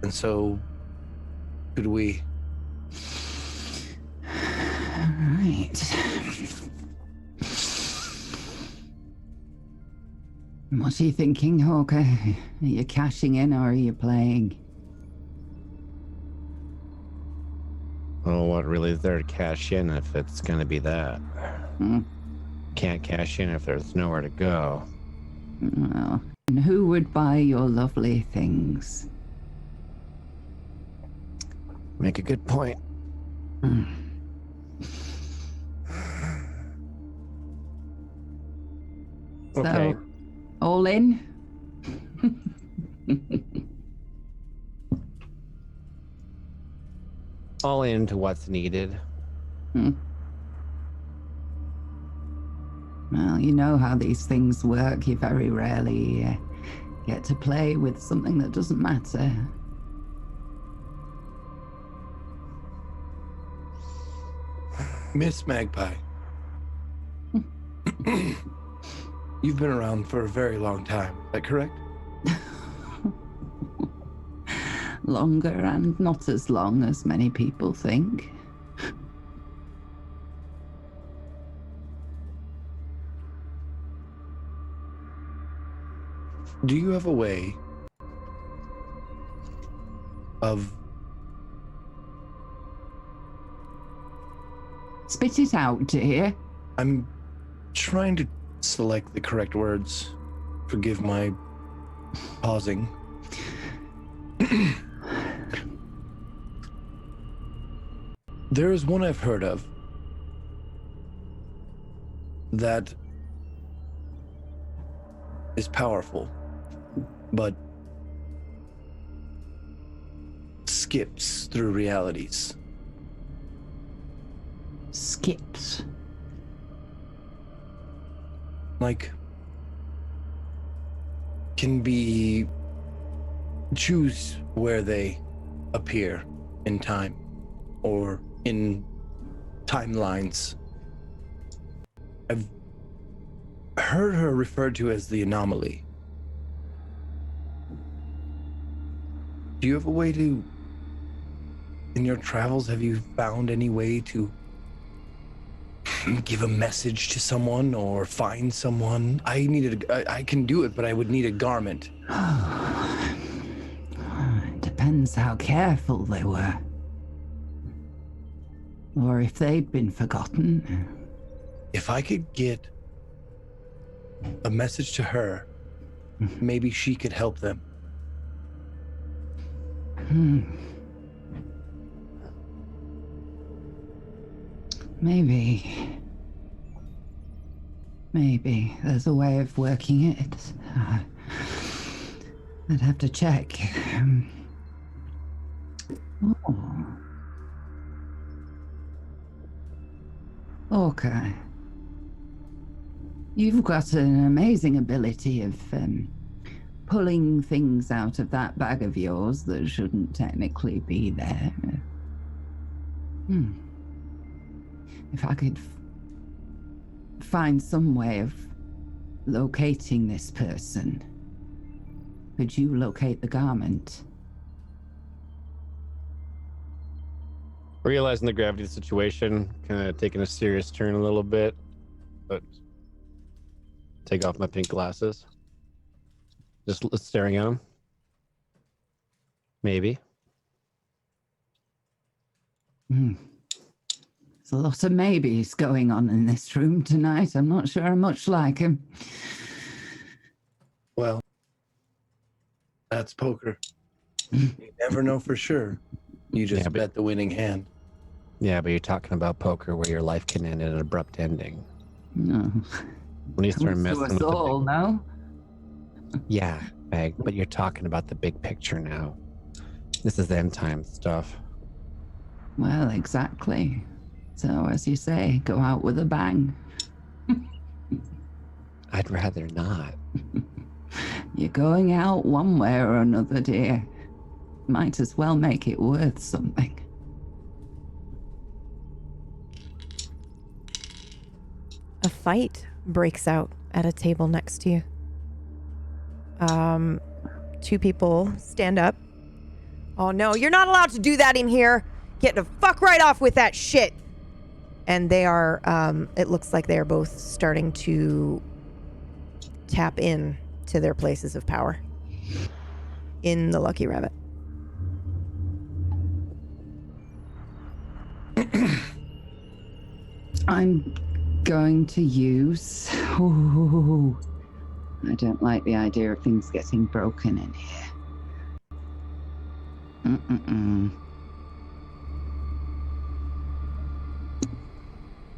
D: And so could we.
E: Right. What are you thinking, Hawker? Are you cashing in or are you playing?
G: Well, what really is there to cash in if it's going to be that?
E: Hmm?
G: Can't cash in if there's nowhere to go.
E: Well, and who would buy your lovely things?
G: Make a good point. Okay.
E: So, all in?
G: All into what's needed.
E: Well, you know how these things work. You very rarely get to play with something that doesn't matter.
D: Miss Magpie. You've been around for a very long time, is that correct?
E: Longer and not as long as many people think.
D: Do you have a way of...
E: Spit it out, dear.
D: I'm trying to select the correct words. Forgive my pausing. There is one I've heard of that is powerful, but skips through realities.
E: Skips.
D: Like, can be choose where they appear in time or in timelines. I've heard her referred to as the anomaly. Do you have a way to, in your travels, have you found any way to give a message to someone or find someone? I can do it, but I would need a garment.
E: It depends how careful they were. Or if they'd been forgotten.
D: If I could get a message to her, maybe she could help them.
E: Maybe there's a way of working it. I'd have to check. Okay. You've got an amazing ability of pulling things out of that bag of yours that shouldn't technically be there. If I could find some way of locating this person, could you locate the garment?
G: Realizing the gravity of the situation, kind of taking a serious turn a little bit, but take off my pink glasses. Just staring at him. Maybe.
E: There's a lot of maybes going on in this room tonight. I'm not sure I much like him.
D: Well, that's poker. You never know for sure. You just bet the winning hand.
G: Yeah, but you're talking about poker where your life can end in an abrupt ending.
E: No.
G: When you start messing with the
E: all, no?
G: Yeah, Meg, but you're talking about the big picture now. This is end time stuff.
E: Well, exactly. So, as you say, go out with a bang.
G: I'd rather not.
E: You're going out one way or another, dear. Might as well make it worth something.
B: A fight breaks out at a table next to you. Two people stand up. Oh no, you're not allowed to do that in here. Get the fuck right off with that shit. And they are, it looks like they are both starting to tap in to their places of power in the Lucky Rabbit.
E: I'm going to use... Ooh, I don't like the idea of things getting broken in here.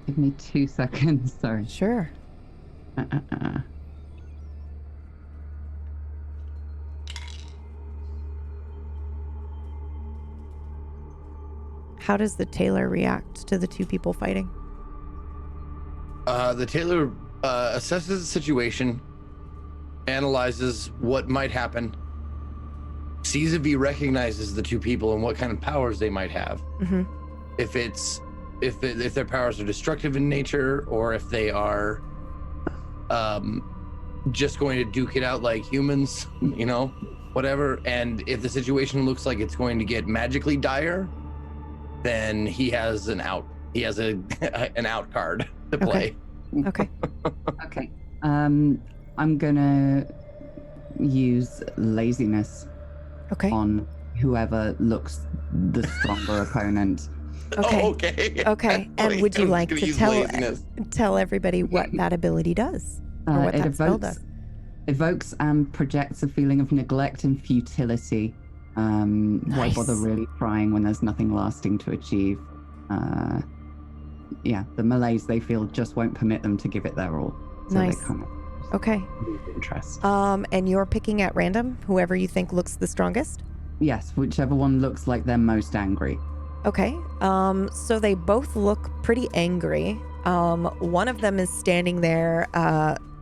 E: Give me 2 seconds, sorry.
B: Sure. How does the tailor react to the two people fighting?
D: The tailor assesses the situation, analyzes what might happen, sees if he recognizes the two people and what kind of powers they might have.
B: Mm-hmm.
D: If their powers are destructive in nature, or if they are just going to duke it out like humans, you know, whatever. And if the situation looks like it's going to get magically dire, then he has an out. He has an out card to play.
B: Okay.
E: Okay. I'm gonna use laziness on whoever looks the stronger opponent.
B: Okay.
D: Oh, okay.
B: Okay. And would you like to tell everybody what that ability does? Or what that spell does?
E: Evokes and projects a feeling of neglect and futility. Why bother really trying when there's nothing lasting to achieve? The malaise they feel just won't permit them to give it their all. So they kind of lose interest.
B: And you're picking at random whoever you think looks the strongest?
E: Yes, whichever one looks like they're most angry.
B: Okay. So they both look pretty angry. One of them is standing there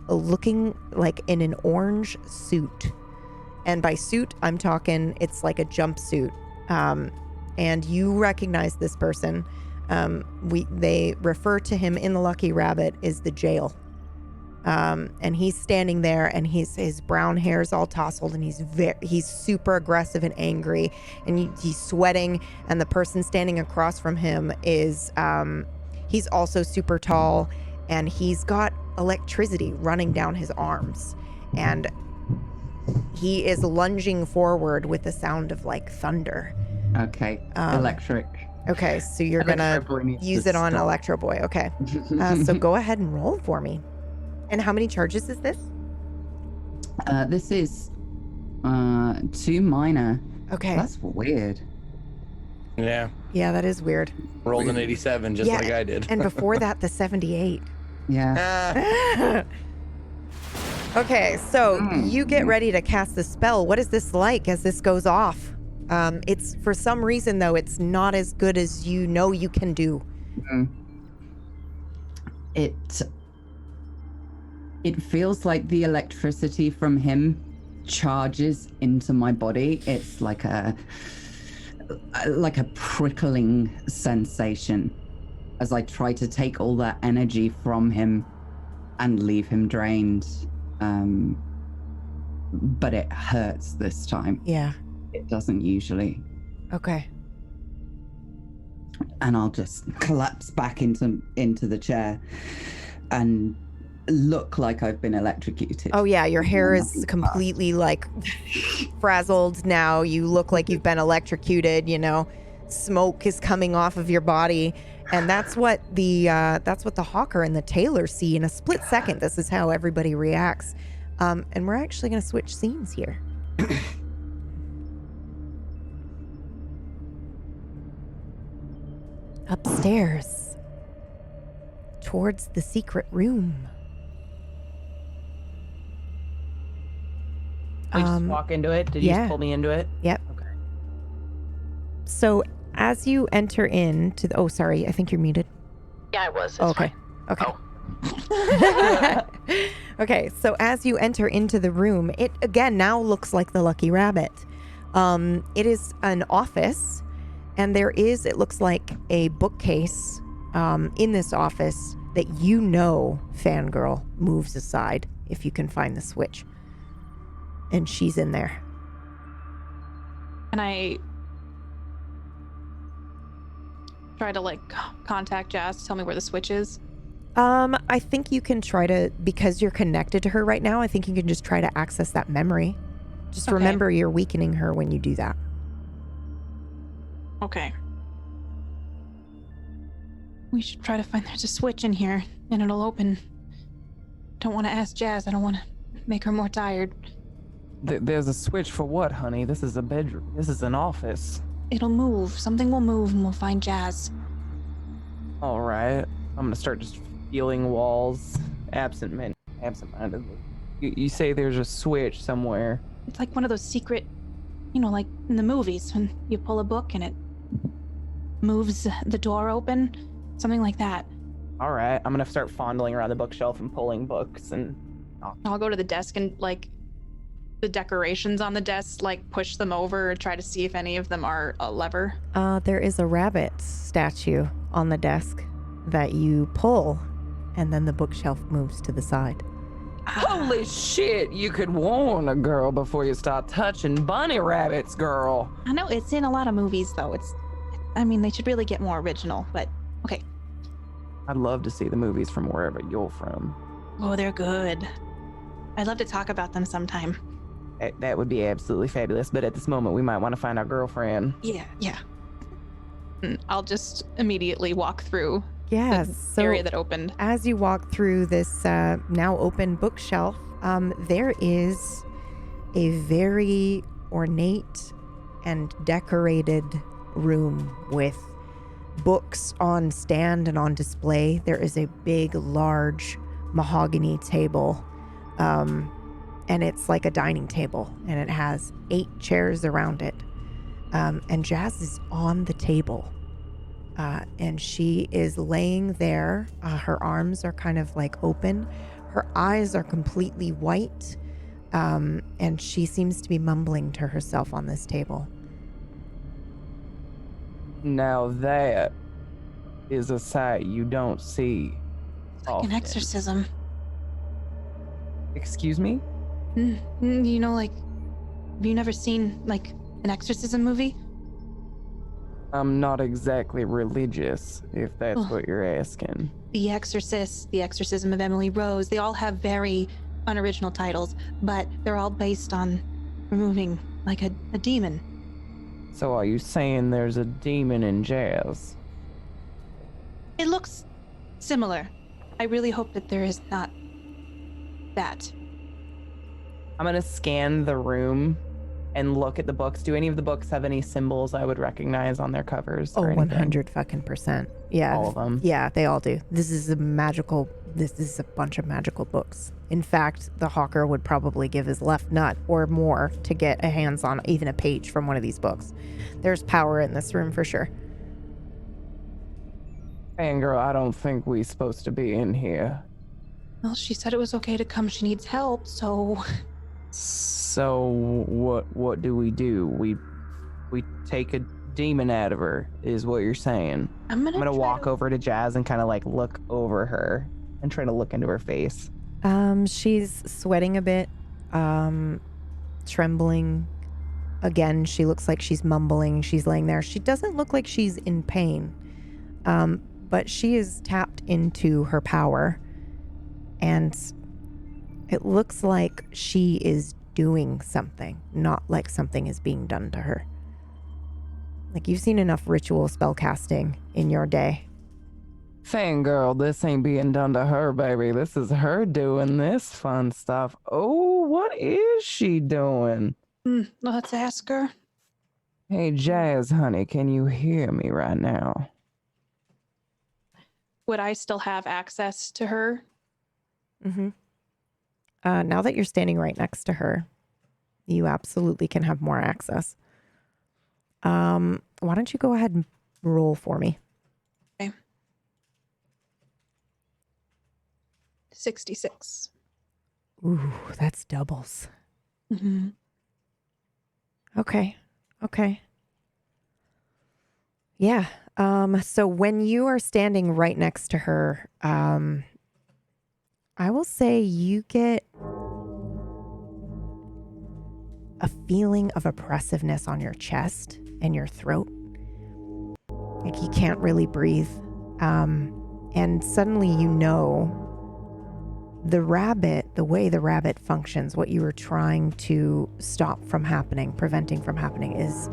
B: looking like in an orange suit. And by suit, I'm talking it's like a jumpsuit. And you recognize this person. They refer to him in the Lucky Rabbit as the jail. And he's standing there, and his brown hair is all tousled, and he's super aggressive and angry, and he's sweating. And the person standing across from him is he's also super tall, and he's got electricity running down his arms, and he is lunging forward with the sound of like thunder.
E: Okay. Electric.
B: Okay, so you're gonna use it on Electro Boy. Okay. So go ahead and roll for me. And how many charges is this?
E: This is 2 minor.
B: Okay.
E: That's weird.
D: Yeah.
B: Yeah, that is weird.
D: Rolled an 87 just like I did.
B: And before that, the 78.
E: Yeah.
B: Okay, so you get ready to cast the spell. What is this like as this goes off? It's for some reason though, it's not as good as you know you can do.
E: It feels like the electricity from him charges into my body. It's like a prickling sensation as I try to take all that energy from him and leave him drained. But it hurts this time.
B: Yeah.
E: It doesn't usually.
B: Okay.
E: And I'll just collapse back into the chair and look like I've been electrocuted.
B: Oh yeah, your hair is completely like frazzled now. You look like you've been electrocuted, you know. Smoke is coming off of your body. And that's what the hawker and the tailor see in a split second. This is how everybody reacts. And we're actually going to switch scenes here. Upstairs, towards the secret room.
C: We just walk into it? Did you just pull me into it?
B: Yep.
C: Okay.
B: So as you enter into the... Oh, sorry. I think you're muted.
H: Yeah, I was. It's
B: okay.
H: fine.
B: Okay.
H: Oh.
B: Okay, so as you enter into the room, it again now looks like the Lucky Rabbit. It is an office, and there is, it looks like, a bookcase in this office that you know Fangirl moves aside if you can find the switch. And she's in there.
F: Can I try to like contact Jazz to tell me where the switch is?
B: I think you can try to, because you're connected to her right now, I think you can just try to access that memory. Just remember you're weakening her when you do that.
F: Okay. We should try to find there's a switch in here and it'll open. Don't want to ask Jazz. I don't want to make her more tired.
C: There's a switch for what, honey? This is a bedroom. This is an office.
F: It'll move. Something will move and we'll find Jazz.
C: All right. I'm going to start just feeling walls absent-mindedly. You say there's a switch somewhere.
F: It's like one of those secret, you know, like in the movies when you pull a book and it moves the door open. Something like that.
C: All right. I'm going to start fondling around the bookshelf and pulling books and...
F: I'll go to the desk and like the decorations on the desk, like push them over and try to see if any of them are a lever.
B: There is a rabbit statue on the desk that you pull, and then the bookshelf moves to the side.
C: Holy shit, you could warn a girl before you start touching bunny rabbits, girl.
F: I know it's in a lot of movies though. I mean, they should really get more original, but okay.
C: I'd love to see the movies from wherever you're from.
F: Oh, they're good. I'd love to talk about them sometime.
C: That would be absolutely fabulous, but at this moment we might want to find our girlfriend.
F: Yeah. I'll just immediately walk through
B: Yes,
F: the area that opened.
B: As you walk through this now open bookshelf, there is a very ornate and decorated room with books on stand and on display. There is a big, large mahogany table, and it's like a dining table, and it has 8 chairs around it. And Jazz is on the table. And she is laying there. Her arms are kind of like open. Her eyes are completely white. And she seems to be mumbling to herself on this table.
C: Now that is a sight you don't see
F: Like
C: often.
F: an exorcism.
C: Excuse me?
F: You know, like, have you never seen like an exorcism movie?
C: I'm not exactly religious, if that's what you're asking.
F: The Exorcist, The Exorcism of Emily Rose, they all have very unoriginal titles, but they're all based on removing like a demon.
C: So are you saying there's a demon in Jazz?
F: It looks similar. I really hope that there is not that.
C: I'm gonna scan the room and look at the books. Do any of the books have any symbols I would recognize on their covers?
B: Oh,
C: or anything?
B: 100%. Yeah.
C: All of them?
B: Yeah, they all do. This is a bunch of magical books. In fact, the hawker would probably give his left nut or more to get a hands on even a page from one of these books. There's power in this room for sure.
C: Fangirl, I don't think we're supposed to be in here.
F: Well, she said it was okay to come. She needs help, so
C: So what do? We take a demon out of her, is what you're saying.
F: I'm gonna
C: walk over to Jazz and kind of like look over her and try to look into her face.
B: She's sweating a bit, trembling. Again, she looks like she's mumbling. She's laying there. She doesn't look like she's in pain, but she is tapped into her power, and it looks like she is doing something, not like something is being done to her. Like, you've seen enough ritual spellcasting in your day.
C: Fangirl, this ain't being done to her, baby. This is her doing this fun stuff. Oh, what is she doing?
F: Let's ask her.
C: Hey, Jazz, honey, can you hear me right now?
F: Would I still have access to her?
B: Mm-hmm. Now that you're standing right next to her, you absolutely can have more access. Why don't you go ahead and roll for me?
F: Okay. 66.
B: Ooh, that's doubles.
F: Mm-hmm.
B: Okay. Yeah. So when you are standing right next to her, I will say you get a feeling of oppressiveness on your chest and your throat. Like you can't really breathe. And suddenly you know the way the rabbit functions, what you were trying to stop from happening, preventing from happening, is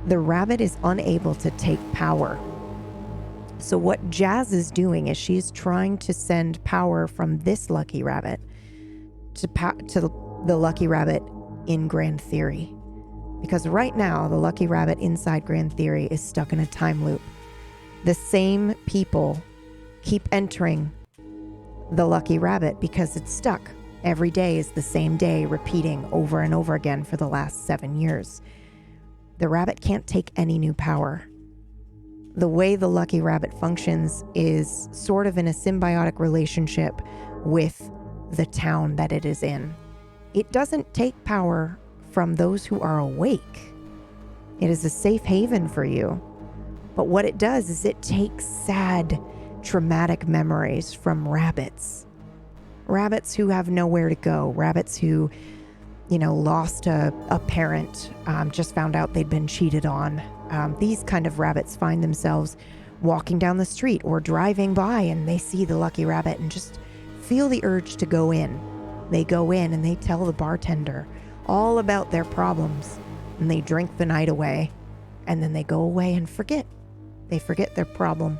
B: the rabbit is unable to take power. So what Jazz is doing is she's trying to send power from this lucky rabbit to the lucky rabbit in Grand Theory. Because right now, the lucky rabbit inside Grand Theory is stuck in a time loop. The same people keep entering the lucky rabbit because it's stuck. Every day is the same day, repeating over and over again for the last 7 years. The rabbit can't take any new power. The way the lucky rabbit functions is sort of in a symbiotic relationship with the town that it is in. It doesn't take power from those who are awake. It is a safe haven for you. But what it does is it takes sad, traumatic memories from rabbits. Rabbits who have nowhere to go. Rabbits who, lost a parent, just found out they'd been cheated on. These kind of rabbits find themselves walking down the street or driving by and they see the lucky rabbit and just feel the urge to go in. They go in and they tell the bartender all about their problems and they drink the night away and then they go away and forget. They forget their problem.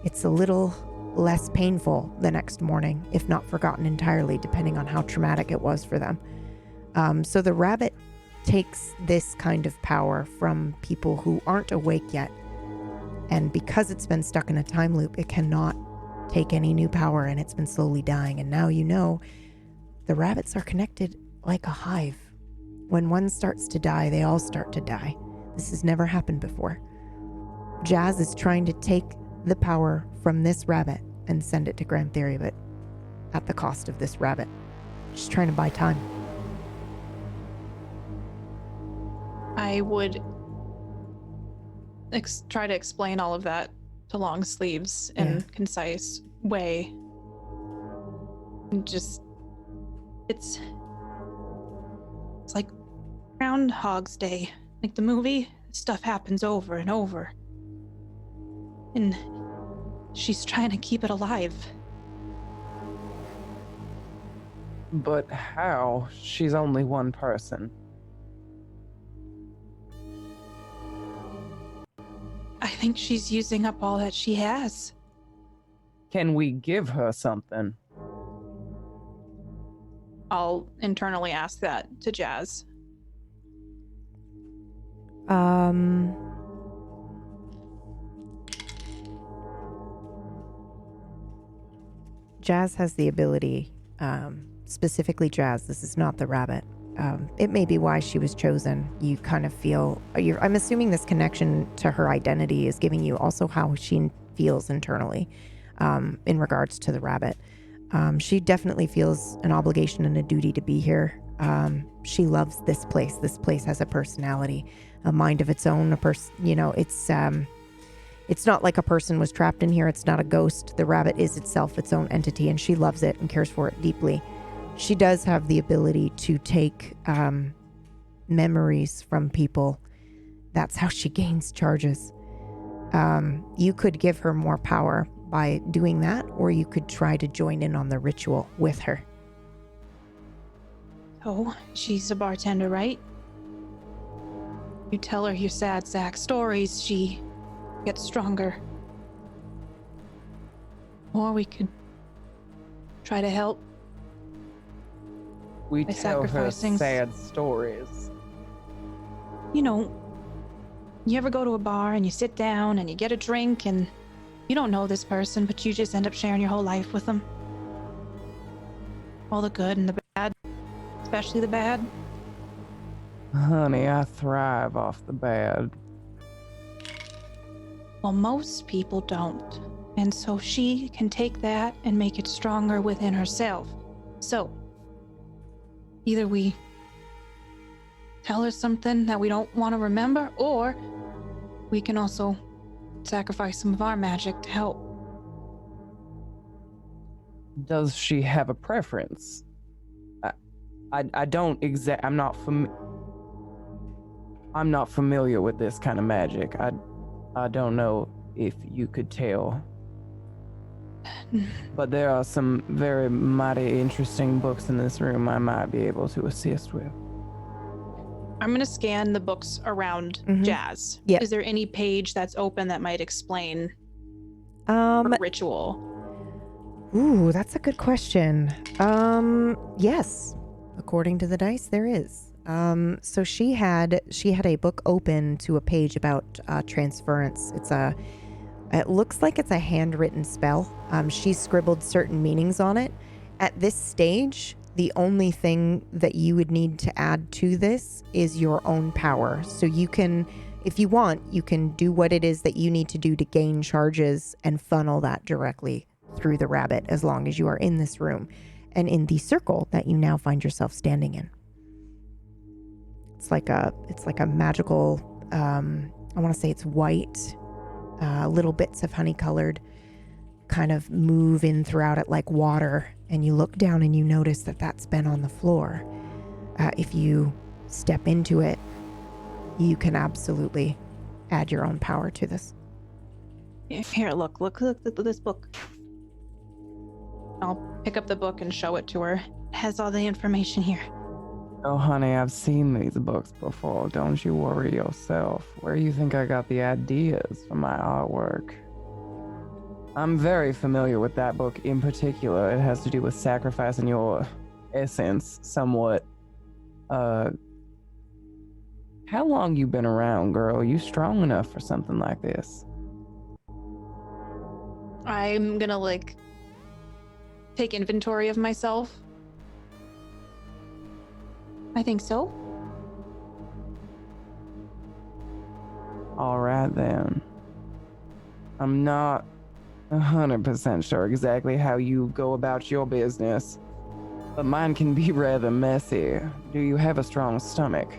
B: It's a little less painful the next morning, if not forgotten entirely, depending on how traumatic it was for them. So the rabbit takes this kind of power from people who aren't awake yet. And because it's been stuck in a time loop, it cannot take any new power and it's been slowly dying. And now the rabbits are connected like a hive. When one starts to die, they all start to die. This has never happened before. Jazz is trying to take the power from this rabbit and send it to Grand Theory, but at the cost of this rabbit. She's trying to buy time.
F: I would try to explain all of that to Long Sleeves in a concise way. And just, it's like Groundhog's Day. Like the movie, stuff happens over and over. And she's trying to keep it alive.
C: But how? She's only one person.
F: I think she's using up all that she has.
C: Can we give her something?
F: I'll internally ask that to Jazz.
B: Jazz has the ability, specifically Jazz, this is not the rabbit. It may be why she was chosen. You kind of feel, I'm assuming this connection to her identity is giving you also how she feels internally in regards to the rabbit. She definitely feels an obligation and a duty to be here. She loves this place. This place has a personality, a mind of its own. It's not like a person was trapped in here. It's not a ghost. The rabbit is itself its own entity, and she loves it and cares for it deeply. She does have the ability to take memories from people. That's how she gains charges. You could give her more power by doing that, or you could try to join in on the ritual with her.
F: Oh, she's a bartender, right? You tell her your sad sack stories, she gets stronger. Or we could try to help.
C: We
F: By
C: tell her
F: sacrificing
C: sad stories.
F: You know, you ever go to a bar and you sit down and you get a drink and you don't know this person, but you just end up sharing your whole life with them? All the good and the bad, especially the bad.
C: Honey, I thrive off the bad.
F: Well, most people don't. And so she can take that and make it stronger within herself. So, either we tell her something that we don't want to remember, or we can also sacrifice some of our magic to help.
C: Does she have a preference? I don't I'm not familiar with this kind of magic. I don't know if you could tell. But there are some very mighty interesting books in this room I might be able to assist with.
F: I'm going to scan the books around Jazz.
B: Yeah.
F: Is there any page that's open that might explain ritual?
B: Ooh, that's a good question. Yes. According to the dice, there is. So she had a book open to a page about transference. It looks like it's a handwritten spell. She scribbled certain meanings on it. At this stage, the only thing that you would need to add to this is your own power. So you can, if you want, you can do what it is that you need to do to gain charges and funnel that directly through the rabbit, as long as you are in this room and in the circle that you now find yourself standing in. It's like a magical, I want to say it's white, little bits of honey colored kind of move in throughout it like water. And you look down and you notice that that's been on the floor. If you step into it, you can absolutely add your own power to this.
F: Here, look at this book. I'll pick up the book and show it to her. It has all the information here.
C: Oh, honey, I've seen these books before. Don't you worry yourself. Where do you think I got the ideas for my artwork? I'm very familiar with that book in particular. It has to do with sacrificing your essence somewhat. How long you been around, girl? You strong enough for something like this?
F: I'm gonna take inventory of myself. I think so.
C: All right then. I'm not 100% sure exactly how you go about your business, but mine can be rather messy. Do you have a strong stomach?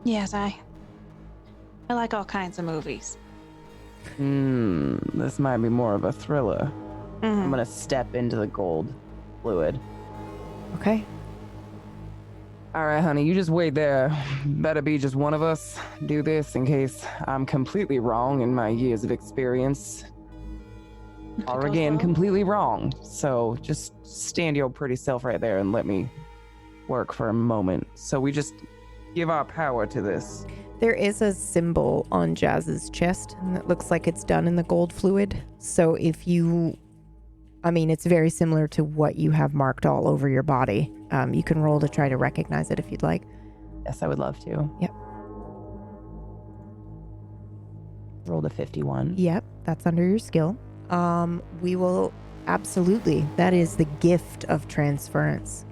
F: Yes, I like all kinds of movies.
C: This might be more of a thriller.
F: Mhm.
C: I'm gonna step into the gold fluid.
B: Okay.
C: All right, honey, you just wait there. Better be just one of us do this in case I'm completely wrong in my years of experience. Or
F: goes
C: again,
F: well.
C: completely wrong. So just stand your pretty self right there and let me work for a moment. So we just give our power to this.
B: There is a symbol on Jazz's chest, and it looks like it's done in the gold fluid. So if you, it's very similar to what you have marked all over your body. You can roll to try to recognize it if you'd like.
C: Yes, I would love to.
B: Yep.
C: Rolled a 51.
B: Yep, that's under your skill. We will absolutely. That is the gift of transference.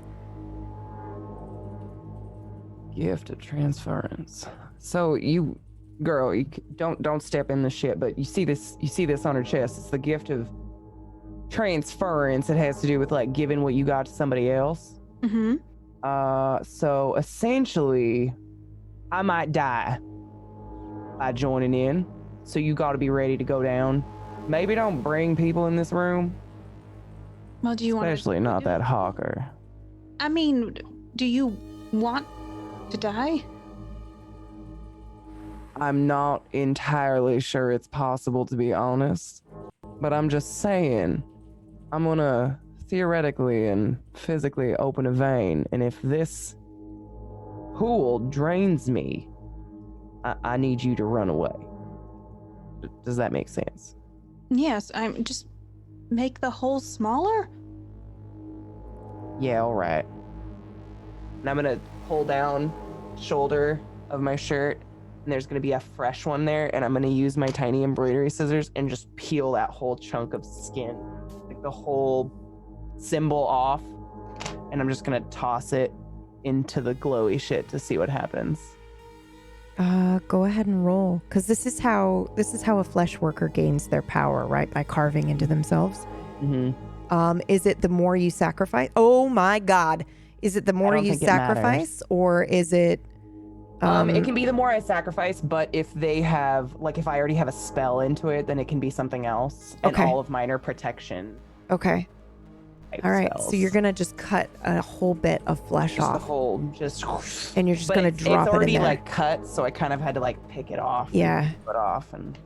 C: Gift of transference. So you, girl, you don't step in the shit. But you see this on her chest. It's the gift of transference. It has to do with giving what you got to somebody else.
F: Mm-hmm.
C: So essentially, I might die by joining in. So you got to be ready to go down. Maybe don't bring people in this room.
F: Well, do you want
C: Especially not that hawker.
F: I mean, do you want to die?
C: I'm not entirely sure it's possible, to be honest. But I'm just saying, I'm gonna theoretically and physically open a vein, and if this pool drains me, I need you to run away. Does that make sense?
F: Yes, I'm just make the hole smaller?
C: Yeah, all right. And I'm gonna pull down shoulder of my shirt, and there's gonna be a fresh one there, and I'm gonna use my tiny embroidery scissors and just peel that whole chunk of skin, like the whole symbol off, and I'm just gonna toss it into the glowy shit to see what happens.
B: Go ahead and roll, because this is how a flesh worker gains their power, right? By carving into themselves.
C: Mm-hmm.
B: Is it the more you sacrifice? Oh my God! Is it the more you sacrifice, or is it?
C: It can be the more I sacrifice, but if they have, like, if I already have a spell into it, then it can be something else. And
B: Okay.
C: all of mine are protection.
B: Okay.
C: Type
B: All right.
C: spells.
B: So you're gonna just cut a whole bit of flesh
C: just
B: off,
C: the whole, just.
B: and you're just
C: But
B: gonna drop
C: it's
B: it
C: already
B: in there.
C: like cut, so I kind of had to like pick it off.
B: Yeah.
C: Put off and.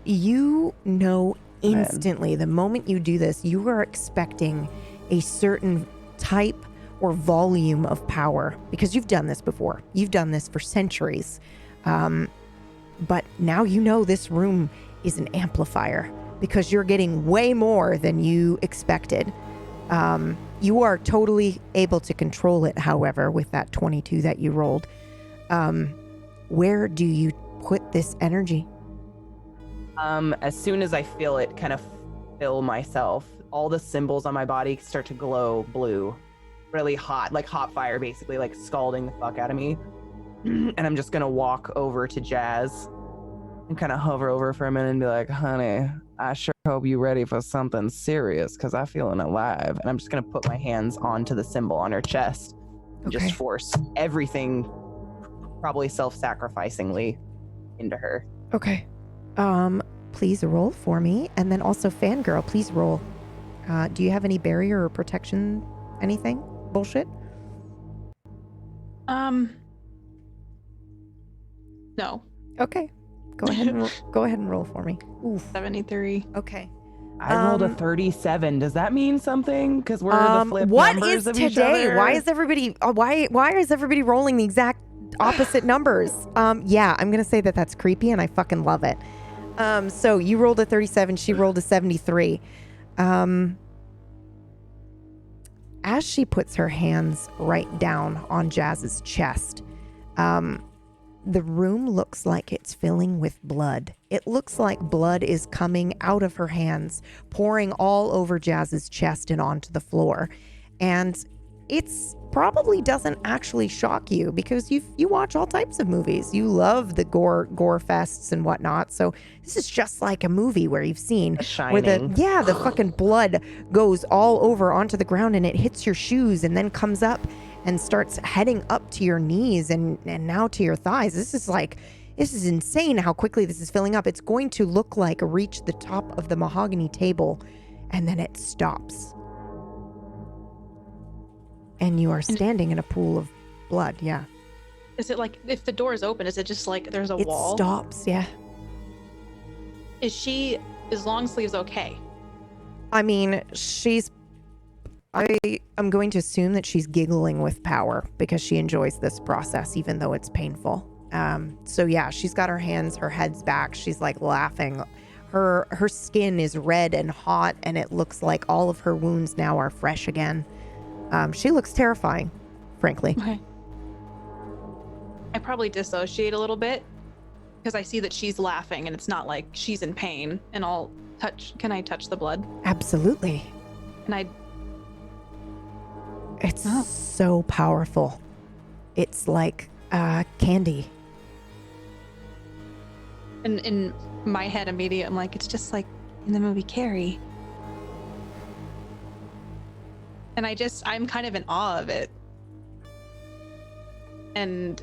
B: You know instantly the moment you do this, you are expecting a certain type or volume of power because you've done this before. You've done this for centuries. But now you know this room is an amplifier because you're getting way more than you expected. You are totally able to control it, however, with that 22 that you rolled. Where do you put this energy?
C: As soon as I feel it kind of fill myself, all the symbols on my body start to glow blue. Really hot, like hot fire, basically, like scalding the fuck out of me. And I'm just gonna walk over to Jazz and kind of hover over for a minute and be like, honey, I sure hope you're ready for something serious because I'm feeling alive. And I'm just gonna put my hands onto the symbol on her chest and just force everything, probably self-sacrificingly, into her.
B: Okay. Please roll for me. And then also Fangirl, please roll. Do you have any barrier or protection, anything? Bullshit?
F: No.
B: Okay. Go ahead and roll for me. Oof.
F: 73.
B: Okay.
C: I rolled a 37. Does that mean something? Because we're the flip
B: what
C: numbers
B: is
C: of each
B: today?
C: other?
B: Why is everybody why is everybody rolling the exact opposite numbers? Yeah, I'm gonna say that that's creepy and I fucking love it. So you rolled a 37, she rolled a 73. As she puts her hands right down on Jazz's chest, the room looks like it's filling with blood. It looks like blood is coming out of her hands, pouring all over Jazz's chest and onto the floor. And it's probably doesn't actually shock you because you watch all types of movies. You love the gore fests and whatnot. So this is just like a movie where you've seen where the fucking blood goes all over onto the ground and it hits your shoes and then comes up and starts heading up to your knees and now to your thighs. This is insane how quickly this is filling up. It's going to look like reach the top of the mahogany table and then it stops. And you are standing in a pool of blood, yeah.
F: Is it like, if the door is open, is it just like there's a wall?
B: It stops, yeah.
F: Is long sleeves okay?
B: I mean, I'm going to assume that she's giggling with power because she enjoys this process, even though it's painful. So yeah, she's got her hands, her head's back. She's like laughing. Her skin is red and hot, and it looks like all of her wounds now are fresh again. She looks terrifying, frankly.
F: Okay. I probably dissociate a little bit because I see that she's laughing and it's not like she's in pain. And can I touch the blood?
B: Absolutely.
F: And
B: it's so powerful. It's like candy.
F: And in my head immediately, I'm like, it's just like in the movie Carrie. And I'm kind of in awe of it. and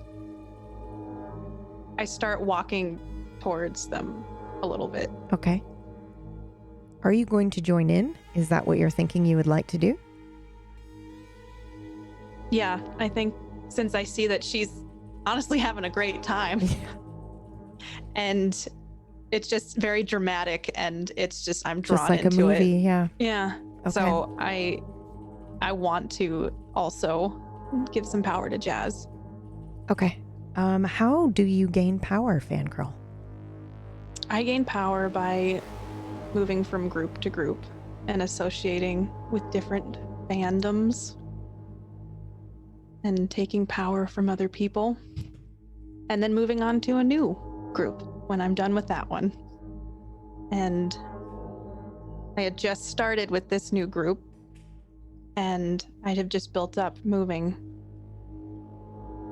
F: I start walking towards them a little bit.
B: Okay. Are you going to join in? Is that what you're thinking you would like to do?
F: Yeah, I think since I see that she's honestly having a great time. And it's just very dramatic, and it's just I'm drawn
B: Just like
F: into
B: a movie,
F: it.
B: yeah.
F: Yeah.
B: Okay.
F: So I want to also give some power to Jazz.
B: Okay. How do you gain power, Fangirl?
F: I gain power by moving from group to group and associating with different fandoms and taking power from other people, and then moving on to a new group when I'm done with that one. And I had just started with this new group, and I'd have just built up moving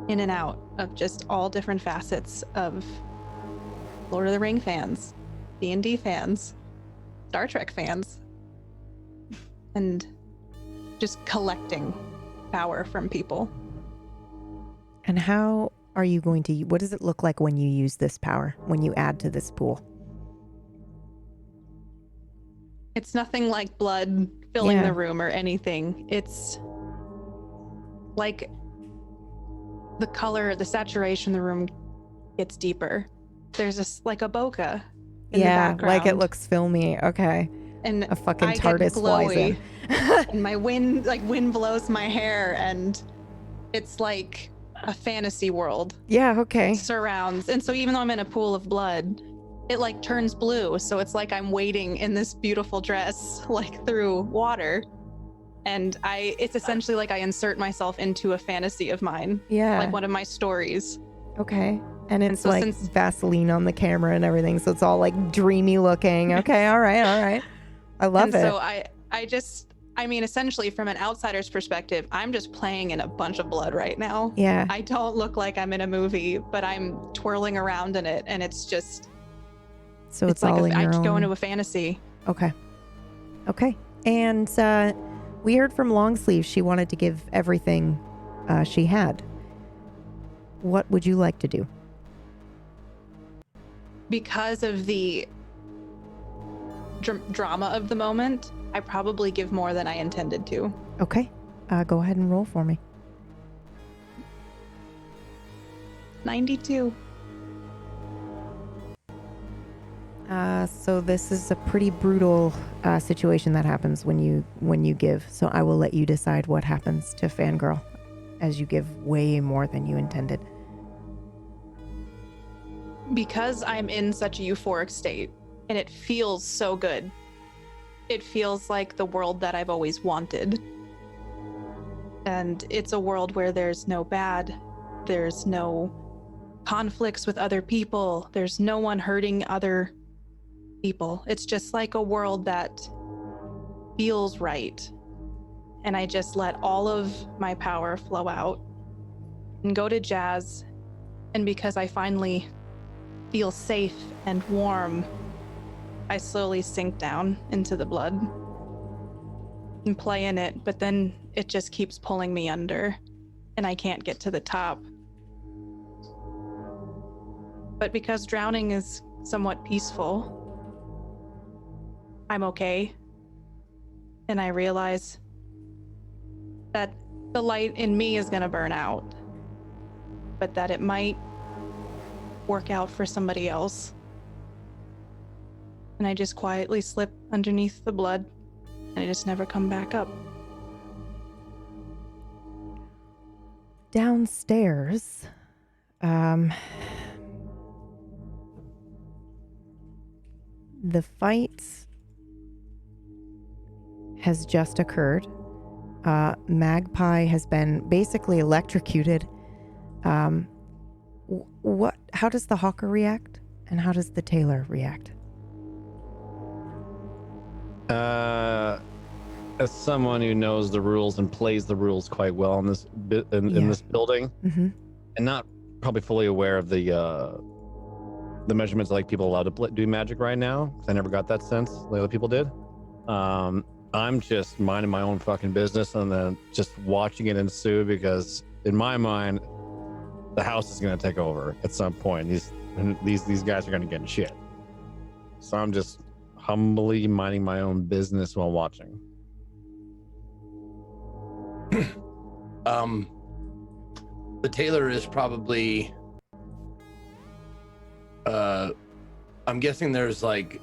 F: in and out of just all different facets of Lord of the Ring fans, D&D fans, Star Trek fans, and just collecting power from people.
B: And how are you going to, what does it look like when you use this power, when you add to this pool?
F: It's nothing like blood filling
B: Yeah.
F: the room or anything. It's like the color, the saturation in the room gets deeper. There's just like a bokeh in the background.
B: Like it looks filmy. Okay.
F: And
B: A fucking
F: I get
B: TARDIS flies in.
F: glowy, and my wind blows my hair, and it's like a fantasy world
B: Yeah, okay.
F: surrounds. And so even though I'm in a pool of blood, it like turns blue. So it's like I'm wading in this beautiful dress, like through water. And it's essentially like I insert myself into a fantasy of mine,
B: Yeah.
F: like one of my stories.
B: Okay. And it's
F: so
B: like
F: since-
B: Vaseline on the camera and everything. So it's all like dreamy looking. Okay. All right. All right. I love
F: And
B: it.
F: so I mean, essentially from an outsider's perspective, I'm just playing in a bunch of blood right now.
B: Yeah.
F: I don't look like I'm in a movie, but I'm twirling around in it, and it's just,
B: So
F: it's
B: all
F: like
B: in
F: I
B: your
F: just go
B: own.
F: into a fantasy.
B: Okay. Okay. And we heard from Longsleeve she wanted to give everything she had. What would you like to do?
F: Because of the drama of the moment, I probably give more than I intended to.
B: Okay. Go ahead and roll for me.
F: 92.
B: So this is a pretty brutal situation that happens when you give. So I will let you decide what happens to Fangirl as you give way more than you intended.
F: Because I'm in such a euphoric state, and it feels so good. It feels like the world that I've always wanted. And it's a world where there's no bad, there's no conflicts with other people, there's no one hurting other people. It's just like a world that feels right. And I just let all of my power flow out and go to Jazz. And because I finally feel safe and warm, I slowly sink down into the blood and play in it, but then it just keeps pulling me under and I can't get to the top. But because drowning is somewhat peaceful, I'm okay. And I realize that the light in me is gonna burn out, but that it might work out for somebody else. And I just quietly slip underneath the blood, and I just never come back up.
B: Downstairs, the fight has just occurred. Magpie has been basically electrocuted. How does the Hawker react, and how does the Tailor react?
G: As someone who knows the rules and plays the rules quite well in this in this building,
B: Mm-hmm.
G: and not probably fully aware of the measurements like people allowed to do magic right now, because I never got that sense like other people did. I'm just minding my own fucking business and then just watching it ensue, because in my mind, the house is going to take over at some point. These guys are going to get in shit. So I'm just humbly minding my own business while watching.
D: The tailor is probably I'm guessing there's like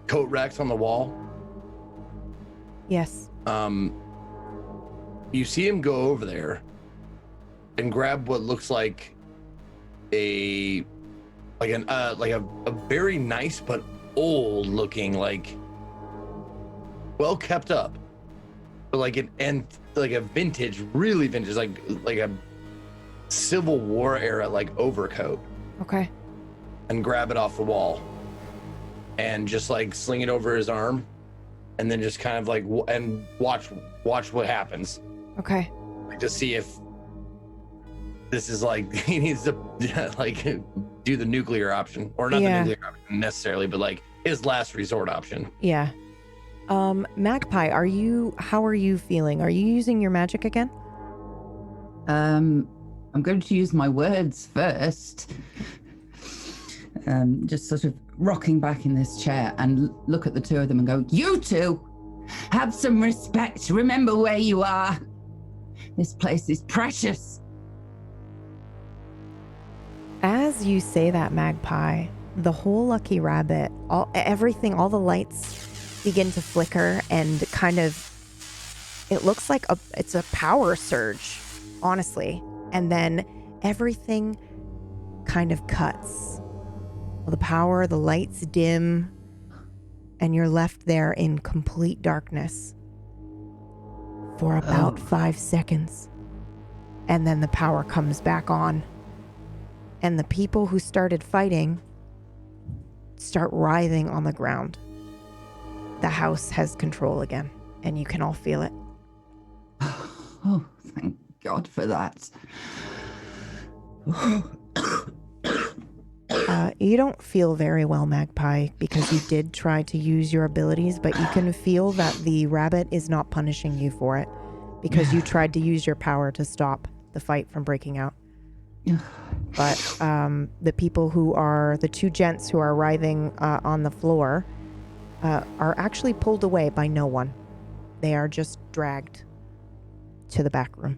D: coat racks on the wall.
B: Yes.
D: You see him go over there and grab what looks like a very nice but old looking, like well kept up, but like a vintage, really vintage, like a Civil War era like overcoat.
B: Okay.
D: And grab it off the wall and just like sling it over his arm, and then just kind of like and watch what happens.
B: Okay.
D: Like to see if this is like he needs to like do the nuclear option, or not the nuclear option necessarily, but like his last resort option.
B: Yeah. Magpie, how are you feeling? Are you using your magic again?
E: I'm going to use my words first. Just sort of rocking back in this chair and look at the two of them and go, "You two, have some respect. Remember where you are. This place is precious."
B: As you say that, Magpie, the whole Lucky Rabbit, all the lights begin to flicker and kind of, it looks like it's a power surge, honestly. And then everything kind of cuts. The power, the lights dim, and you're left there in complete darkness for about 5 seconds. And then the power comes back on. And the people who started fighting start writhing on the ground. The house has control again, and you can all feel it.
E: Oh, thank God for that.
B: You don't feel very well, Magpie, because you did try to use your abilities, but you can feel that the rabbit is not punishing you for it, because you tried to use your power to stop the fight from breaking out. But the people who are, the two gents who are writhing on the floor are actually pulled away by no one. They are just dragged to the back room.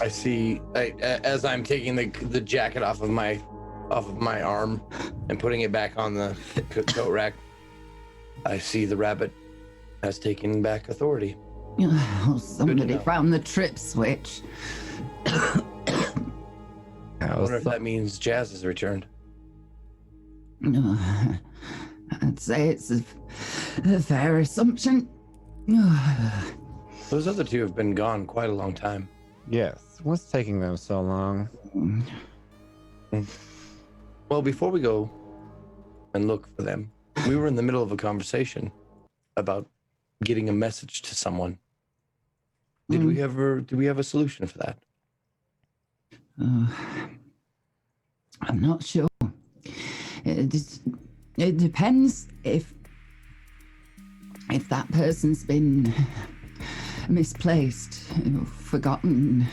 D: I see, as I'm taking the jacket off of my arm and putting it back on the coat rack, I see the rabbit has taken back authority.
E: Somebody found the trip switch.
D: I wonder if that means Jazz has returned.
E: I'd say it's a fair assumption.
D: Those other two have been gone quite a long time.
G: Yes. What's taking them so long?
D: Well, before we go and look for them, we were in the middle of a conversation about getting a message to someone. Did we have a solution for that?
E: I'm not sure. It depends if that person's been misplaced, forgotten.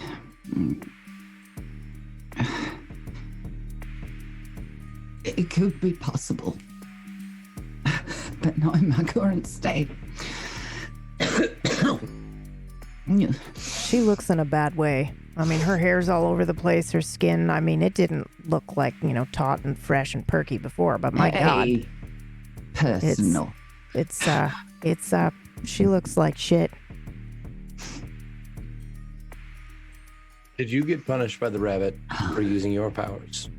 E: It could be possible, but not in my current state.
B: She looks in a bad way. I mean, her hair's all over the place, her skin, I mean, it didn't look like, taut and fresh and perky before, but my God.
E: Personal.
B: It's she looks like shit.
D: Did you get punished by the rabbit for using your powers?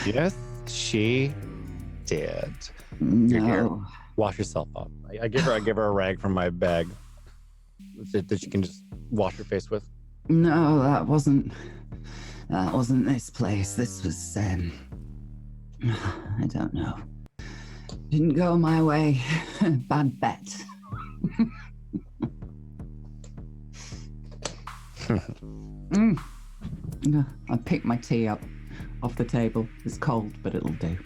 G: Yes, she did. Here, wash yourself up. I give her a rag from my bag that you can just wash your face with.
E: No, that wasn't this place. This was I don't know. Didn't go my way. Bad bet. I picked my tea up off the table. It's cold, but it'll do.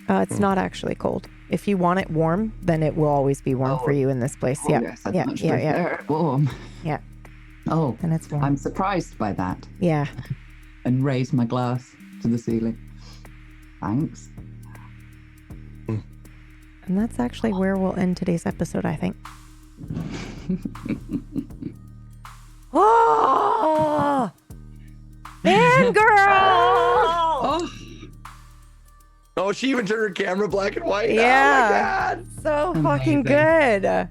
B: It's not actually cold. If you want it warm, then it will always be warm for you in this place. Yeah.
E: Yes, I'd much prefer it warm.
B: Yeah.
E: Oh,
B: and it's warm.
E: I'm surprised by that.
B: Yeah.
E: And raise my glass to the ceiling. Thanks.
B: And that's actually where we'll end today's episode, I think. Oh! Fangirl!
D: Oh, she even turned her camera black and white.
B: Yeah.
D: Oh my God.
B: So fucking good.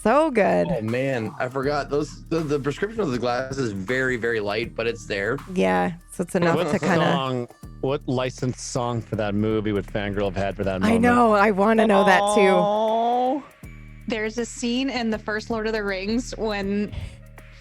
B: So good.
D: Oh man, I forgot those. The prescription of the glass is very, very light, but it's there.
B: Yeah. So it's enough to kind of.
G: What licensed song for that movie would Fangirl have had for that moment?
B: I know. I want to know that too.
C: Oh,
F: There's a scene in the first Lord of the Rings when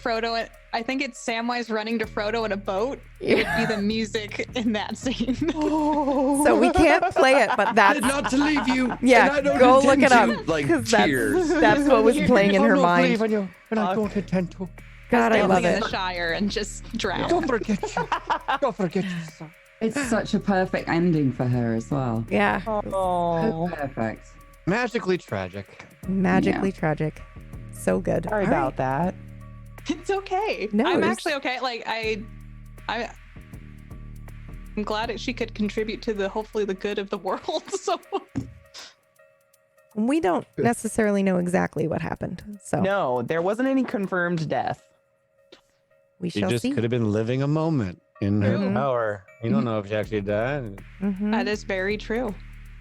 F: Frodo, I think it's Samwise running to Frodo in a boat. It would be the music in that scene.
B: So we can't play it, but that's
D: Not to leave you.
B: yeah.
D: and I don't
B: Go look
D: intend
B: it up
D: to, like
B: 'cause
D: tears.
B: that's what was playing in her mind.
G: And I don't intend to.
B: God, I love
F: Dancing in
B: it.
F: the Shire and just drown.
G: Don't forget you. Don't forget you, son.
E: It's such a perfect ending for her as well.
B: Yeah.
E: So perfect.
G: Magically tragic.
B: Magically tragic. So good.
C: sorry
B: All
C: about that.
F: It's okay.
B: No,
F: I'm
B: it's-
F: actually okay. Like I'm glad she could contribute to hopefully the good of the world. So
B: We don't necessarily know exactly what happened, so
C: No, there wasn't any confirmed death.
B: we
G: She
B: shall
G: just
B: see.
G: could have been living a moment in her
B: Mhm.
G: power. You don't know if she actually died.
B: Mhm.
F: that is very true.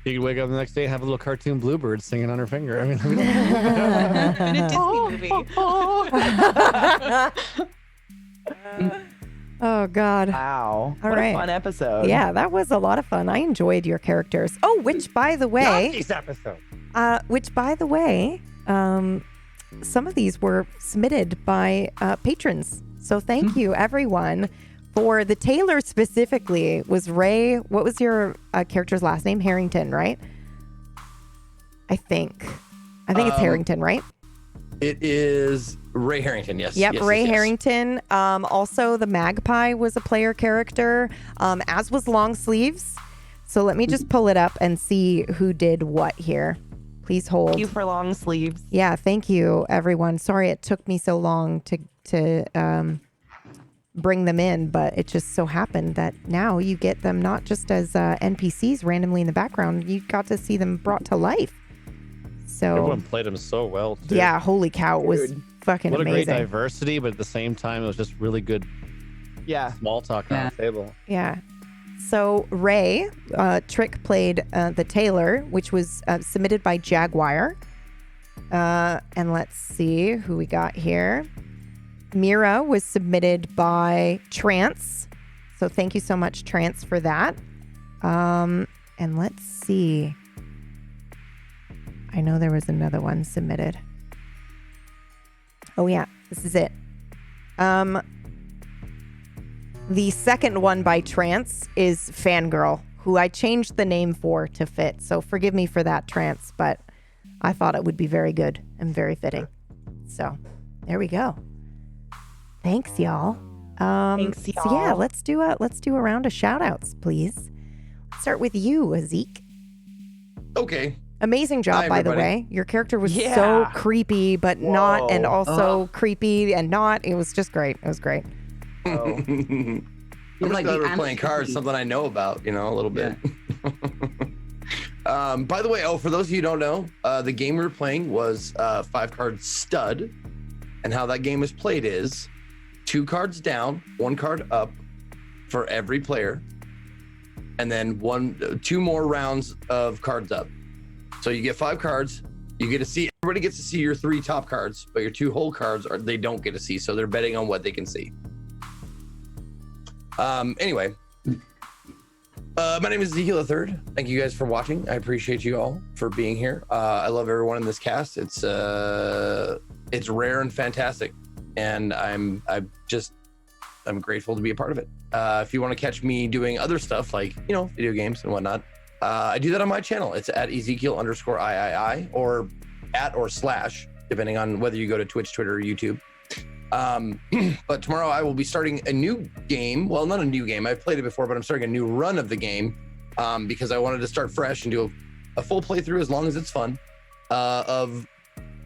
G: She could wake up the next day and have a little cartoon bluebird singing on her finger. I mean, we don't know.
F: In a Disney movie.
B: Oh God.
C: Wow.
B: All
C: What
B: right.
C: a fun episode.
B: Yeah, that was a lot of fun. I enjoyed your characters. Oh, which by the way,
G: Not this episode.
B: some of these were submitted by patrons. So thank you everyone. For the Taylor specifically was Ray. What was your character's last name? Harrington, right? I think it's Harrington, right?
D: It is Ray Harrington. Yes.
B: Yep,
D: yes,
B: Ray
D: yes, yes.
B: Harrington. Also, the Magpie was a player character, as was Long Sleeves. So let me just pull it up and see who did what here. Please hold.
C: Thank you for long sleeves.
B: Yeah, thank you, everyone. Sorry it took me so long to bring them in, but it just so happened that now you get them not just as NPCs randomly in the background. You got to see them brought to life. So
G: Everyone played him so well, too.
B: yeah, holy cow, it was
C: Dude.
B: fucking
G: What a
B: amazing.
G: great diversity, but at the same time, it was just really good
C: Yeah.
G: small talk on the table.
B: Yeah. So Ray, Trick played the Taylor, which was submitted by Jaguar. And let's see who we got here. Mira was submitted by Trance. So thank you so much, Trance, for that. And let's see. I know there was another one submitted. Oh yeah, this is it. The second one by Trance is Fangirl, who I changed the name for to fit. So forgive me for that, Trance, but I thought it would be very good and very fitting. So there we go. Thanks, y'all.
C: Thanks, y'all.
B: So yeah, let's do a round of shout outs, please. Let's start with you, Zeke.
D: Okay.
B: Amazing job,
D: Hi,
B: by the
D: everybody.
B: way. Your character was so
C: Yeah.
B: creepy, but not, and
C: Whoa.
B: also creepy and not. It was just great. It was great.
C: Oh.
D: I'm just
E: like
D: glad
E: the
D: we're playing cards,
E: anti-
D: something I know about, a little bit. By the way, for those of you who don't know, the game we were playing was 5-card stud. And how that game is played is 2 cards down, 1 card up for every player. And then 2 more rounds of cards up. So you get 5 cards. You get to see, everybody gets to see your 3 top cards, but your 2 whole cards they don't get to see. So they're betting on what they can see. Anyway, my name is Ezekiel III. Thank you guys for watching. I appreciate you all for being here. I love everyone in this cast. It's rare and fantastic, and I'm grateful to be a part of it. If you want to catch me doing other stuff like video games and whatnot, I do that on my channel. It's at Ezekiel_III or / depending on whether you go to Twitch, Twitter, or YouTube. But tomorrow I will be starting a new game. Well, not a new game. I've played it before, but I'm starting a new run of the game because I wanted to start fresh and do a full playthrough as long as it's fun. Of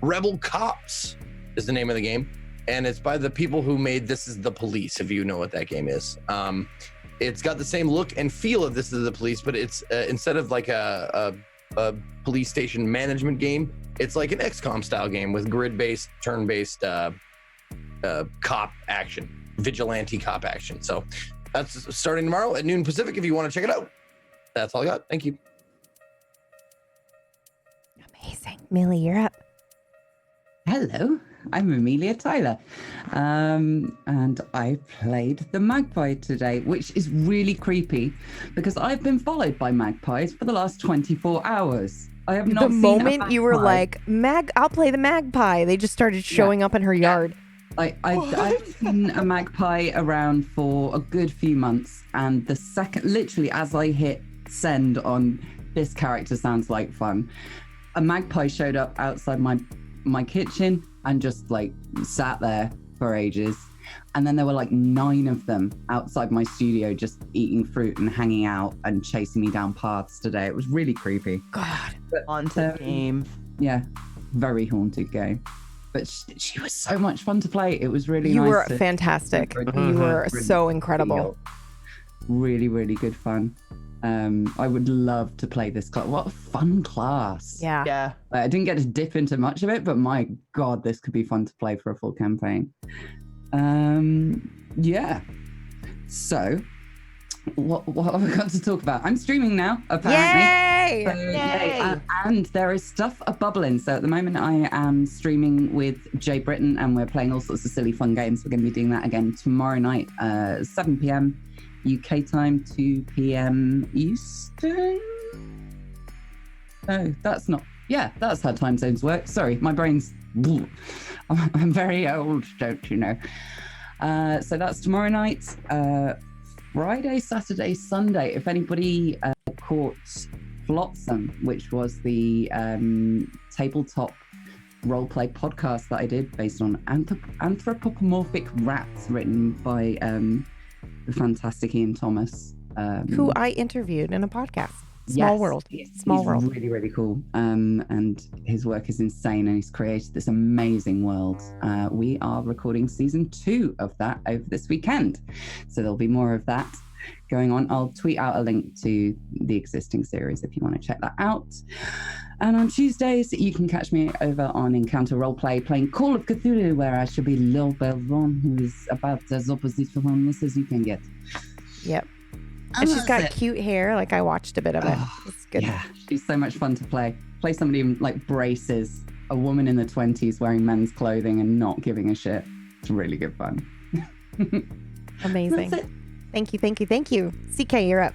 D: Rebel Cops is the name of the game. and it's by the people who made This Is the Police, if you know what that game is. It's got the same look and feel of This Is the Police, but it's instead of like a police station management game, it's like an XCOM style game with grid-based, turn-based cop action, vigilante cop action. So that's starting tomorrow at noon Pacific if you want to check it out. That's all I got. Thank you.
B: Amazing. Millie, you're up.
E: Hello, I'm Amelia Tyler, and I played the magpie today, which is really creepy because I've been followed by magpies for the last 24 hours. I have not seen a
B: moment you were
E: magpie.
B: like, I'll play the magpie, they just started showing up in her yard.
E: I've seen a magpie around for a good few months, and the second, literally as I hit send on This Character Sounds Like Fun, a magpie showed up outside my kitchen and just like sat there for ages. And then there were like 9 of them outside my studio just eating fruit and hanging out and chasing me down paths today. It was really creepy.
B: God.
C: Haunted game.
E: Yeah, very haunted game. But she was so much fun to play. It was really
B: You
E: nice.
B: were fantastic. You were so incredible.
E: Really, really good fun. I would love to play this class. What a fun class.
B: Yeah.
C: Yeah.
E: I didn't get to dip into much of it, but my God, this could be fun to play for a full campaign. Yeah. So, what have I got to talk about? I'm streaming now, apparently.
B: Yay!
E: So, yay. And there is stuff bubbling. So at the moment, I am streaming with Jay Britton, and we're playing all sorts of silly, fun games. We're going to be doing that again tomorrow night, 7 p.m. UK time, 2 p.m. Eastern. No, that's not. Yeah, that's how time zones work. Sorry, my brain's. I'm very old, don't you know? So that's tomorrow night. Friday, Saturday, Sunday. If anybody caught Flotsam, which was the tabletop roleplay podcast that I did based on anthropomorphic rats, written by the fantastic Ian Thomas,
B: Who I interviewed in a podcast. Small World. Small
E: he's
B: World.
E: Really, really cool. And his work is insane, and he's created this amazing world. We are recording season 2 of that over this weekend. So there'll be more of that going on. I'll tweet out a link to the existing series if you want to check that out. And on Tuesdays, you can catch me over on Encounter Roleplay playing Call of Cthulhu, where I shall be Lil Belvon, who is about as opposite from this as you can get.
B: Yep. And she's got cute hair. Like, I watched a bit of it. It's good.
E: Yeah, she's so much fun to play. Play somebody in like braces, a woman in the 20s wearing men's clothing and not giving a shit. It's really good fun.
B: Amazing. Thank you. CK, you're up.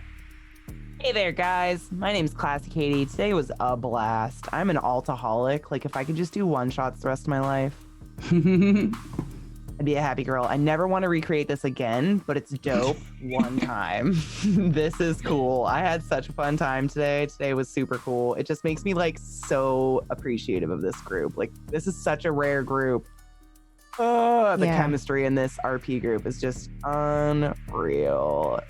C: Hey there, guys. My name's Classy Katie. Today was a blast. I'm an altaholic. Like, if I could just do one-shots the rest of my life, I'd be a happy girl. I never want to recreate this again, but it's dope one time. This is cool. I had such a fun time today. Today was super cool. It just makes me like so appreciative of this group. Like, this is such a rare group. The chemistry in this RP group is just unreal.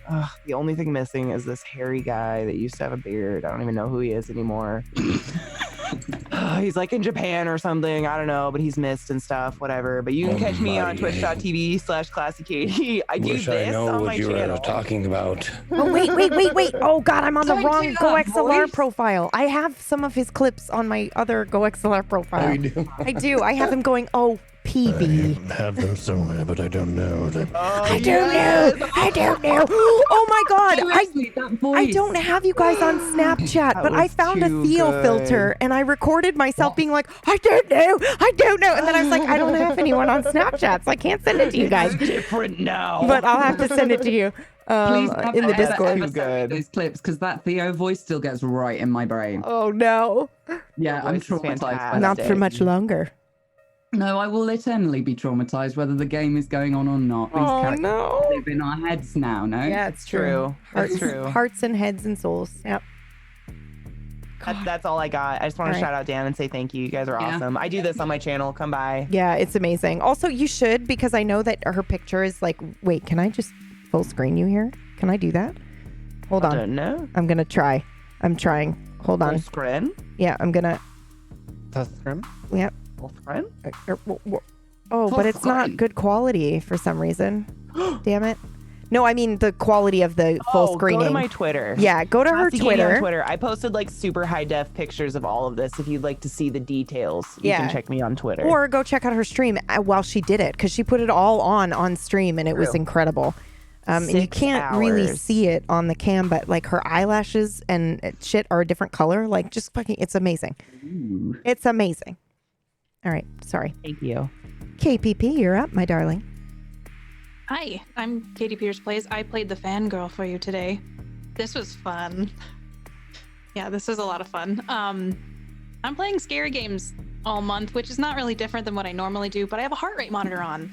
C: The only thing missing is this hairy guy that used to have a beard. I don't even know who he is anymore. He's like in Japan or something. I don't know, but he's missed and stuff, whatever. But you can catch me on twitch.tv/ClassyKatie. I do
A: Wish
C: this
A: I know
C: on
A: what
C: my
A: you
C: channel.
A: were talking about.
B: Oh, wait. Oh, God, I'm on the
E: Don't
B: wrong
E: do that,
B: GoXLR
E: voice.
B: profile. I have some of his clips on my other GoXLR profile.
A: Oh, you do?
B: I do. I have him going, oh, PB.
A: I have them somewhere, but I don't know that.
B: I don't know. Oh, my God.
E: Seriously, that voice.
B: I don't have you guys on Snapchat, but I
C: was
B: found a
C: too
B: Theo
C: good.
B: filter and I recorded myself being like, I don't know. And then I was like, I don't have anyone on Snapchat, so I can't send it to you guys.
C: Different now.
B: But I'll have to send it to you
E: Please
B: in the Discord.
C: Too good.
E: Those clips, because that Theo voice still gets right in my brain.
B: Oh, no.
E: Yeah, I'm
C: voice is
E: traumatized by
C: fantastic.
E: that.
B: Not for much longer.
E: No, I will eternally be traumatized whether the game is going on or not. These
B: Oh,
E: characters
B: no.
E: live in our heads now, no?
B: Yeah, it's
C: True. That's
B: Hearts,
C: true.
B: Hearts and heads and souls. Yep.
C: That's all I got. I just want to
B: All right.
C: shout out Dan and say thank you. You guys are
E: Yeah.
C: awesome. I do this on my channel. Come by.
B: Yeah, it's amazing. Also, you should, because I know that her picture is like, wait, can I just full screen you here? Can I do that? Hold
C: I
B: on.
C: don't know.
B: I'm going to try. I'm trying. Hold on.
C: Screen.
B: Yeah, I'm going to.
G: Test scrim.
B: Yeah.
C: Screen.
B: Oh,
E: For
B: but it's not
E: fun.
B: good quality for some reason. Damn it. No, I mean the quality of the full screening.
C: Go to my Twitter.
B: Yeah, go to her
C: Cassie Katie on
B: Twitter.
C: Twitter. I posted like super high def pictures of all of this. If you'd like to see the details, you
B: Yeah.
C: can check me on Twitter.
B: Or go check out her stream while she did it, because she put it all on stream, and it was
C: True.
B: incredible. And you
C: 6
B: can't really
C: hours.
B: see it on the cam, but like her eyelashes and shit are a different color. Like just fucking, it's amazing.
E: Ooh.
B: It's amazing. All right, sorry.
C: Thank you.
B: KPP, you're up, my darling.
F: Hi, I'm Katie Peters Plays. I played the fangirl for you today. This was fun. Yeah, this was a lot of fun. I'm playing scary games all month, which is not really different than what I normally do, but I have a heart rate monitor on.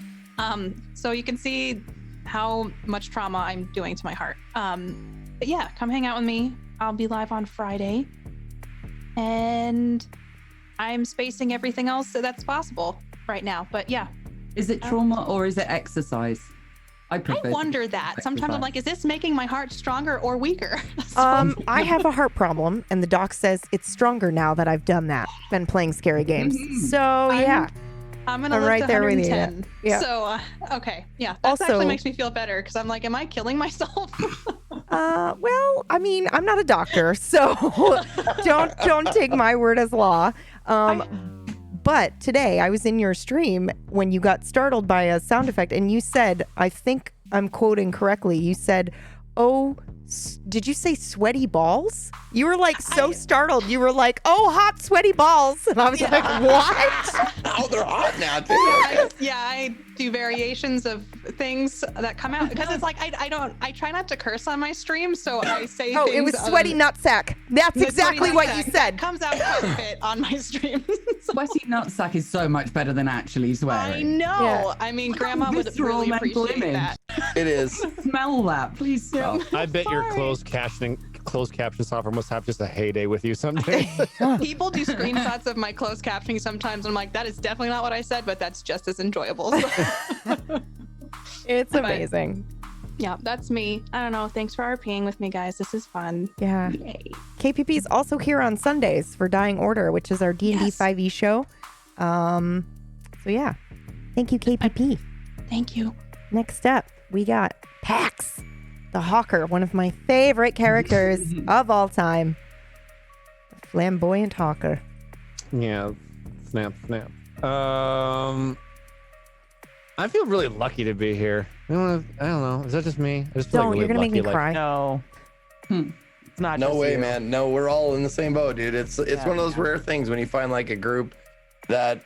F: So you can see how much trauma I'm doing to my heart. But yeah, come hang out with me. I'll be live on Friday. And I'm spacing everything else that's possible right now. But yeah,
E: Is it trauma or is it exercise? I prefer.
F: I wonder that. Sometimes I'm like, is this making my heart stronger or weaker?
B: I have a heart problem, and the doc says it's stronger now that I've done that than playing scary games. So yeah,
F: I'm gonna
B: I'm
F: live
B: right
F: to
B: there with you.
F: 110.
B: Yeah.
F: So okay, yeah, that
B: Also-
F: actually makes me feel better because I'm like, am I killing myself?
B: well, I mean, I'm not a doctor, so don't take my word as law. But today I was in your stream when you got startled by a sound effect, and you said, I think I'm quoting correctly, you said, "Oh, did you say sweaty balls?" You were like so startled. You were like, "Oh, hot sweaty balls," and I was like, "What?"
D: Oh, they're hot now too.
F: I do variations of things that come out because it's like I try not to curse on my stream, so I say
B: Oh,
F: things
B: it was sweaty nutsack. That's
F: the
B: exactly
F: sweaty
B: what
F: nutsack
B: you said.
F: that comes out quite a bit on my stream.
E: Sweaty nutsack is so much better than actually
F: I
E: swearing.
F: know.
B: Yeah.
F: I mean,
E: What a
F: Grandma would
E: visceral
F: really
E: mental
F: appreciate
E: image.
F: that.
D: It is.
E: Smell that, please stop.
G: I bet your
F: Sorry.
G: closed caption software must have just a heyday with you someday.
F: People do screenshots of my closed captioning sometimes. I'm like, that is definitely not what I said, but that's just as enjoyable. So,
B: It's amazing.
F: yeah, that's me. I don't know. Thanks for RPing with me, guys. This is fun.
B: Yeah.
E: Yay.
B: KPP is also here on Sundays for Dying Order, which is our D&D
F: Yes.
B: 5e show. So yeah. Thank you, KPP.
F: Thank you.
B: Next up, we got Pax, the Hawker, one of my favorite characters of all time. The flamboyant Hawker.
G: Yeah, snap. I feel really lucky to be here. I don't know. Is that just me? I just feel
B: Don't,
G: like
B: you're
G: really
B: gonna make me
G: lucky,
B: cry.
C: No. It's not
D: No
C: just
D: way,
C: you.
D: man. No, we're all in the same boat, dude. It's
C: Yeah,
D: one of those
C: yeah.
D: rare things when you find like a group that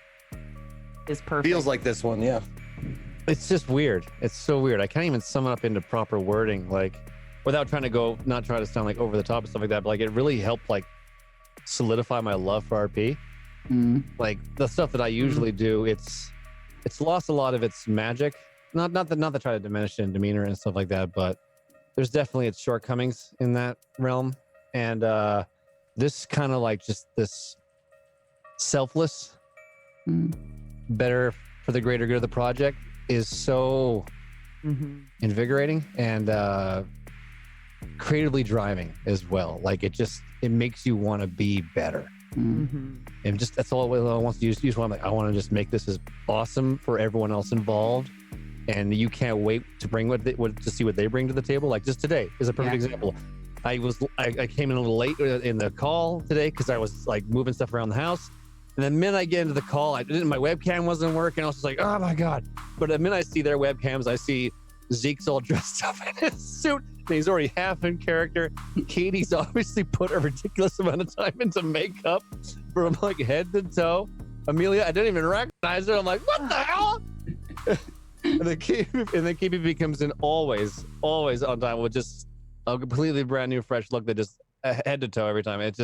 C: It's perfect.
D: feels like this one. Yeah.
G: It's just weird. It's so weird. I can't even sum it up into proper wording, like without trying to not try to sound like over the top and stuff like that. But like it really helped like solidify my love for RP.
E: Mm.
G: Like the stuff that I usually do, it's lost a lot of its magic. Not to try to diminish it in demeanor and stuff like that, but there's definitely its shortcomings in that realm. And this kind of like just this selfless,
E: Mm.
G: better for the greater good of the project is so
C: Mhm.
G: invigorating and creatively driving as well. Like it makes you want to be better.
E: Mm.
C: Mhm.
G: And just that's all I want to do. Just want like I want to just make this as awesome for everyone else involved, and you can't wait to bring to see what they bring to the table. Like just today is a perfect
E: Yeah.
G: example. I came in a little late in the call today because I was like moving stuff around the house, and the minute I get into the call, my webcam wasn't working. I was just like, oh my god! But the minute I see their webcams, I see Zeke's all dressed up in his suit. And he's already half in character. Katie's obviously put a ridiculous amount of time into makeup from like head to toe. Amelia, I didn't even recognize her. I'm like, what the hell? and then KPP comes in always on time with just a completely brand new, fresh look that just head to toe every time. It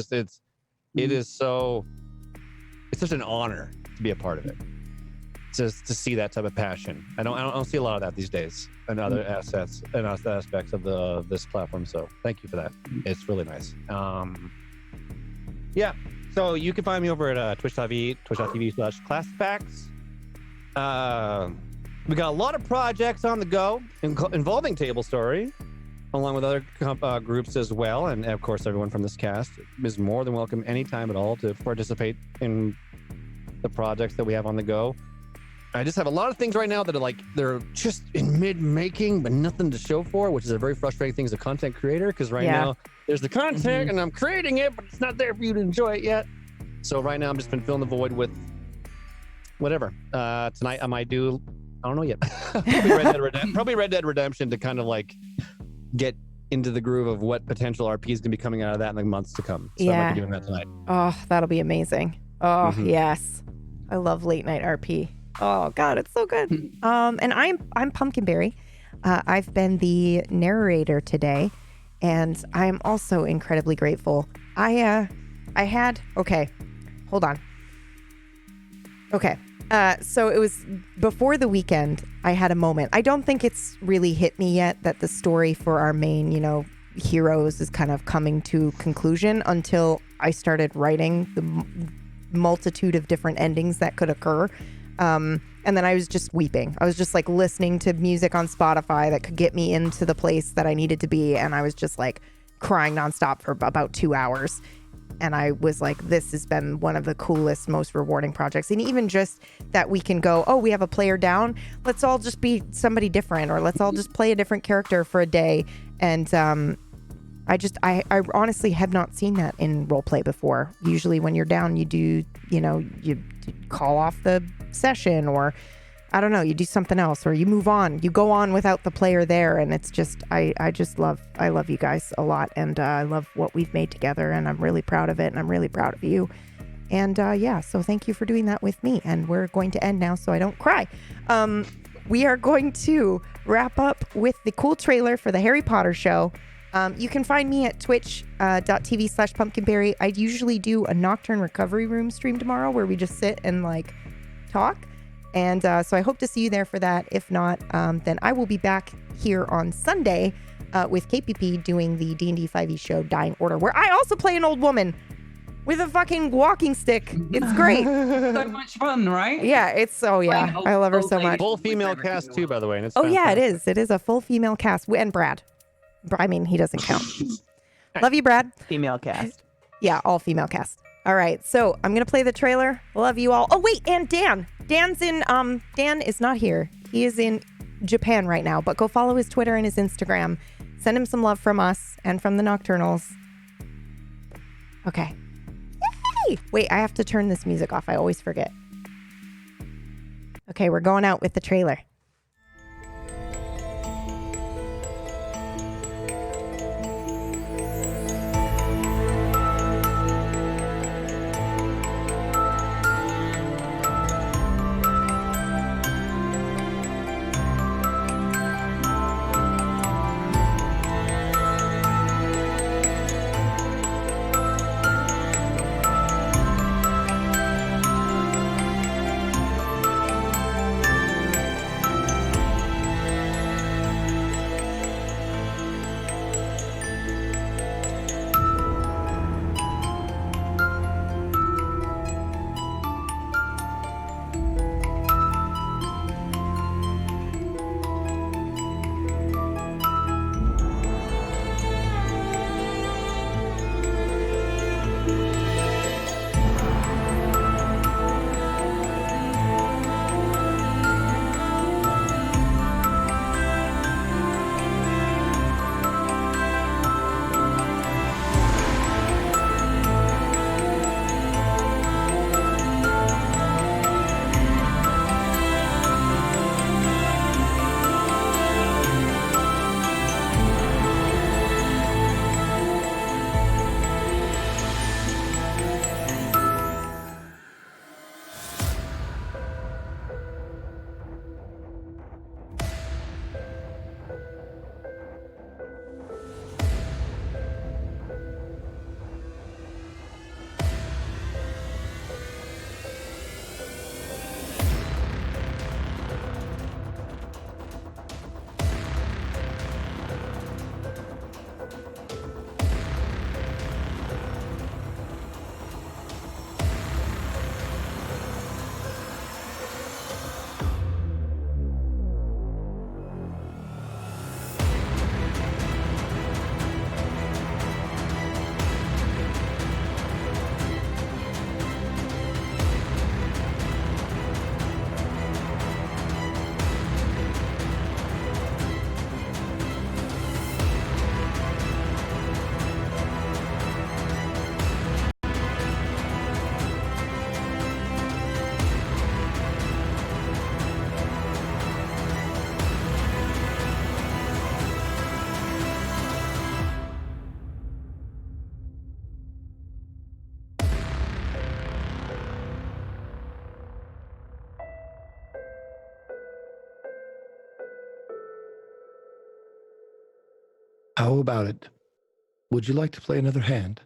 G: is so. It's such an honor to be a part of it. Just to see that type of passion. I don't see a lot of that these days, and other assets and other aspects of this platform. So thank you for that. It's really nice. Yeah. So you can find me over at twitch.tv/classifacts. We got a lot of projects on the go involving Table Story, along with other groups as well. And of course, everyone from this cast is more than welcome anytime at all to participate in the projects that we have on the go. I just have a lot of things right now that are like they're just in mid-making, but nothing to show for, which is a very frustrating thing as a content creator. Because right now there's the content and I'm creating it, but it's not there for you to enjoy it yet. So right now I'm just been filling the void with whatever. Tonight I might do, I don't know yet. probably Red Dead Redemption to kind of like get into the groove of what potential RPs can be coming out of that in the months to come. So I might be doing that tonight.
B: Oh, that'll be amazing. Oh yes, I love late night RP. Oh God, it's so good. And I'm Pumpkinberry. I've been the narrator today, and I'm also incredibly grateful. I had hold on. Okay, so it was before the weekend. I had a moment. I don't think it's really hit me yet that the story for our main, heroes is kind of coming to conclusion until I started writing the multitude of different endings that could occur. And then I was just weeping. I was just like listening to music on Spotify that could get me into the place that I needed to be. And I was just like crying nonstop for about 2 hours. And I was like, this has been one of the coolest, most rewarding projects. And even just that we can go, oh, we have a player down. Let's all just be somebody different, or let's all just play a different character for a day. And I honestly have not seen that in roleplay before. Usually when you're down, you do, you call off the session, or I don't know, you do something else, or you move on, you go on without the player there. And it's just, I love you guys a lot. And I love what we've made together, and I'm really proud of it. And I'm really proud of you. And so thank you for doing that with me. And we're going to end now so I don't cry. We are going to wrap up with the cool trailer for the Harry Potter show. You can find me at twitch.tv/pumpkinberry. I usually do a Nocturne recovery room stream tomorrow where we just sit and like talk. And so I hope to see you there for that. If not, then I will be back here on Sunday with KPP doing the D&D 5e show Dying Order, where I also play an old woman with a fucking walking stick. It's great.
E: So much fun, right?
B: Yeah, I love her so much.
G: Full female cast too, by the way. And it's
B: yeah, it is. It is a full female cast. And Brad. I mean, he doesn't count. Love you, Brad.
C: Female cast.
B: Yeah, all female cast. All right, so I'm gonna play the trailer. Love you all. Oh wait, and Dan. Dan is not here. He is in Japan right now, but go follow his Twitter and his Instagram. Send him some love from us and from the Nocturnals. Okay. Yay! Wait, I have to turn this music off. I always forget. Okay, we're going out with the trailer.
A: How about it? Would you like to play another hand?